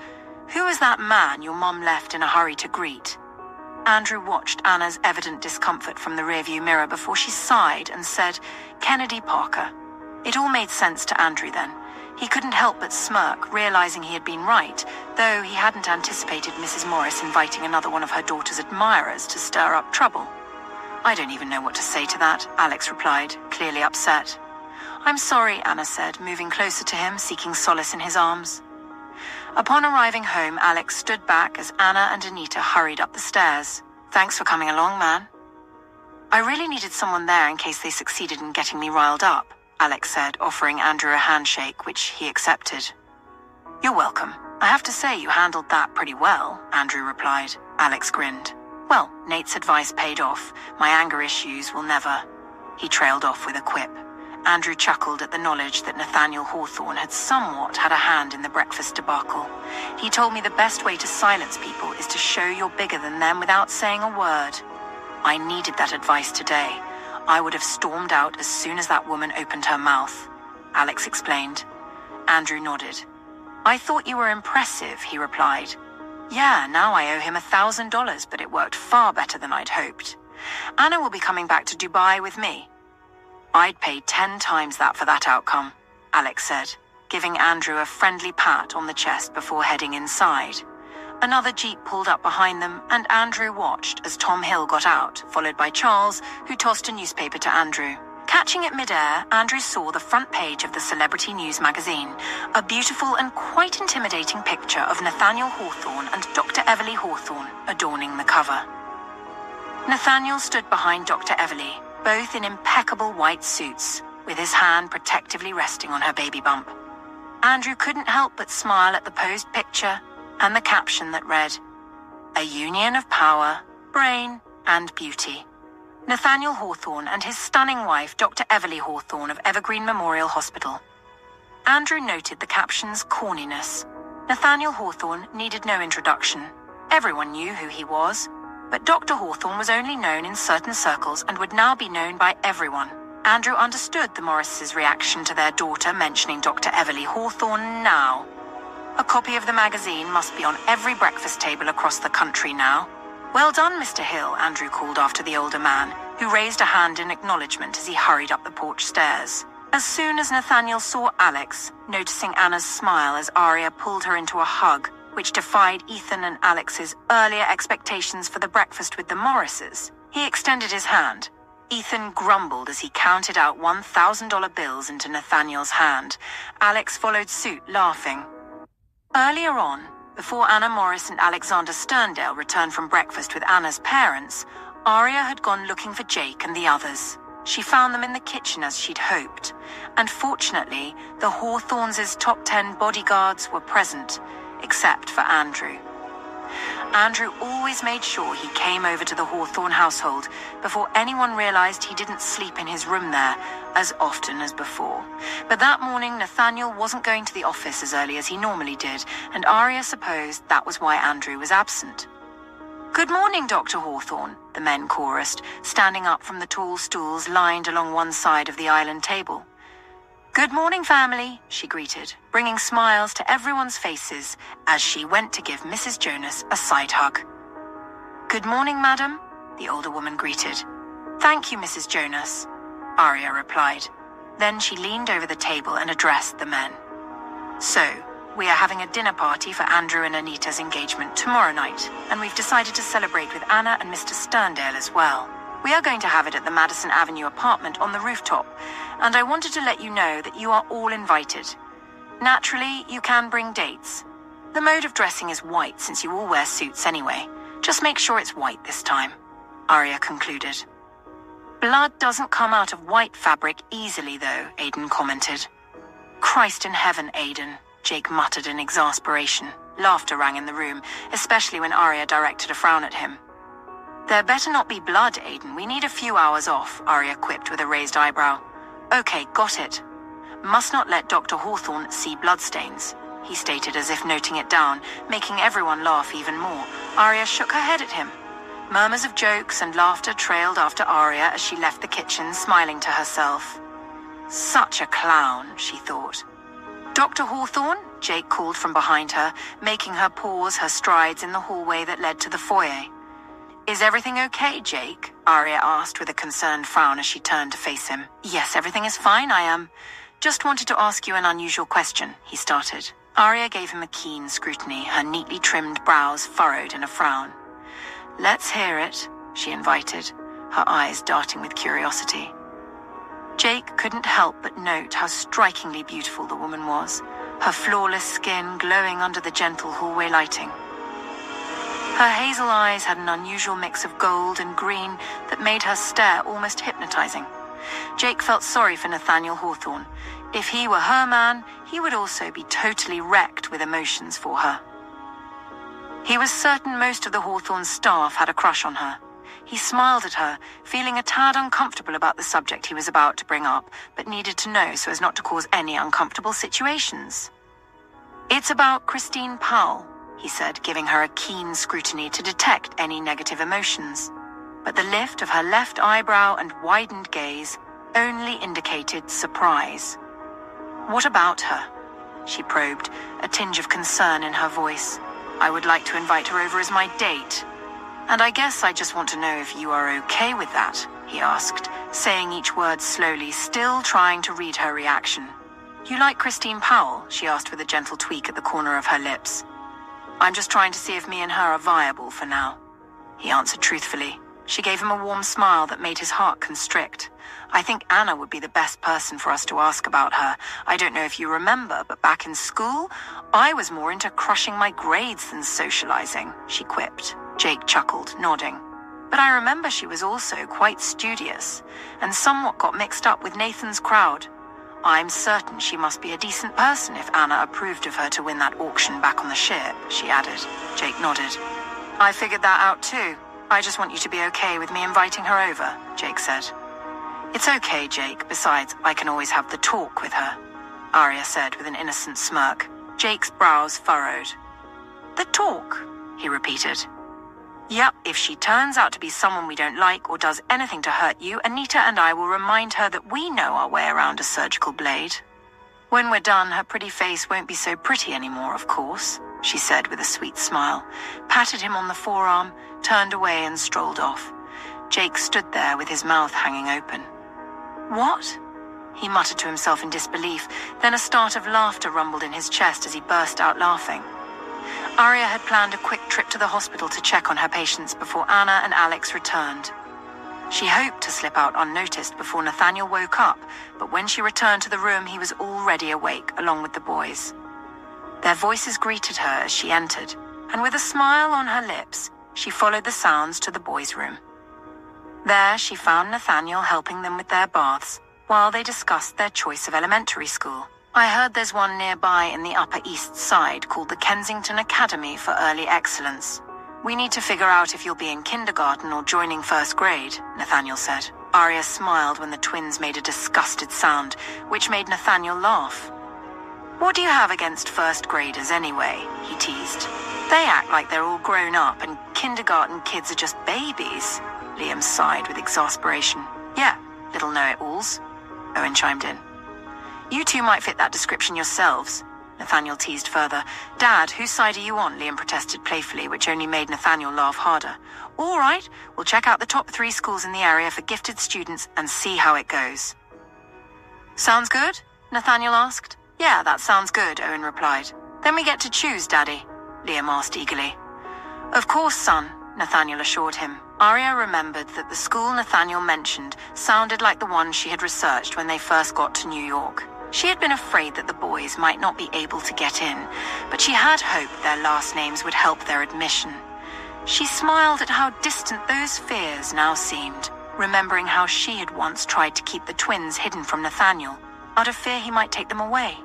"Who was that man your mum left in a hurry to greet?" Andrew watched Anna's evident discomfort from the rearview mirror before she sighed and said, "Kennedy Parker." It all made sense to Andrew then. He couldn't help but smirk, realizing he had been right, though he hadn't anticipated Mrs. Morris inviting another one of her daughter's admirers to stir up trouble. "I don't even know what to say to that," Alex replied, clearly upset. "I'm sorry," Anna said, moving closer to him, seeking solace in his arms. Upon arriving home, Alex stood back as Anna and Anita hurried up the stairs. "Thanks for coming along, man." "I really needed someone there in case they succeeded in getting me riled up," Alex said, offering Andrew a handshake, which he accepted. "You're welcome. I have to say you handled that pretty well," Andrew replied. Alex grinned. "Well, Nate's advice paid off. My anger issues will never." He trailed off with a quip. Andrew chuckled at the knowledge that Nathaniel Hawthorne had somewhat had a hand in the breakfast debacle. "He told me the best way to silence people is to show you're bigger than them without saying a word. I needed that advice today. I would have stormed out as soon as that woman opened her mouth," Alex explained. Andrew nodded. "I thought you were impressive," he replied. "Yeah, now I owe him $1,000, but it worked far better than I'd hoped. Anna will be coming back to Dubai with me." "I'd pay 10 times that for that outcome," Alex said, giving Andrew a friendly pat on the chest before heading inside. Another jeep pulled up behind them, and Andrew watched as Tom Hill got out, followed by Charles, who tossed a newspaper to Andrew. Catching it mid-air, Andrew saw the front page of the Celebrity News magazine, a beautiful and quite intimidating picture of Nathaniel Hawthorne and Dr. Everly Hawthorne adorning the cover. Nathaniel stood behind Dr. Everly, both in impeccable white suits, with his hand protectively resting on her baby bump. Andrew couldn't help but smile at the posed picture and the caption that read, "A union of power, brain, and beauty. Nathaniel Hawthorne and his stunning wife, Dr. Everly Hawthorne of Evergreen Memorial Hospital." Andrew noted the caption's corniness. Nathaniel Hawthorne needed no introduction. Everyone knew who he was, but Dr. Hawthorne was only known in certain circles and would now be known by everyone. Andrew understood the Morrises' reaction to their daughter mentioning Dr. Everly Hawthorne now. A copy of the magazine must be on every breakfast table across the country now. "Well done, Mr. Hill," Andrew called after the older man, who raised a hand in acknowledgement as he hurried up the porch stairs. As soon as Nathaniel saw Alex, noticing Anna's smile as Aria pulled her into a hug, which defied Ethan and Alex's earlier expectations for the breakfast with the Morrises, he extended his hand. Ethan grumbled as he counted out $1,000 bills into Nathaniel's hand. Alex followed suit, laughing. Earlier on, before Anna Morris and Alexander Sterndale returned from breakfast with Anna's parents, Aria had gone looking for Jake and the others. She found them in the kitchen as she'd hoped, and fortunately, the Hawthornes' top 10 bodyguards were present, except for Andrew. Andrew always made sure he came over to the Hawthorne household before anyone realized he didn't sleep in his room there as often as before. But that morning, Nathaniel wasn't going to the office as early as he normally did, and Aria supposed that was why Andrew was absent. "Good morning, Dr. Hawthorne," the men chorused, standing up from the tall stools lined along one side of the island table. "Good morning, family," she greeted, bringing smiles to everyone's faces as she went to give Mrs. Jonas a side hug. "Good morning, madam," the older woman greeted. "Thank you, Mrs. Jonas," Aria replied. Then she leaned over the table and addressed the men. "So, we are having a dinner party for Andrew and Anita's engagement tomorrow night, and we've decided to celebrate with Anna and Mr. Sterndale as well. We are going to have it at the Madison Avenue apartment on the rooftop, and I wanted to let you know that you are all invited. Naturally, you can bring dates. The mode of dressing is white since you all wear suits anyway. Just make sure it's white this time," Aria concluded. "Blood doesn't come out of white fabric easily, though," Aiden commented. "Christ in heaven, Aiden," Jake muttered in exasperation. Laughter rang in the room, especially when Aria directed a frown at him. "There better not be blood, Aiden. We need a few hours off," Aria quipped with a raised eyebrow. "Okay, got it. Must not let Dr. Hawthorne see bloodstains," he stated as if noting it down, making everyone laugh even more. Aria shook her head at him. Murmurs of jokes and laughter trailed after Aria as she left the kitchen, smiling to herself. Such a clown, she thought. "Dr. Hawthorne?" Jake called from behind her, making her pause her strides in the hallway that led to the foyer. "Is everything okay, Jake?" Aria asked with a concerned frown as she turned to face him. "Yes, everything is fine. I am Just wanted to ask you an unusual question, he started. Arya gave him a keen scrutiny, her neatly trimmed brows furrowed in a frown. Let's hear it, she invited, her eyes darting with curiosity. Jake couldn't help but note how strikingly beautiful the woman was, her flawless skin glowing under the gentle hallway lighting. Her hazel eyes had an unusual mix of gold and green that made her stare almost hypnotizing. Jake felt sorry for Nathaniel Hawthorne. If he were her man, he would also be totally wrecked with emotions for her. He was certain most of the Hawthorne staff had a crush on her. He smiled at her, feeling a tad uncomfortable about the subject he was about to bring up, but needed to know so as not to cause any uncomfortable situations. It's about Christine Powell, he said, giving her a keen scrutiny to detect any negative emotions. But the lift of her left eyebrow and widened gaze only indicated surprise. What about her? She probed, a tinge of concern in her voice. I would like to invite her over as my date. And I guess I just want to know if you are okay with that, he asked, saying each word slowly, still trying to read her reaction. You like Christine Powell? She asked with a gentle tweak at the corner of her lips. I'm just trying to see if me and her are viable for now, he answered truthfully. She gave him a warm smile that made his heart constrict. I think Anna would be the best person for us to ask about her. I don't know if you remember, but back in school, I was more into crushing my grades than socializing, she quipped. Jake chuckled, nodding. But I remember she was also quite studious, and somewhat got mixed up with Nathan's crowd. I'm certain she must be a decent person if Anna approved of her to win that auction back on the ship, she added. Jake nodded. I figured that out too. I just want you to be okay with me inviting her over, Jake said. It's okay, Jake. Besides, I can always have the talk with her, Arya said with an innocent smirk. Jake's brows furrowed. The talk, he repeated. Yep, if she turns out to be someone we don't like or does anything to hurt you, Anita and I will remind her that we know our way around a surgical blade. When we're done, her pretty face won't be so pretty anymore, of course, she said with a sweet smile, patted him on the forearm, turned away and strolled off. Jake stood there with his mouth hanging open. What? He muttered to himself in disbelief, then a start of laughter rumbled in his chest as he burst out laughing. Arya had planned a quick trip to the hospital to check on her patients before Anna and Alex returned. She hoped to slip out unnoticed before Nathaniel woke up, but when she returned to the room, he was already awake, along with the boys. Their voices greeted her as she entered, and with a smile on her lips, she followed the sounds to the boys' room. There, she found Nathaniel helping them with their baths, while they discussed their choice of elementary school. I heard there's one nearby in the Upper East Side called the Kensington Academy for Early Excellence. We need to figure out if you'll be in kindergarten or joining first grade, Nathaniel said. Arya smiled when the twins made a disgusted sound, which made Nathaniel laugh. What do you have against first graders anyway? He teased. They act like they're all grown up and kindergarten kids are just babies. Liam sighed with exasperation. Yeah, little know-it-alls, Owen chimed in. You two might fit that description yourselves, Nathaniel teased further. Dad, whose side are you on? Liam protested playfully, which only made Nathaniel laugh harder. All right, we'll check out the top 3 schools in the area for gifted students and see how it goes. Sounds good? Nathaniel asked. Yeah, that sounds good, Owen replied. Then we get to choose, Daddy, Liam asked eagerly. Of course, son, Nathaniel assured him. Arya remembered that the school Nathaniel mentioned sounded like the one she had researched when they first got to New York. She had been afraid that the boys might not be able to get in, but she had hoped their last names would help their admission. She smiled at how distant those fears now seemed, remembering how she had once tried to keep the twins hidden from Nathaniel, out of fear he might take them away.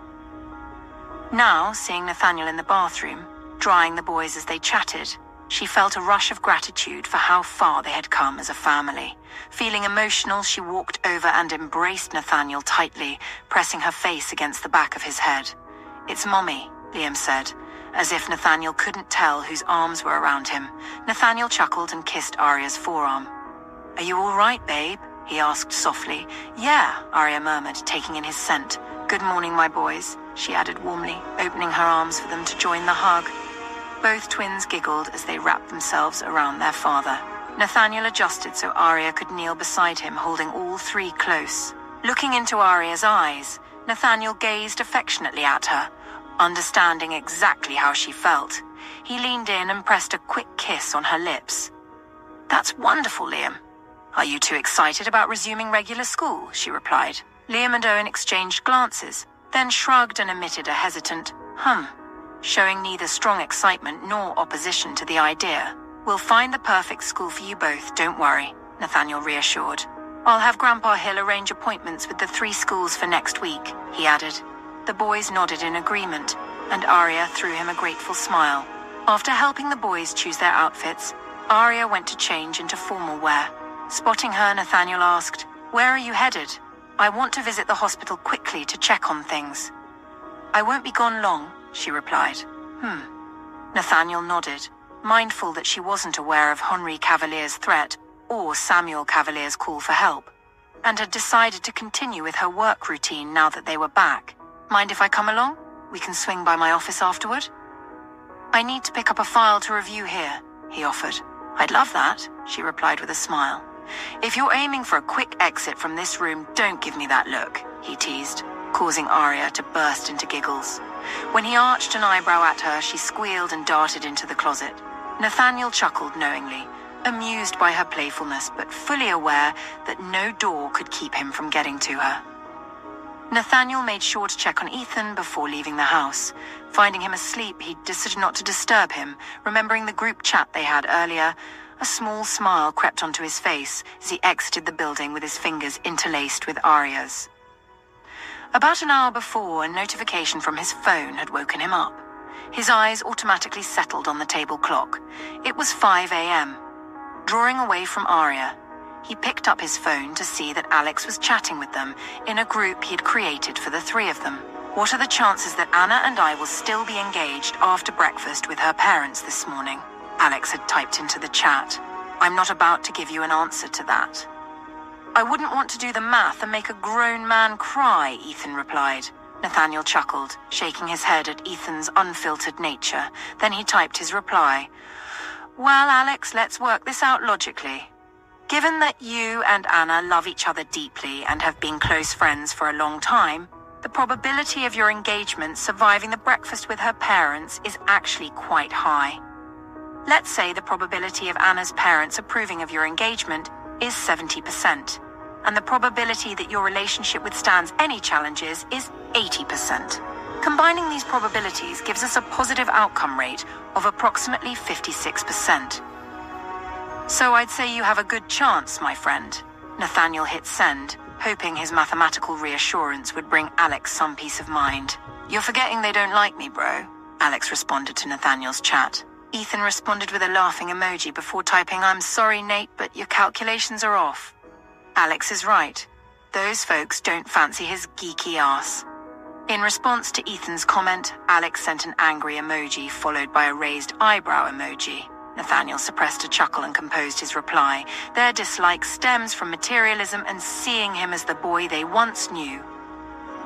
Now, seeing Nathaniel in the bathroom, drying the boys as they chatted, she felt a rush of gratitude for how far they had come as a family. Feeling emotional, she walked over and embraced Nathaniel tightly, pressing her face against the back of his head. It's Mommy, Liam said, as if Nathaniel couldn't tell whose arms were around him. Nathaniel chuckled and kissed Arya's forearm. Are you all right, babe? He asked softly. Yeah, Arya murmured, taking in his scent. Good morning, my boys, she added warmly, opening her arms for them to join the hug. Both twins giggled as they wrapped themselves around their father. Nathaniel adjusted so Arya could kneel beside him, holding all 3 close. Looking into Arya's eyes, Nathaniel gazed affectionately at her, understanding exactly how she felt. He leaned in and pressed a quick kiss on her lips. "That's wonderful, Liam. Are you too excited about resuming regular school?" she replied. Liam and Owen exchanged glances, then shrugged and emitted a hesitant, showing neither strong excitement nor opposition to the idea. "We'll find the perfect school for you both, don't worry," Nathaniel reassured. "I'll have Grandpa Hill arrange appointments with the 3 schools for next week," he added. The boys nodded in agreement, and Arya threw him a grateful smile. After helping the boys choose their outfits, Arya went to change into formal wear. Spotting her, Nathaniel asked, "Where are you headed?" "I want to visit the hospital quickly to check on things." "I won't be gone long," she replied. Nathaniel nodded, mindful that she wasn't aware of Henri Cavalier's threat or Samuel Cavalier's call for help, and had decided to continue with her work routine now that they were back. "Mind if I come along? We can swing by my office afterward." "I need to pick up a file to review here," he offered. "I'd love that," she replied with a smile. "If you're aiming for a quick exit from this room, don't give me that look," he teased, causing Arya to burst into giggles. When he arched an eyebrow at her, she squealed and darted into the closet. Nathaniel chuckled knowingly, amused by her playfulness, but fully aware that no door could keep him from getting to her. Nathaniel made sure to check on Ethan before leaving the house. Finding him asleep, he decided not to disturb him, remembering the group chat they had earlier. A small smile crept onto his face as he exited the building with his fingers interlaced with Arya's. About an hour before, a notification from his phone had woken him up. His eyes automatically settled on the table clock. It was 5 a.m. Drawing away from Arya, he picked up his phone to see that Alex was chatting with them in a group he had created for the 3 of them. "What are the chances that Anna and I will still be engaged after breakfast with her parents this morning?" Alex had typed into the chat. "I'm not about to give you an answer to that." "I wouldn't want to do the math and make a grown man cry," Ethan replied. Nathaniel chuckled, shaking his head at Ethan's unfiltered nature. Then he typed his reply. "Well, Alex, let's work this out logically. Given that you and Anna love each other deeply and have been close friends for a long time, the probability of your engagement surviving the breakfast with her parents is actually quite high. Let's say the probability of Anna's parents approving of your engagement is 70%, and the probability that your relationship withstands any challenges is 80%. Combining these probabilities gives us a positive outcome rate of approximately 56%. So I'd say you have a good chance, my friend." Nathaniel hit send, hoping his mathematical reassurance would bring Alex some peace of mind. "You're forgetting they don't like me, bro," Alex responded to Nathaniel's chat. Ethan responded with a laughing emoji before typing, "I'm sorry, Nate, but your calculations are off." Alex is right. Those folks don't fancy his geeky ass. In response to Ethan's comment, Alex sent an angry emoji followed by a raised eyebrow emoji. Nathaniel suppressed a chuckle and composed his reply. Their dislike stems from materialism and seeing him as the boy they once knew.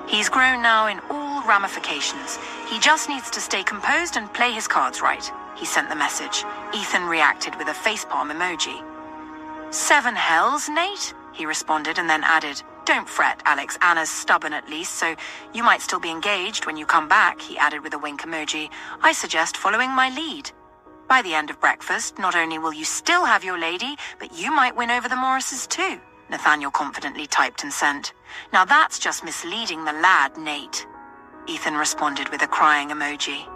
He's grown now in all ramifications. He just needs to stay composed and play his cards right. He sent the message. Ethan reacted with a facepalm emoji. "7 hells, Nate?" he responded and then added, "Don't fret, Alex. Anna's stubborn at least, so you might still be engaged when you come back," he added with a wink emoji. "I suggest following my lead. By the end of breakfast, not only will you still have your lady, but you might win over the Morrises too," Nathaniel confidently typed and sent. "Now that's just misleading the lad, Nate." Ethan responded with a crying emoji.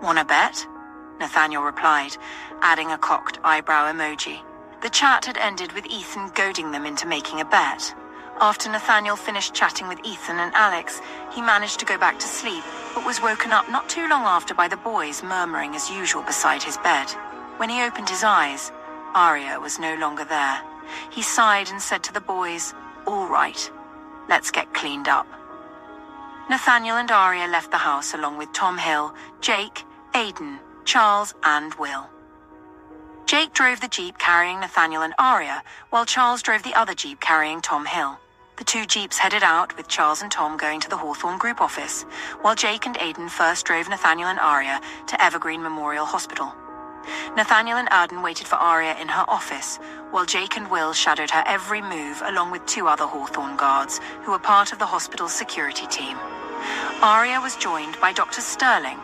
"Wanna bet?" Nathaniel replied, adding a cocked eyebrow emoji. The chat had ended with Ethan goading them into making a bet. After Nathaniel finished chatting with Ethan and Alex, he managed to go back to sleep, but was woken up not too long after by the boys murmuring as usual beside his bed. When he opened his eyes, Arya was no longer there. He sighed and said to the boys, "All right, let's get cleaned up." Nathaniel and Arya left the house along with Tom Hill, Jake, Aidan, Charles, and Will. Jake drove the Jeep carrying Nathaniel and Arya, while Charles drove the other Jeep carrying Tom Hill. The 2 Jeeps headed out, with Charles and Tom going to the Hawthorne Group office, while Jake and Aidan first drove Nathaniel and Arya to Evergreen Memorial Hospital. Nathaniel and Arden waited for Aria in her office, while Jake and Will shadowed her every move along with 2 other Hawthorne guards who were part of the hospital's security team. Aria was joined by Dr. Sterling,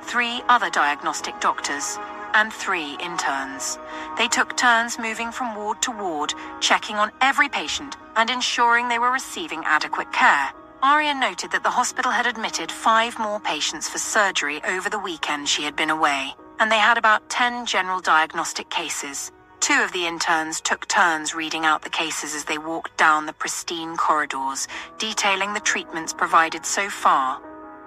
3 other diagnostic doctors, and 3 interns. They took turns moving from ward to ward, checking on every patient and ensuring they were receiving adequate care. Aria noted that the hospital had admitted 5 more patients for surgery over the weekend she had been away, and they had about 10 general diagnostic cases. 2 of the interns took turns reading out the cases as they walked down the pristine corridors, detailing the treatments provided so far.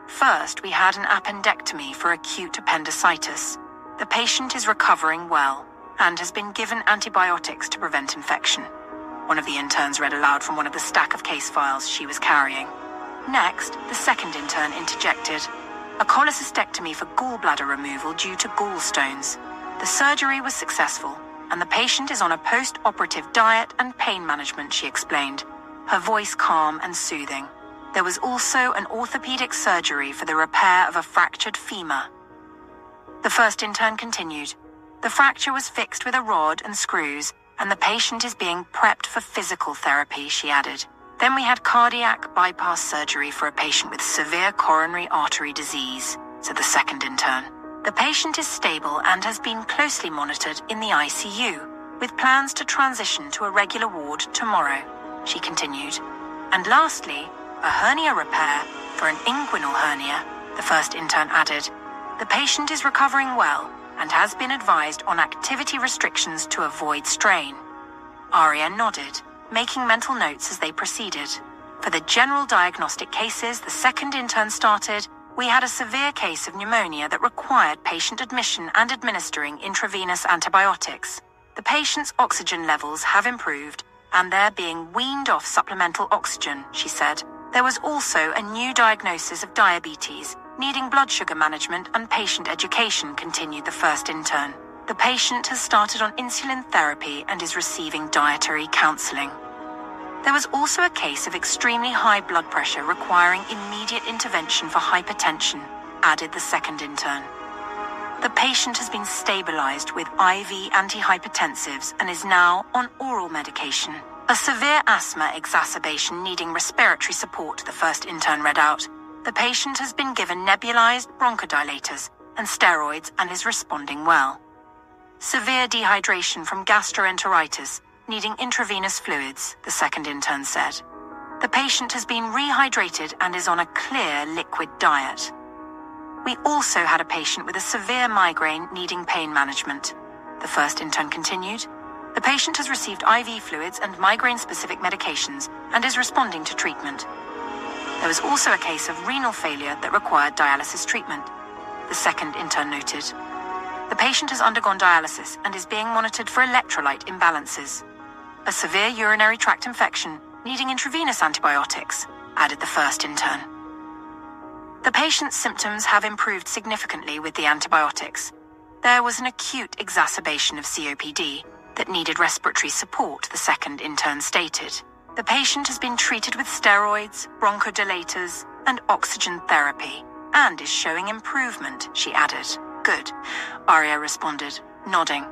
First, we had an appendectomy for acute appendicitis. The patient is recovering well and has been given antibiotics to prevent infection. One of the interns read aloud from one of the stack of case files she was carrying. Next, the second intern interjected, a cholecystectomy for gallbladder removal due to gallstones. The surgery was successful, and the patient is on a post-operative diet and pain management, she explained, her voice calm and soothing. There was also an orthopedic surgery for the repair of a fractured femur. The first intern continued, the fracture was fixed with a rod and screws, and the patient is being prepped for physical therapy, she added. Then we had cardiac bypass surgery for a patient with severe coronary artery disease, said the second intern. The patient is stable and has been closely monitored in the ICU, with plans to transition to a regular ward tomorrow, she continued. And lastly, a hernia repair for an inguinal hernia, the first intern added. The patient is recovering well and has been advised on activity restrictions to avoid strain. Aria nodded, making mental notes as they proceeded. For the general diagnostic cases the second intern started, we had a severe case of pneumonia that required patient admission and administering intravenous antibiotics. The patient's oxygen levels have improved, and they're being weaned off supplemental oxygen, she said. There was also a new diagnosis of diabetes, needing blood sugar management and patient education, continued the first intern. The patient has started on insulin therapy and is receiving dietary counseling. There was also a case of extremely high blood pressure requiring immediate intervention for hypertension, added the second intern. The patient has been stabilized with IV antihypertensives and is now on oral medication. A severe asthma exacerbation needing respiratory support, the first intern read out. The patient has been given nebulized bronchodilators and steroids and is responding well. Severe dehydration from gastroenteritis, needing intravenous fluids, the second intern said. The patient has been rehydrated and is on a clear liquid diet. We also had a patient with a severe migraine needing pain management, the first intern continued. The patient has received IV fluids and migraine-specific medications and is responding to treatment. There was also a case of renal failure that required dialysis treatment, the second intern noted. The patient has undergone dialysis and is being monitored for electrolyte imbalances. A severe urinary tract infection needing intravenous antibiotics, added the first intern. The patient's symptoms have improved significantly with the antibiotics. There was an acute exacerbation of COPD that needed respiratory support, the second intern stated. The patient has been treated with steroids, bronchodilators, and oxygen therapy, and is showing improvement, she added. Good, Aria responded, nodding.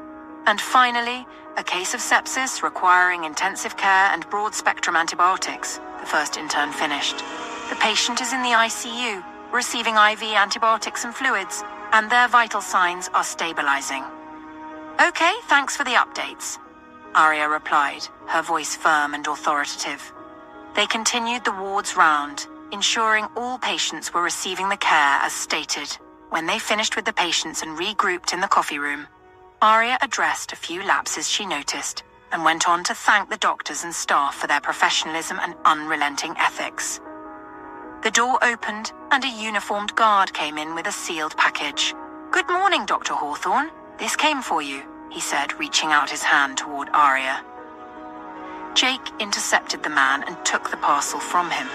And finally, a case of sepsis requiring intensive care and broad-spectrum antibiotics, the first intern finished. The patient is in the ICU, receiving IV antibiotics and fluids, and their vital signs are stabilizing. Okay, thanks for the updates, Aria replied, her voice firm and authoritative. They continued the ward's round, ensuring all patients were receiving the care as stated. When they finished with the patients and regrouped in the coffee room, Aria addressed a few lapses she noticed and went on to thank the doctors and staff for their professionalism and unrelenting ethics. The door opened and a uniformed guard came in with a sealed package. Good morning, Dr. Hawthorne. This came for you, he said, reaching out his hand toward Aria. Jake intercepted the man and took the parcel from him.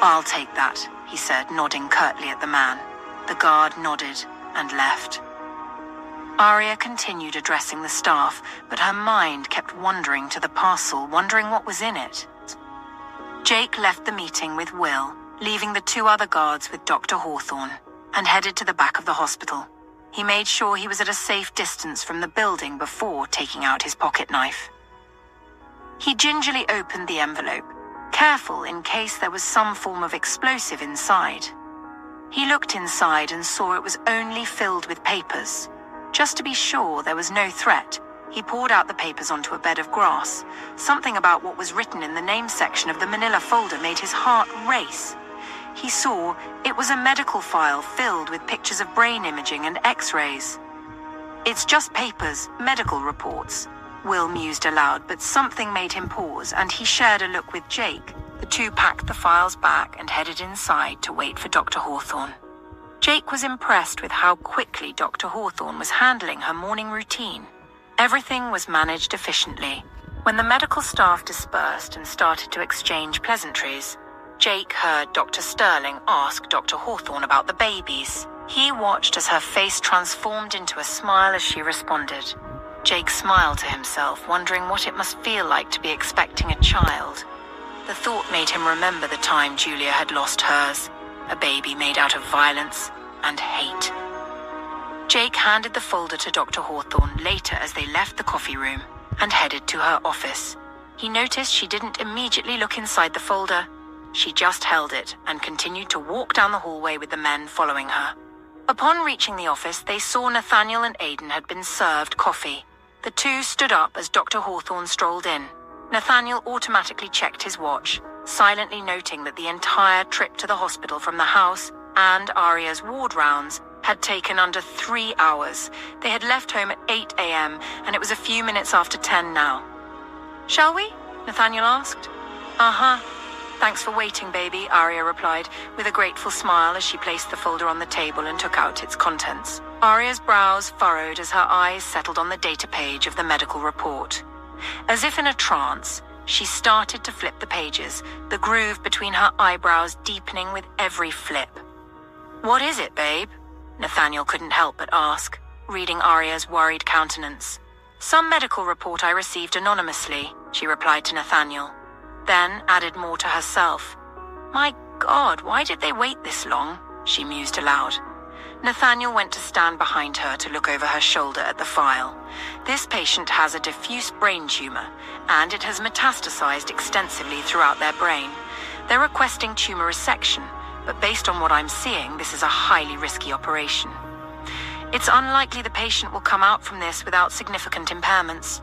I'll take that, he said, nodding curtly at the man. The guard nodded and left. Aria continued addressing the staff, but her mind kept wandering to the parcel, wondering what was in it. Jake left the meeting with Will, leaving the 2 other guards with Dr. Hawthorne, and headed to the back of the hospital. He made sure he was at a safe distance from the building before taking out his pocket knife. He gingerly opened the envelope, careful in case there was some form of explosive inside. He looked inside and saw it was only filled with papers. Just to be sure there was no threat, he poured out the papers onto a bed of grass. Something about what was written in the name section of the manila folder made his heart race. He saw it was a medical file filled with pictures of brain imaging and x-rays. "It's just papers, medical reports," Will mused aloud, but something made him pause, and he shared a look with Jake. The two packed the files back and headed inside to wait for Dr. Hawthorne. Jake was impressed with how quickly Dr. Hawthorne was handling her morning routine. Everything was managed efficiently. When the medical staff dispersed and started to exchange pleasantries, Jake heard Dr. Sterling ask Dr. Hawthorne about the babies. He watched as her face transformed into a smile as she responded. Jake smiled to himself, wondering what it must feel like to be expecting a child. The thought made him remember the time Julia had lost hers, a baby made out of violence and hate. Jake handed the folder to Dr. Hawthorne later as they left the coffee room and headed to her office. He noticed she didn't immediately look inside the folder. She just held it and continued to walk down the hallway with the men following her. Upon reaching the office, they saw Nathaniel and Aidan had been served coffee. The two stood up as Dr. Hawthorne strolled in. Nathaniel automatically checked his watch, silently noting that the entire trip to the hospital from the house and Aria's ward rounds had taken under 3 hours. They had left home at 8 a.m. and it was a few minutes after 10 now. "Shall we?" Nathaniel asked. "Uh-huh. Thanks for waiting, baby," Aria replied, with a grateful smile as she placed the folder on the table and took out its contents. Aria's brows furrowed as her eyes settled on the data page of the medical report. As if in a trance, she started to flip the pages, the groove between her eyebrows deepening with every flip. "What is it, babe?" Nathaniel couldn't help but ask, reading Aria's worried countenance. "Some medical report I received anonymously," she replied to Nathaniel. Then added more to herself. "My God, why did they wait this long?" she mused aloud. Nathaniel went to stand behind her to look over her shoulder at the file. "This patient has a diffuse brain tumor, and it has metastasized extensively throughout their brain. They're requesting tumor resection, but based on what I'm seeing, this is a highly risky operation. It's unlikely the patient will come out from this without significant impairments."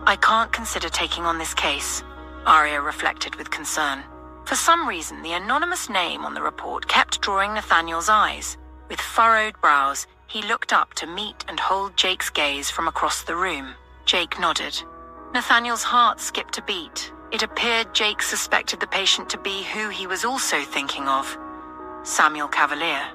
"I can't consider taking on this case," Aria reflected with concern. For some reason, the anonymous name on the report kept drawing Nathaniel's eyes. With furrowed brows, he looked up to meet and hold Jake's gaze from across the room. Jake nodded. Nathaniel's heart skipped a beat. It appeared Jake suspected the patient to be who he was also thinking of, Samuel Cavalier.